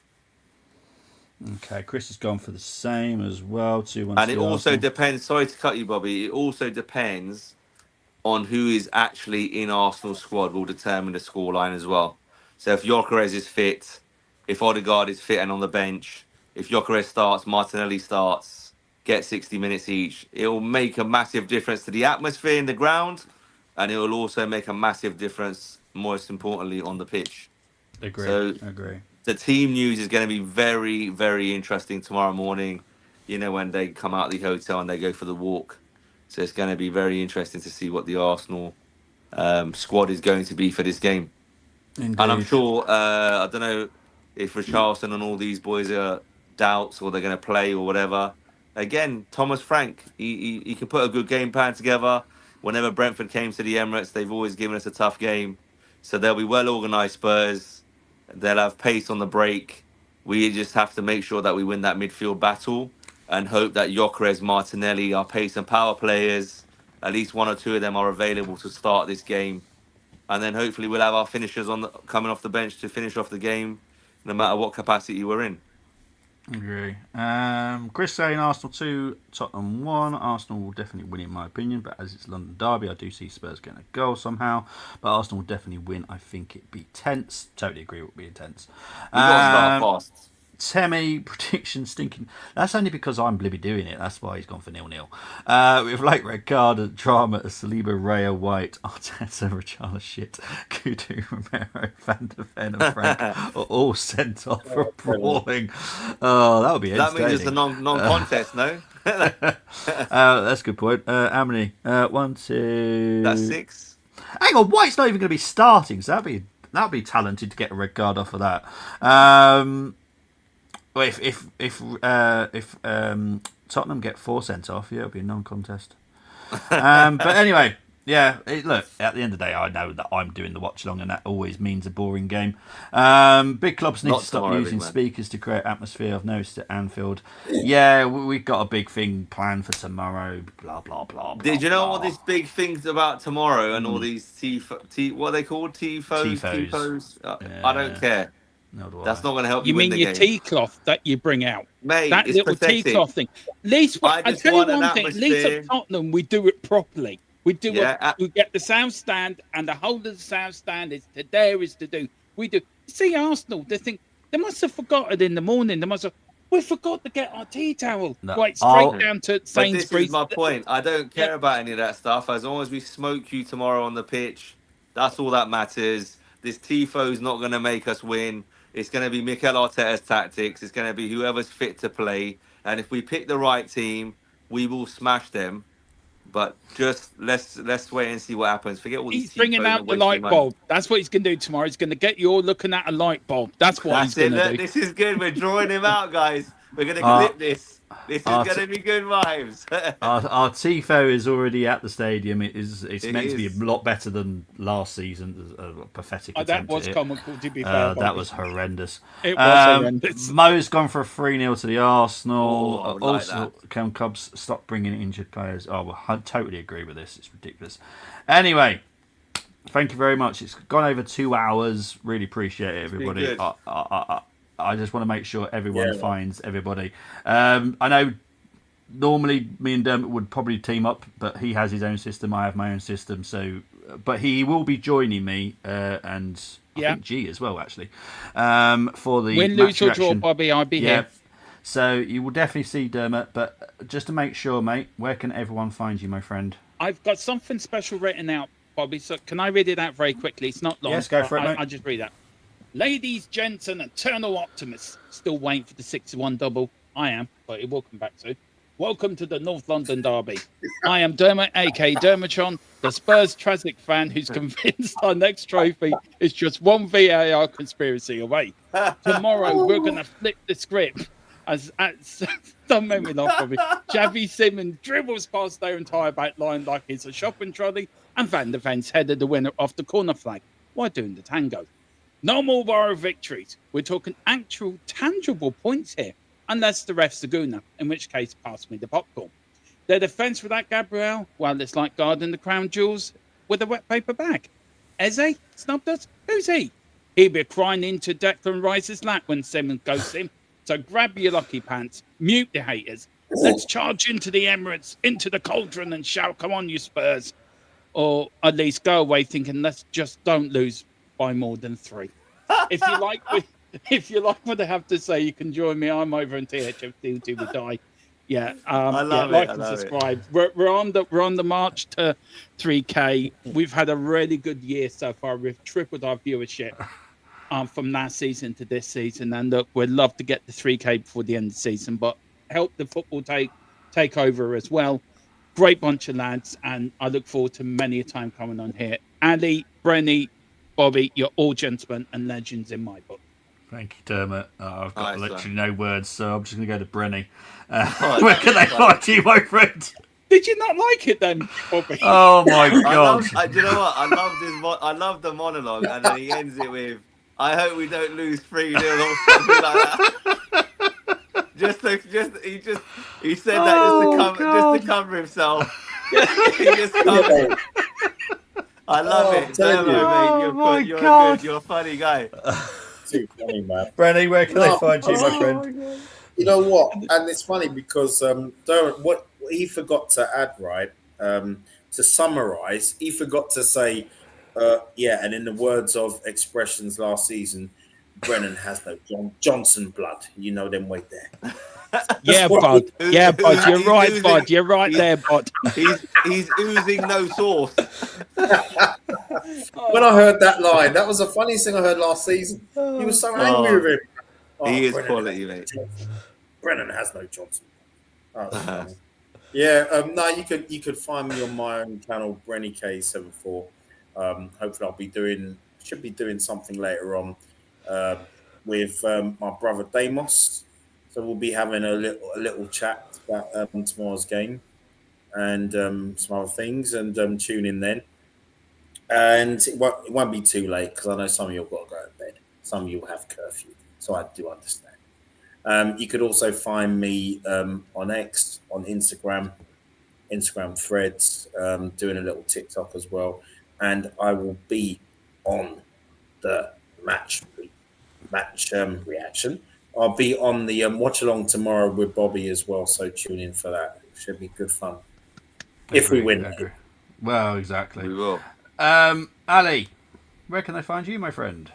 Okay, Chris has gone for the same as well. 2-1. And it also depends. Sorry to cut you, Bobby. It also depends on who is actually in Arsenal's squad. Will determine the scoreline as well. So if Gyökeres is fit, if Odegaard is fit and on the bench, if Gyökeres starts, Martinelli starts, get 60 minutes each, it will make a massive difference to the atmosphere in the ground, and it will also make a massive difference, most importantly, on the pitch. Agree. The team news is going to be very, very interesting tomorrow morning, when they come out of the hotel and they go for the walk. So it's going to be very interesting to see what the Arsenal squad is going to be for this game. Indeed. And I'm sure, I don't know if Richarlison and all these boys are doubts or they're going to play or whatever. Again, Thomas Frank, he can put a good game plan together. Whenever Brentford came to the Emirates, they've always given us a tough game. So they'll be well-organised Spurs. They'll have pace on the break. We just have to make sure that we win that midfield battle and hope that Gyökeres, Martinelli, our pace and power players, at least one or two of them are available to start this game. And then hopefully we'll have our finishers coming off the bench to finish off the game, no matter what capacity we're in. Agree. Chris saying Arsenal 2, Tottenham 1. Arsenal will definitely win in my opinion, but as it's London derby, I do see Spurs getting a goal somehow. But Arsenal will definitely win. I think it'd be tense. Totally agree it would be intense. We've got to start fast. Temi prediction stinking. That's only because I'm blibby doing it. That's why he's gone for 0-0. With late red card, drama, Saliba, Raya, White, Arteta, Richarlison, shit, Kudu, Romero, Van der Ven, and Frank are all sent off for brawling. Oh, that would be That entertaining. means it's a non-contest, no? That's a good point. How many? 1, 2. That's 6. Hang on, White's not even going to be starting, so that'd be talented to get a red card off of that. Well, if Tottenham get 4 sent off, yeah, it'll be a non-contest. But anyway, yeah. Look, at the end of the day, I know that I'm doing the watch along, and that always means a boring game. Big clubs need to stop using speakers to create atmosphere. I've noticed at Anfield. Yeah, we've got a big thing planned for tomorrow. Blah blah blah. Did you know what this big thing's about tomorrow and all these what are they called? Tifos. I don't care. That's not going to help you win the game. You mean your tea cloth that you bring out? Mate, that it's little pathetic. tea cloth thing. At least, I tell you one thing. At least at Tottenham, we do it properly. We do it. We get the sound stand, and the whole of the sound stand is to do. We do. See Arsenal. They think they must have forgotten in the morning. We forgot to get our tea towel. No, right, straight down to Sainsbury's. This is my point. I don't care about any of that stuff. As long as we smoke you tomorrow on the pitch, that's all that matters. This tifo's not going to make us win. It's going to be Mikel Arteta's tactics. It's going to be whoever's fit to play. And if we pick the right team, we will smash them. But just let's wait and see what happens. Forget all these. He's bringing out the light bulb. That's what he's going to do tomorrow. He's going to get you all looking at a light bulb. That's what he's going to do. This is good. We're drawing him out, guys. We're gonna Uh, clip this. This is uh, gonna be good vibes. our tifo is already at the stadium. It's It meant to be a is. lot better than last season. A pathetic That attempt was at it. comical, to be fair. That Bobby. was horrendous. It was horrendous. Mo's gone for a 3-0 to the Arsenal. Oh, I would like Also, can Cubs stop bringing injured players? Oh, well, I totally agree with this. It's ridiculous. Anyway, thank you very much. It's gone over 2 hours. Really appreciate it, everybody. good. I just want to make sure everyone Yeah. finds everybody. I know normally me and Dermot would probably team up, but he has his own system. I have my own system. So, but he will be joining me and I think G as well, actually, for the Win, match lose, or draw, reaction. Bobby. I'll be here. So you will definitely see Dermot, but just to make sure, mate, where can everyone find you, my friend? I've got something special written out, Bobby. So can I read it out very quickly? It's not long. Yes, go for it, mate. I just read that. Ladies, gents, and eternal optimists. Still waiting for the 6-1 double. I am, but it will come back soon. Welcome to the North London Derby. I am Dermot, aka Dermatron, the Spurs tragic fan who's convinced our next trophy is just one VAR conspiracy away. Tomorrow we're going to flip the script. Don't make me laugh, Bobby. Javi Simon dribbles past their entire back line like it's a shopping trolley, and Van der Ven's headed the winner off the corner flag. Why doing the tango? No more borrow victories. We're talking actual tangible points here. Unless the ref's a gooner, in which case, pass me the popcorn. Their defence without Gabriel, well, it's like guarding the crown jewels with a wet paper bag. Eze? Snubbed us? Who's he? He'd be crying into Declan Rice's lap when Simmons ghosts him. So grab your lucky pants, mute the haters. Let's charge into the Emirates, into the cauldron and shout, come on, you Spurs. Or at least go away thinking, let's just don't lose by more than 3. If you like what I have to say, you can join me. I'm over on THFT till we die. Yeah, I love it. like I and love subscribe. We're on the march to 3K. We've had a really good year so far. We've tripled our viewership from last season to this season. And look, we'd love to get the 3K before the end of the season, but help the football take over as well. Great bunch of lads, and I look forward to many a time coming on here. Ali, Brenny, Bobby, you're all gentlemen and legends in my book. Thank you, Dermot. I've got Nice, literally no words, so I'm just going to go to Brenny. Oh, Where can they find you, my friend? Did you not like it then, Bobby? Oh my god! Do you know what? I love this. I love the monologue, and then he ends it with, "I hope we don't lose 3-0 or something like that." He said that just to cover himself. He just covered. I love it. Dermot, mate, you're a funny guy. Too funny, man. Brenny, where can they find you, my friend? You know what? And it's funny because Dermot, what he forgot to add, right? To summarize, he forgot to say, and in the words of expressions last season, Brennan has no Johnson blood. You know them way there. Yeah, bud. Yeah, bud. You're right, bud. You're right there, bud. He's oozing no sauce. When I heard that line, that was the funniest thing I heard last season. He was so angry with him. He is Brennan quality, mate. Brennan has no Johnson. Yeah, no, you could find me on my own channel, Brenny K74. Hopefully, should be doing something later on with my brother Damos. So we'll be having a little chat about tomorrow's game and some other things, and tune in then. And it won't be too late because I know some of you have got to go to bed. Some of you have curfew, so I do understand. You could also find me on X, on Instagram threads, doing a little TikTok as well. And I will be on the match reaction. I'll be on the watch along tomorrow with Bobby as well, so tune in for that. It should be good fun. If we win. Well, exactly. We will. Ali, where can they find you, my friend?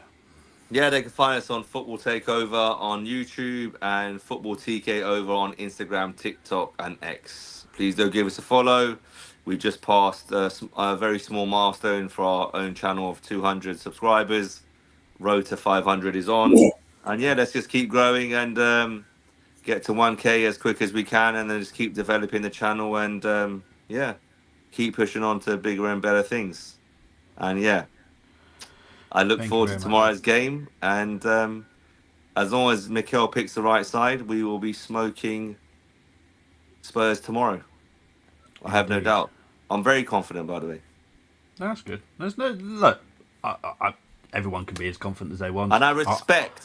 Yeah, they can find us on Football Takeover on YouTube and Football TK over on Instagram, TikTok, and X. Please do give us a follow. We just passed a very small milestone for our own channel of 200 subscribers. Road to 500 is on. And yeah, let's just keep growing and get to 1K as quick as we can, and then just keep developing the channel and keep pushing on to bigger and better things. And yeah, I look forward to tomorrow's game, and as long as Mikel picks the right side, we will be smoking Spurs tomorrow. I have no Indeed. doubt. I'm very confident, by the way. That's good. There's no look. Everyone can be as confident as they want. And I respect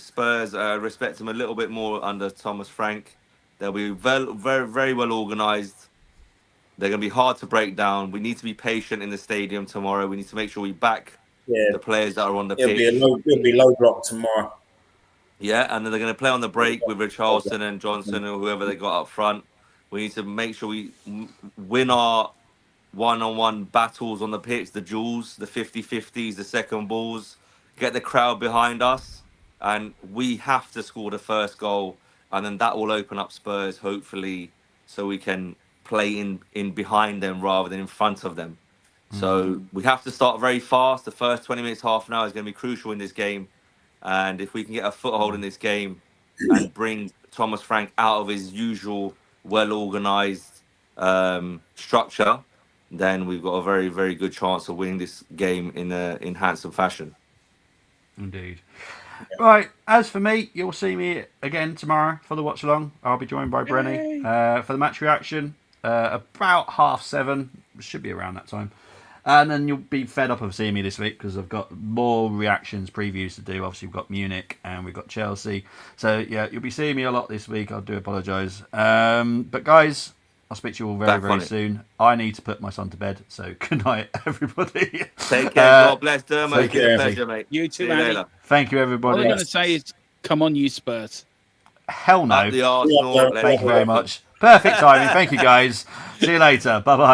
Spurs. I respect them a little bit more under Thomas Frank. They'll be very, very, very well organised. They're going to be hard to break down. We need to be patient in the stadium tomorrow. We need to make sure we back the players that are on the pitch. It'll be low block tomorrow. Yeah, and then they're going to play on the break with Richarlison and Johnson or whoever they got up front. We need to make sure we win our one-on-one battles on the pitch, the duels, the 50-50s, the second balls, get the crowd behind us, and we have to score the first goal, and then that will open up Spurs, hopefully, so we can play in behind them rather than in front of them. So we have to start very fast. The first 20 minutes, half an hour is going to be crucial in this game, and if we can get a foothold in this game and bring Thomas Frank out of his usual well-organised structure, then we've got a very, very good chance of winning this game in handsome fashion. Indeed. Right, as for me, you'll see me again tomorrow for the watch along. I'll be joined by Brenny for the match reaction about 7:30. Should be around that time. And then you'll be fed up of seeing me this week because I've got more reactions, previews to do. Obviously, we've got Munich and we've got Chelsea. So, yeah, you'll be seeing me a lot this week. I do apologise. But, guys, I'll speak to you all very, very soon. I need to put my son to bed. So, good night, everybody. Take care. God bless them. It's care. a pleasure, mate. You too, Andy. Thank you, everybody. All I'm going to say is, come on, you Spurs. Hell no. Up the Arsenal. Thank you very much. Perfect timing. Thank you, guys. See you later. Bye-bye.